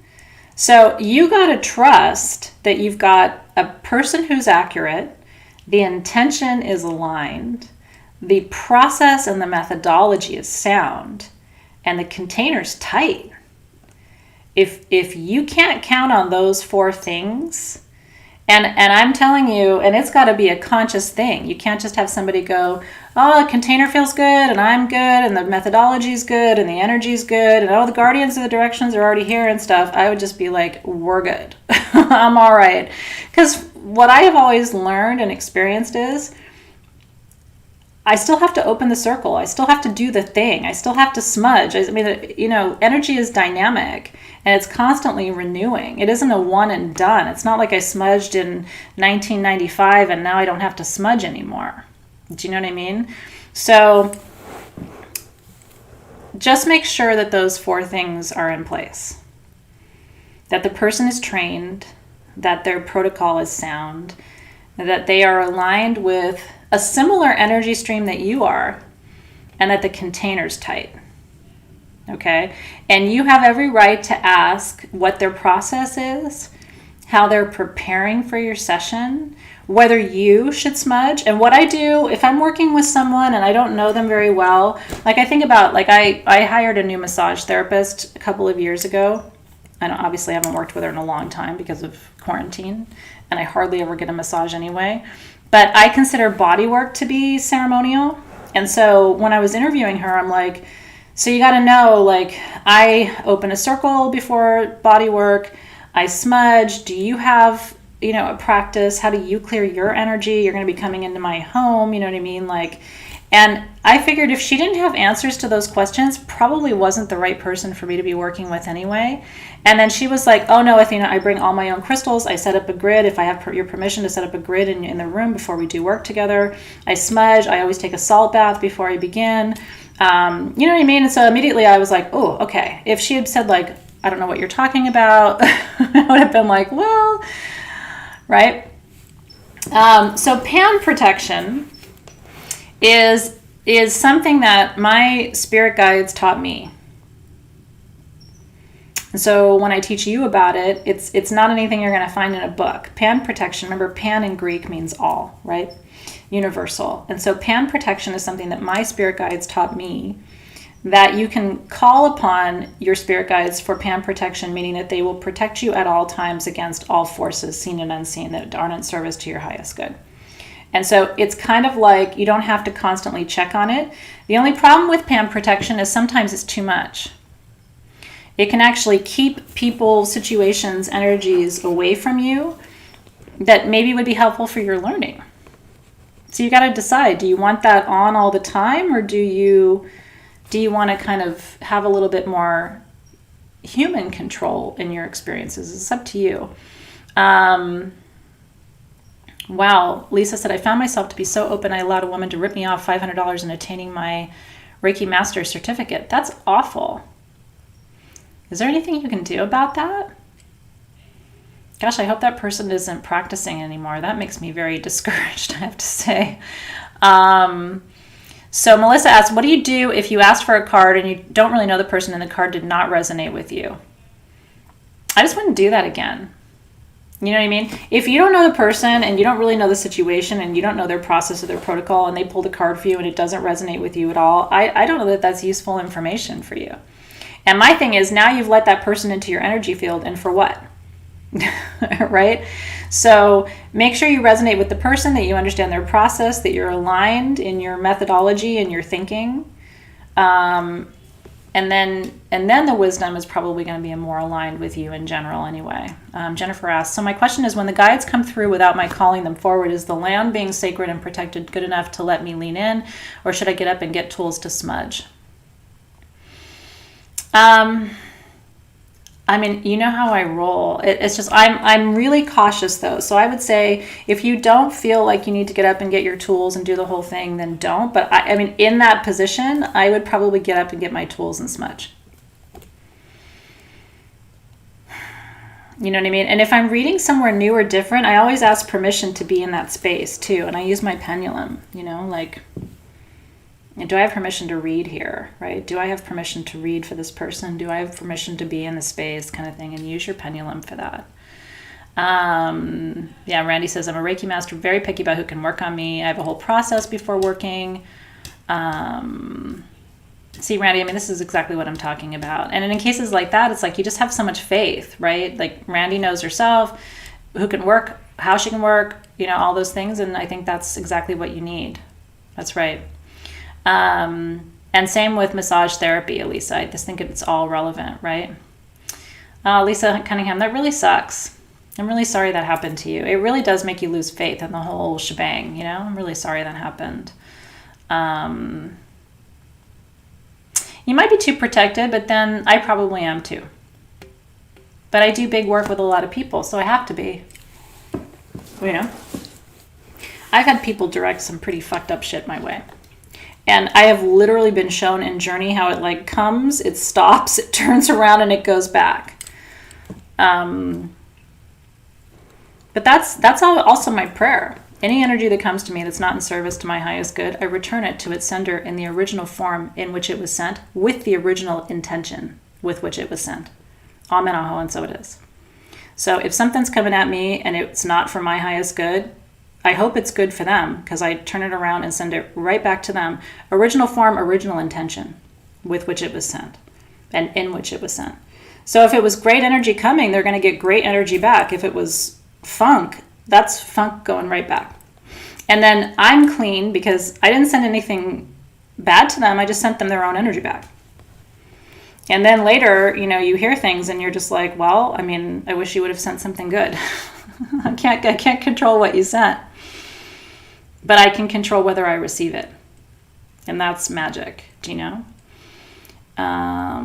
So you got to trust that you've got a person who's accurate, the intention is aligned, the process and the methodology is sound, and the container's tight. If you can't count on those four things, and I'm telling you, and it's got to be a conscious thing. You can't just have somebody go, oh, the container feels good, and I'm good, and the methodology's good, and the energy's good, and oh, the guardians of the directions are already here and stuff. I would just be like, we're good. I'm all right. Because what I have always learned and experienced is I still have to open the circle. I still have to do the thing. I still have to smudge. I mean, energy is dynamic and it's constantly renewing. It isn't a one and done. It's not like I smudged in 1995 and now I don't have to smudge anymore. Do you know what I mean? So just make sure that those four things are in place. That the person is trained, that their protocol is sound, that they are aligned with a similar energy stream that you are, and that the container's tight. Okay? And you have every right to ask what their process is, how they're preparing for your session, whether you should smudge. And what I do, if I'm working with someone and I don't know them very well, like I think about, like I hired a new massage therapist a couple of years ago. I obviously haven't worked with her in a long time because of quarantine, and I hardly ever get a massage anyway. But I consider body work to be ceremonial. And so when I was interviewing her, I'm like, So you got to know, like, I open a circle before body work. I smudge. Do you have, a practice? How do you clear your energy? You're going to be coming into my home. You know what I mean? Like, and I figured if she didn't have answers to those questions, probably wasn't the right person for me to be working with anyway. And then she was like, oh no, Athena, I bring all my own crystals. I set up a grid. If I have your permission to set up a grid in the room before we do work together. I smudge. I always take a salt bath before I begin. You know what I mean? And so immediately I was like, oh, okay. If she had said like, I don't know what you're talking about, I would have been like, well, right? So pan protection is something that my spirit guides taught me. And so when I teach you about it, it's not anything you're going to find in a book. Pan protection, remember pan in Greek means all, right? Universal. And so pan protection is something that my spirit guides taught me, that you can call upon your spirit guides for pan protection, meaning that they will protect you at all times against all forces, seen and unseen, that aren't in service to your highest good. And so it's kind of like you don't have to constantly check on it. The only problem with pan protection is sometimes it's too much. It can actually keep people, situations, energies away from you that maybe would be helpful for your learning. So you got to decide, do you want that on all the time, or do you want to kind of have a little bit more human control in your experiences? It's up to you. Wow, Lisa said, I found myself to be so open I allowed a woman to rip me off $500 in attaining my Reiki Master certificate. That's awful. Is there anything you can do about that? Gosh, I hope that person isn't practicing anymore. That makes me very discouraged, I have to say. So Melissa asks, what do you do if you asked for a card and you don't really know the person and the card did not resonate with you? I just wouldn't do that again. You know what I mean? If you don't know the person and you don't really know the situation and you don't know their process or their protocol and they pulled a card for you and it doesn't resonate with you at all, I don't know that that's useful information for you. And my thing is, now you've let that person into your energy field, and for what? Right? So make sure you resonate with the person, that you understand their process, that you're aligned in your methodology and your thinking. And then the wisdom is probably going to be more aligned with you in general anyway. Jennifer asks, so my question is, when the guides come through without my calling them forward, is the land being sacred and protected good enough to let me lean in, or should I get up and get tools to smudge? I mean, you know how I roll. It's just, I'm really cautious though. So I would say if you don't feel like you need to get up and get your tools and do the whole thing, then don't. But I mean, in that position, I would probably get up and get my tools and smudge. You know what I mean? And if I'm reading somewhere new or different, I always ask permission to be in that space too. And I use my pendulum, like, do I have permission to read here, right? Do I have permission to read for this person? Do I have permission to be in the space, kind of thing? And use your pendulum for that. Yeah, Randy says, I'm a Reiki master, very picky about who can work on me. I have a whole process before working. See, Randy, I mean, this is exactly what I'm talking about. And in cases like that, it's like you just have so much faith, right? Like Randy knows herself, who can work, how she can work, all those things. And I think that's exactly what you need. That's right. And same with massage therapy, Elisa. I just think it's all relevant, right? Lisa Cunningham, that really sucks. I'm really sorry that happened to you. It really does make you lose faith in the whole shebang, I'm really sorry that happened. You might be too protected, but then I probably am too. But I do big work with a lot of people, so I have to be. I've had people direct some pretty fucked up shit my way. And I have literally been shown in Journey how it comes, it stops, it turns around, and it goes back. But that's also my prayer. Any energy that comes to me that's not in service to my highest good, I return it to its sender in the original form in which it was sent, with the original intention with which it was sent. Amen, aho, and so it is. So if something's coming at me and it's not for my highest good, I hope it's good for them, because I turn it around and send it right back to them. Original form, original intention with which it was sent and in which it was sent. So if it was great energy coming, they're going to get great energy back. If it was funk, that's funk going right back. And then I'm clean because I didn't send anything bad to them. I just sent them their own energy back. And then later, you hear things and you're just like, well, I mean, I wish you would have sent something good. I can't control what you sent, but I can control whether I receive it. And that's magic, do you know?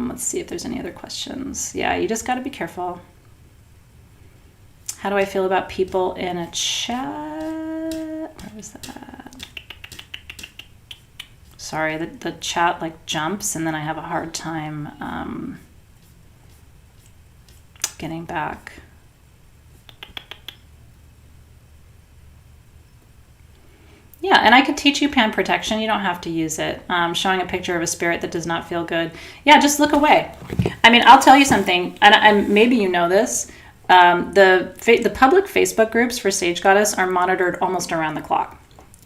Let's see if there's any other questions. Yeah, you just got to be careful. How do I feel about people in a chat? Where is that? Sorry, the chat like jumps and then I have a hard time getting back. Yeah, and I could teach you pan protection. You don't have to use it. Showing a picture of a spirit that does not feel good. Yeah, just look away. I mean, I'll tell you something, and maybe you know this. The public Facebook groups for Sage Goddess are monitored almost around the clock.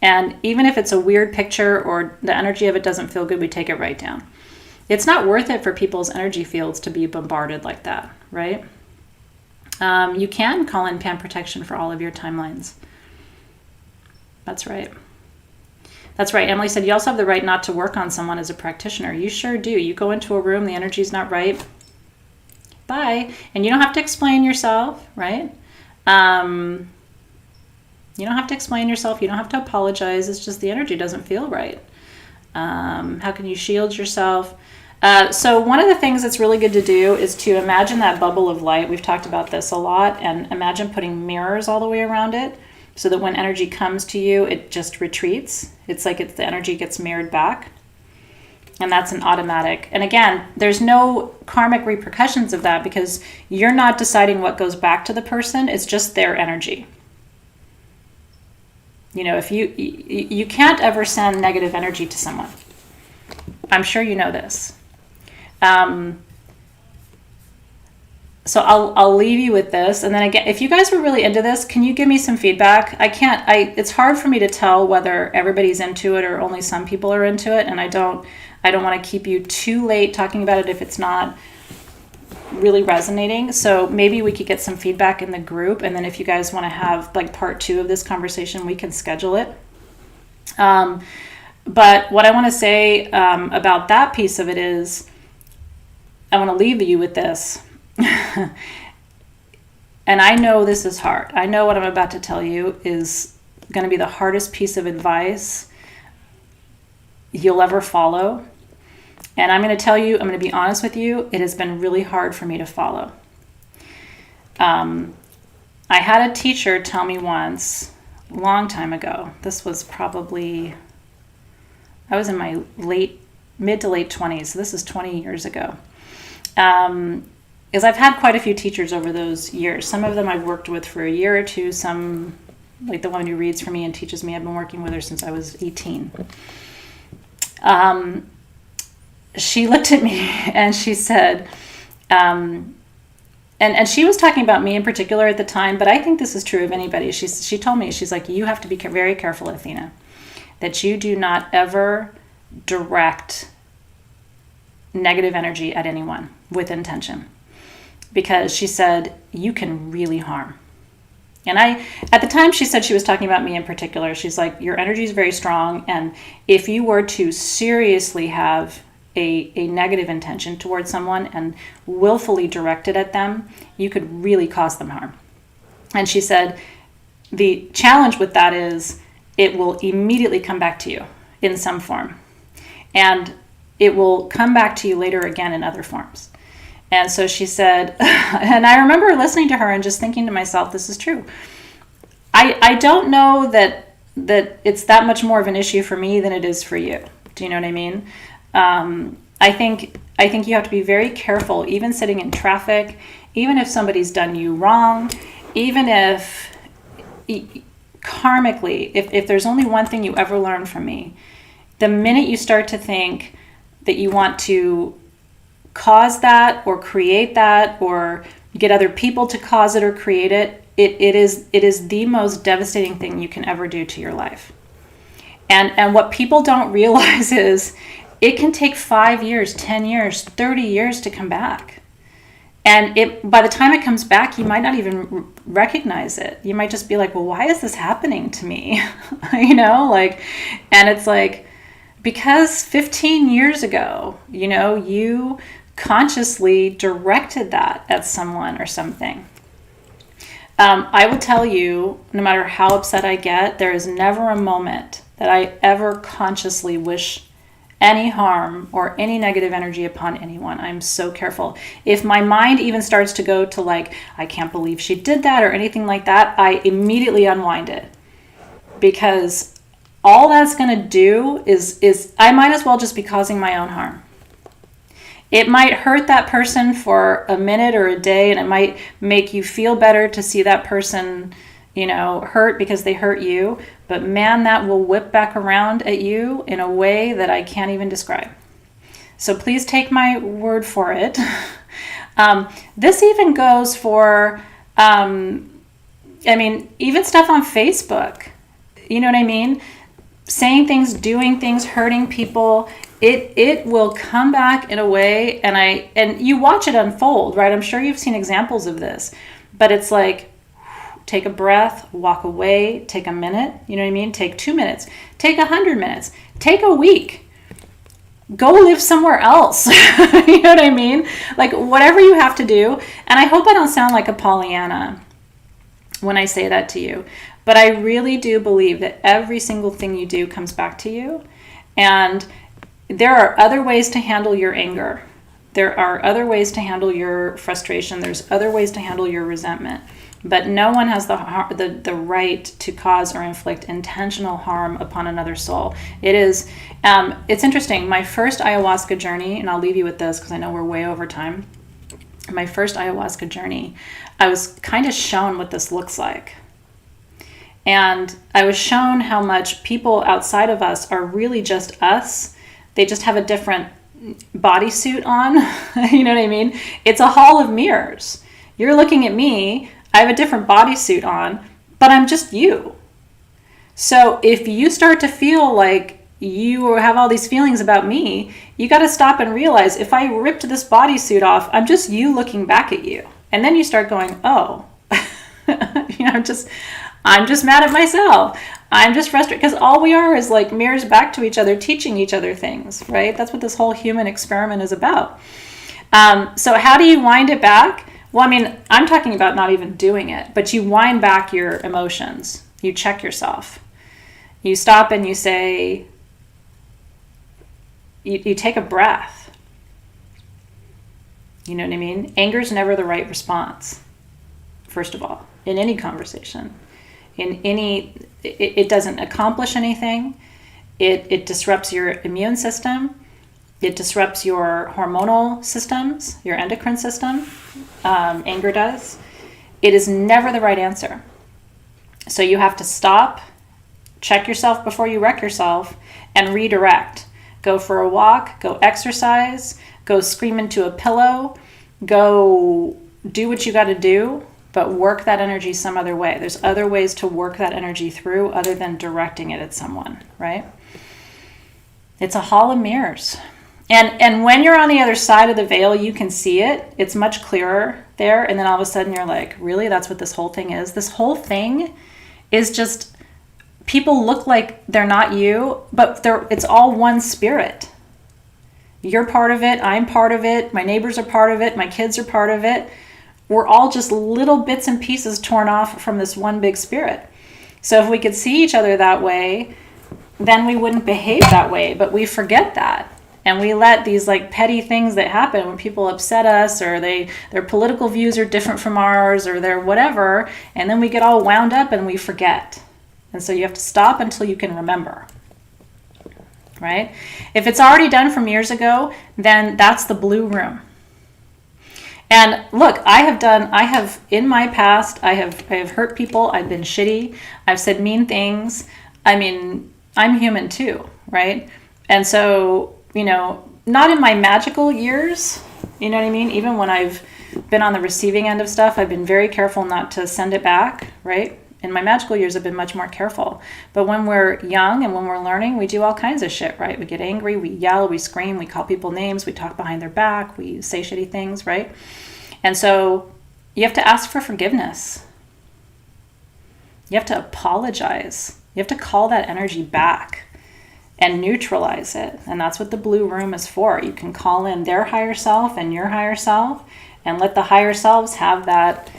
And even if it's a weird picture or the energy of it doesn't feel good, we take it right down. It's not worth it for people's energy fields to be bombarded like that, right? You can call in pan protection for all of your timelines. That's right. That's right. Emily said, you also have the right not to work on someone as a practitioner. You sure do. You go into a room, the energy's not right. Bye. And you don't have to explain yourself, right? You don't have to explain yourself. You don't have to apologize. It's just the energy doesn't feel right. How can you shield yourself? So one of the things that's really good to do is to imagine that bubble of light. We've talked about this a lot. And imagine putting mirrors all the way around it so that when energy comes to you, it just retreats. It's like the energy gets mirrored back. And that's an automatic. And again, there's no karmic repercussions of that because you're not deciding what goes back to the person. It's just their energy. If you can't ever send negative energy to someone. I'm sure you know this. So I'll leave you with this. And then again, if you guys were really into this, can you give me some feedback? It's hard for me to tell whether everybody's into it or only some people are into it. And I don't want to keep you too late talking about it if it's not really resonating. So maybe we could get some feedback in the group. And then if you guys want to have like part 2 of this conversation, we can schedule it. But what I want to say about that piece of it is I want to leave you with this. And I know this is hard. I know what I'm about to tell you is going to be the hardest piece of advice you'll ever follow. And I'm going to tell you, I'm going to be honest with you, it has been really hard for me to follow. I had a teacher tell me once, a long time ago, this was probably, I was in my mid to late 20s, so this is 20 years ago. Is I've had quite a few teachers over those years. Some of them I've worked with for a year or two. Some, like the one who reads for me and teaches me, I've been working with her since I was 18. She looked at me and she said, and she was talking about me in particular at the time, but I think this is true of anybody. She told me, she's like, you have to be very careful, Athena, that you do not ever direct negative energy at anyone with intention. Because she said, you can really harm. And at the time she said she was talking about me in particular, she's like, your energy is very strong. And if you were to seriously have a negative intention towards someone and willfully direct it at them, you could really cause them harm. And she said, the challenge with that is it will immediately come back to you in some form. And it will come back to you later again in other forms. And so she said, and I remember listening to her and just thinking to myself, this is true. I don't know that it's that much more of an issue for me than it is for you. Do you know what I mean? I think you have to be very careful, even sitting in traffic, even if somebody's done you wrong, even if karmically, if there's only one thing you ever learn from me, the minute you start to think that you want to cause that or create that or get other people to cause it or create it, it is the most devastating thing you can ever do to your life. And what people don't realize is it can take 5 years, 10 years, 30 years to come back. And by the time it comes back, you might not even recognize it. You might just be like, well, why is this happening to me? And it's like, because 15 years ago, you consciously directed that at someone or something. I will tell you, no matter how upset I get, there is never a moment that I ever consciously wish any harm or any negative energy upon anyone. I'm so careful. If my mind even starts to go to like, I can't believe she did that or anything like that, I immediately unwind it. Because all that's going to do is I might as well just be causing my own harm. It might hurt that person for a minute or a day, and it might make you feel better to see that person, hurt because they hurt you. But man, that will whip back around at you in a way that I can't even describe. So please take my word for it. This even goes for, even stuff on Facebook. You know what I mean? Saying things, doing things, hurting people. It will come back in a way, and you watch it unfold, right? I'm sure you've seen examples of this, but it's like, take a breath, walk away, take a minute, you know what I mean? Take 2 minutes, take 100 minutes, take a week, go live somewhere else. You know what I mean? Like whatever you have to do. And I hope I don't sound like a Pollyanna when I say that to you, but I really do believe that every single thing you do comes back to you. And there are other ways to handle your anger. There are other ways to handle your frustration. There's other ways to handle your resentment. But no one has the right to cause or inflict intentional harm upon another soul. It's interesting. My first ayahuasca journey, and I'll leave you with this because I know we're way over time. My first ayahuasca journey, I was kind of shown what this looks like. And I was shown how much people outside of us are really just us. They just have a different bodysuit on. You know what I mean? It's a hall of mirrors. You're looking at me. I have a different bodysuit on, but I'm just you. So if you start to feel like you have all these feelings about me, you got to stop and realize if I ripped this bodysuit off, I'm just you looking back at you. And then you start going, oh, I'm just mad at myself. I'm just frustrated, because all we are is like mirrors back to each other, teaching each other things, right? That's what this whole human experiment is about. So how do you wind it back? Well, I'm talking about not even doing it, but you wind back your emotions. You check yourself. You stop and you say, you take a breath. You know what I mean? Anger is never the right response, first of all, in any conversation. It doesn't accomplish anything. It disrupts your immune system. It disrupts your hormonal systems, your endocrine system. Anger does. It is never the right answer. So you have to stop, check yourself before you wreck yourself, and redirect. Go for a walk, go exercise, go scream into a pillow, go do what you got to do, but work that energy some other way. There's other ways to work that energy through other than directing it at someone, right? It's a hall of mirrors. And when you're on the other side of the veil, you can see it. It's much clearer there. And then all of a sudden you're like, really? That's what this whole thing is? This whole thing is just, people look like they're not you, but it's all one spirit. You're part of it. I'm part of it. My neighbors are part of it. My kids are part of it. We're all just little bits and pieces torn off from this one big spirit. So if we could see each other that way, then we wouldn't behave that way. But we forget that. And we let these like petty things that happen when people upset us, or their political views are different from ours, or their whatever, and then we get all wound up and we forget. And so you have to stop until you can remember, right? If it's already done from years ago, then that's the blue room. And look, I have in my past, I have hurt people. I've been shitty. I've said mean things. I'm human too, right? And so, not in my magical years, you know what I mean? Even when I've been on the receiving end of stuff, I've been very careful not to send it back, right? In my magical years, I've been much more careful. But when we're young and when we're learning, we do all kinds of shit, right? We get angry, we yell, we scream, we call people names, we talk behind their back, we say shitty things, right? And so you have to ask for forgiveness. You have to apologize. You have to call that energy back. and neutralize it. And that's what the blue room is for. You can call in their higher self and your higher self and let the higher selves have that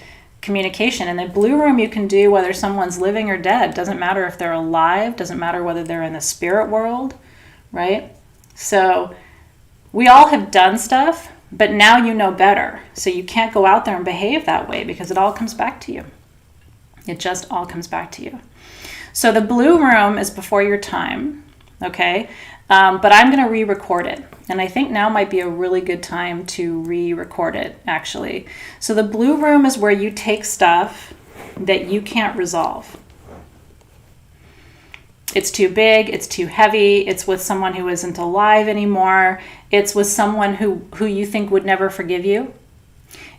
communication. In the blue room, you can do whether someone's living or dead. Doesn't matter if they're alive. Doesn't matter whether they're in the spirit world, right? So we all have done stuff, but now you know better. So you can't go out there and behave that way because it all comes back to you. It just all comes back to you. So the blue room is before your time, okay? But I'm going to re-record it. And I think now might be a really good time to re-record it, actually. So the blue room is where you take stuff that you can't resolve. It's too big, it's too heavy, it's with someone who isn't alive anymore, it's with someone who you think would never forgive you.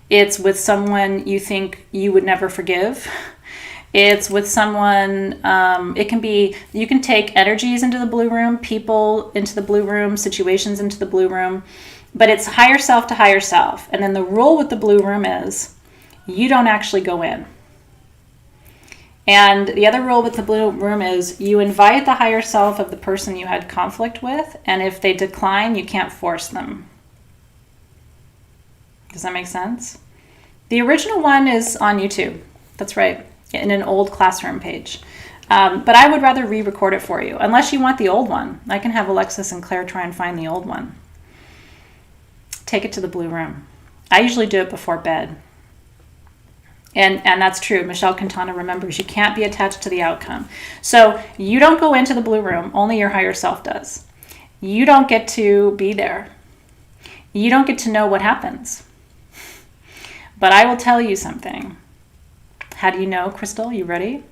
It's with someone you think you would never forgive. It's with someone, it can be, you can take energies into the blue room, people into the blue room, situations into the blue room, but it's higher self to higher self. And then the rule with the blue room is you don't actually go in. And the other rule with the blue room is you invite the higher self of the person you had conflict with, and if they decline, you can't force them. Does that make sense? The original one is on YouTube. That's right. In an old classroom page. But I would rather re-record it for you, unless you want the old one. I can have Alexis and Claire try and find the old one. Take it to the blue room. I usually do it before bed. And that's true. Michelle Quintana remembers you can't be attached to the outcome. So you don't go into the blue room, only your higher self does. You don't get to be there. You don't get to know what happens. But I will tell you something. How do you know, Crystal? You ready?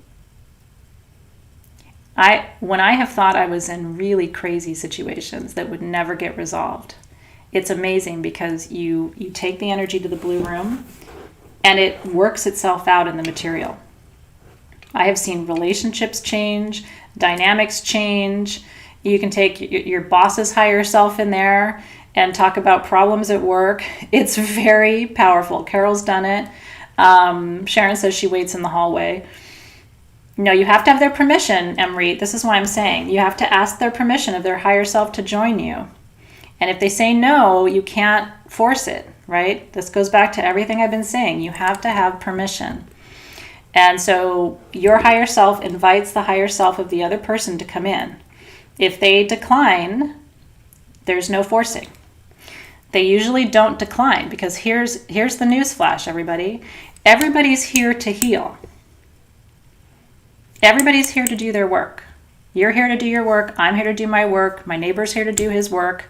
When I have thought I was in really crazy situations that would never get resolved, it's amazing because you take the energy to the blue room and it works itself out in the material. I have seen relationships change, dynamics change. You can take your boss's higher self in there and talk about problems at work. It's very powerful. Carol's done it. Sharon says she waits in the hallway. No, you have to have their permission, Emery. This is what I'm saying. You have to ask their permission of their higher self to join you. And if they say no, you can't force it, right? This goes back to everything I've been saying. You have to have permission. And so your higher self invites the higher self of the other person to come in. If they decline, there's no forcing. They usually don't decline because here's the news flash, everybody. Everybody's here to heal. Everybody's here to do their work. You're here to do your work. I'm here to do my work. My neighbor's here to do his work.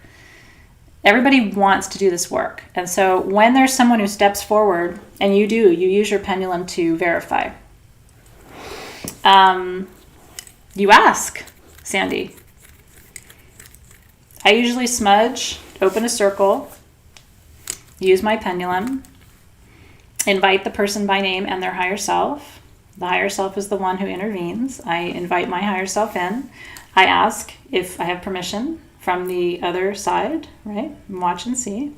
Everybody wants to do this work. And so when there's someone who steps forward, and you use your pendulum to verify. You ask, Sandy. I usually smudge, open a circle, use my pendulum, invite the person by name and their higher self. The higher self is the one who intervenes. I invite my higher self in. I ask if I have permission from the other side, right? Watch and see.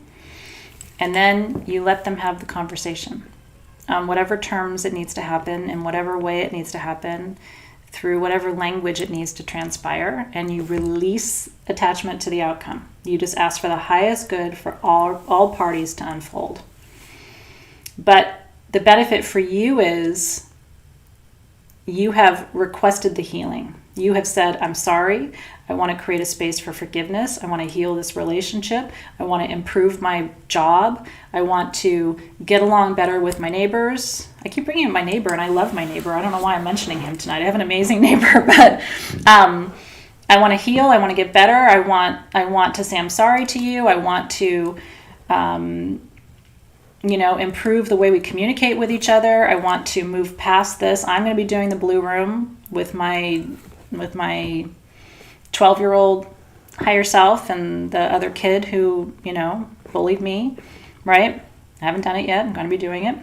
And then you let them have the conversation on whatever terms it needs to happen, in whatever way it needs to happen, through whatever language it needs to transpire, and you release attachment to the outcome. You just ask for the highest good for all parties to unfold. But the benefit for you is you have requested the healing. You have said, I'm sorry. I want to create a space for forgiveness. I want to heal this relationship. I want to improve my job. I want to get along better with my neighbors. I keep bringing up my neighbor, and I love my neighbor. I don't know why I'm mentioning him tonight. I have an amazing neighbor, but I want to heal. I want to get better. I want to say I'm sorry to you. I want to, improve the way we communicate with each other. I want to move past this. I'm going to be doing the blue room with my 12-year-old higher self and the other kid who, bullied me, right? I haven't done it yet. I'm going to be doing it.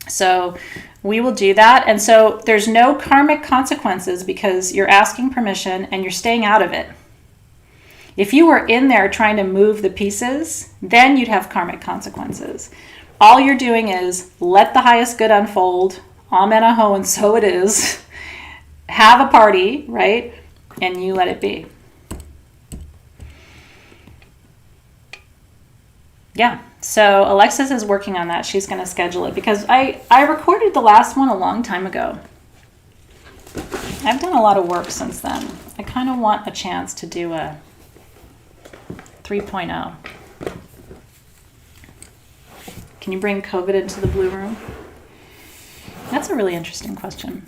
So we will do that. And so there's no karmic consequences because you're asking permission and you're staying out of it. If you were in there trying to move the pieces, then you'd have karmic consequences. All you're doing is let the highest good unfold. Amen, aho, and so it is. Have a party, right? And you let it be. Yeah. So Alexis is working on that. She's going to schedule it because I recorded the last one a long time ago. I've done a lot of work since then. I kind of want a chance to do a 3.0. Can you bring COVID into the blue room? That's a really interesting question.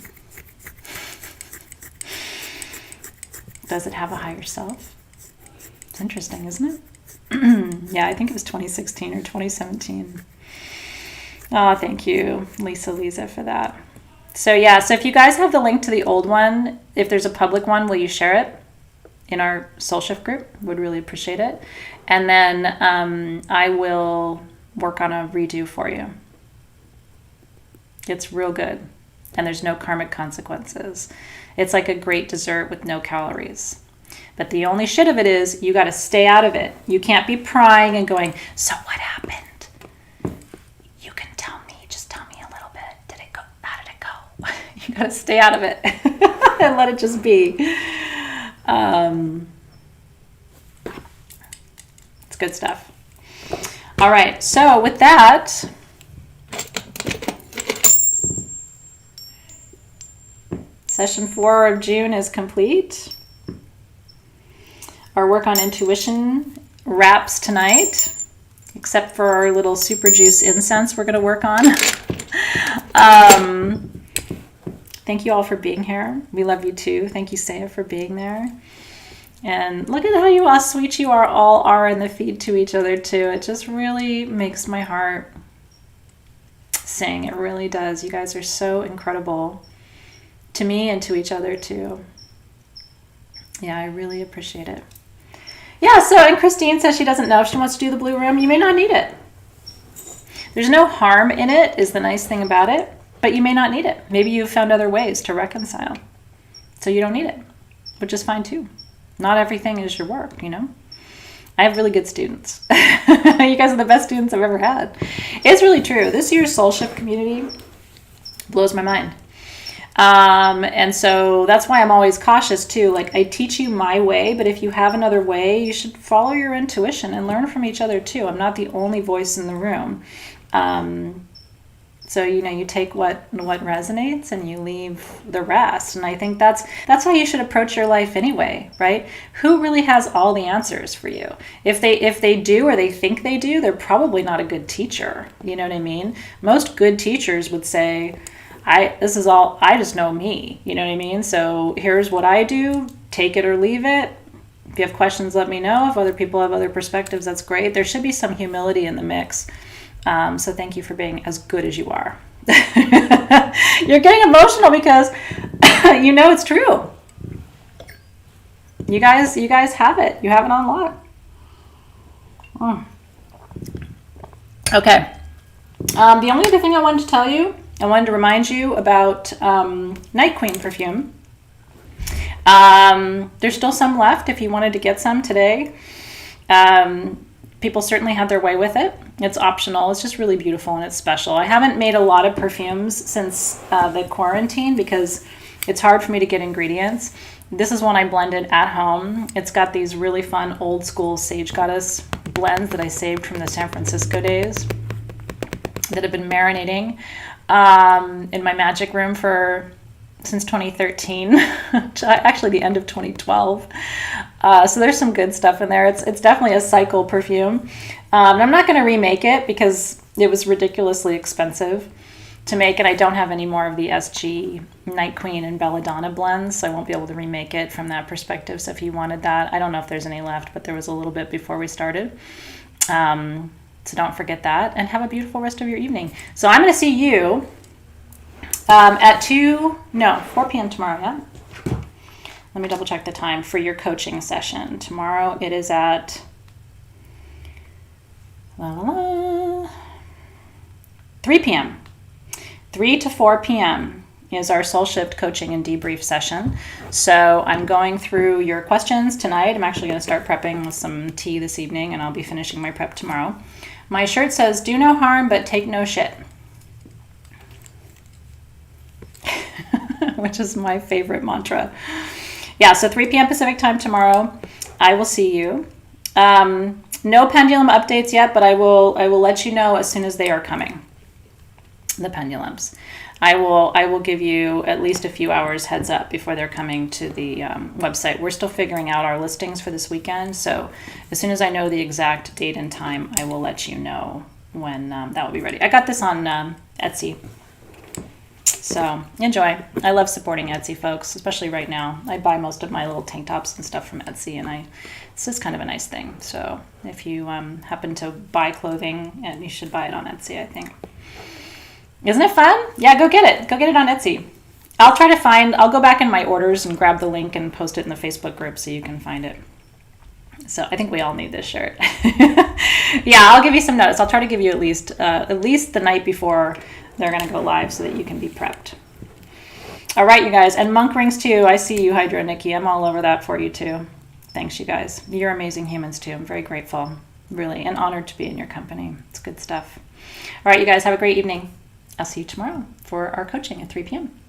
Does it have a higher self? It's interesting, isn't it? Yeah, I think it was 2016 or 2017. Oh, thank you, Lisa, for that. So yeah, so if you guys have the link to the old one, if there's a public one, will you share it in our Soul Shift group? Would really appreciate it. And then I will work on a redo for you. It's real good. And there's no karmic consequences. It's like a great dessert with no calories. But the only shit of it is you got to stay out of it. You can't be prying and going, so what happened? You can tell me. Just tell me a little bit. Did it go? How did it go? You got to stay out of it and let it just be. It's good stuff. All right. So with that, session 4 of June is complete. Our work on intuition wraps tonight, except for our little super juice incense we're going to work on. Thank you all for being here. We love you too. Thank you, Saya, for being there. And look at how you all sweet you all are in the feed to each other too. It just really makes my heart sing. It really does. You guys are so incredible to me and to each other too. Yeah, I really appreciate it. Yeah, so, and Christine says she doesn't know if she wants to do the blue room. You may not need it. There's no harm in it, is the nice thing about it, but you may not need it. Maybe you've found other ways to reconcile. So you don't need it, which is fine too. Not everything is your work, you know? I have really good students. You guys are the best students I've ever had. It's really true. This year's Soul Shift community blows my mind. And so that's why I'm always cautious too. Like, I teach you my way, but if you have another way, you should follow your intuition and learn from each other too. I'm not the only voice in the room. So, you know, you take what resonates and you leave the rest. And I think that's how you should approach your life anyway, right? Who really has all the answers for you? If they do, or they think they do, they're probably not a good teacher. You know what I mean? Most good teachers would say, this is all, I just know me, you know what I mean? So here's what I do, take it or leave it. If you have questions, let me know. If other people have other perspectives, that's great. There should be some humility in the mix. So thank you for being as good as you are. You're getting emotional because you know it's true. You guys have it. You have it on lock. Okay. The only other thing I wanted to tell you, I wanted to remind you about Night Queen perfume. There's still some left if you wanted to get some today. People certainly had their way with it. It's optional. It's just really beautiful and it's special. I haven't made a lot of perfumes since the quarantine because it's hard for me to get ingredients. This is one I blended at home. It's got these really fun old school Sage Goddess blends that I saved from the San Francisco days that have been marinating in my magic room since 2013, actually the end of 2012. So there's some good stuff in there. It's definitely a cycle perfume. And I'm not going to remake it because it was ridiculously expensive to make, and I don't have any more of the SG Night Queen and Belladonna blends, so I won't be able to remake it from that perspective. So if you wanted that, I don't know if there's any left, but there was a little bit before we started. So don't forget that, and have a beautiful rest of your evening. So I'm going to see you at 4 p.m. tomorrow, yeah? Let me double check the time for your coaching session. Tomorrow it is at 3 p.m. 3 to 4 p.m. is our Soul Shift coaching and debrief session. So I'm going through your questions tonight. I'm actually going to start prepping with some tea this evening, and I'll be finishing my prep tomorrow. My shirt says, do no harm, but take no shit. Which is my favorite mantra. Yeah, so 3 p.m. Pacific time tomorrow. I will see you. No pendulum updates yet, but I will let you know as soon as they are coming. The pendulums. I will give you at least a few hours heads up before they're coming to the website. We're still figuring out our listings for this weekend, so as soon as I know the exact date and time, I will let you know when that will be ready. I got this on Etsy, so enjoy. I love supporting Etsy folks, especially right now. I buy most of my little tank tops and stuff from Etsy, and it's just kind of a nice thing. So if you happen to buy clothing, and you should buy it on Etsy, I think. Isn't it fun? Yeah, go get it. Go get it on Etsy. I'll go back in my orders and grab the link and post it in the Facebook group so you can find it. So I think we all need this shirt. Yeah, I'll give you some notice. I'll try to give you at least the night before they're going to go live so that you can be prepped. All right, you guys. And monk rings too. I see you, Hydro Nikki. I'm all over that for you too. Thanks, you guys. You're amazing humans too. I'm very grateful, really, and honored to be in your company. It's good stuff. All right, you guys, have a great evening. I'll see you tomorrow for our coaching at 3 p.m.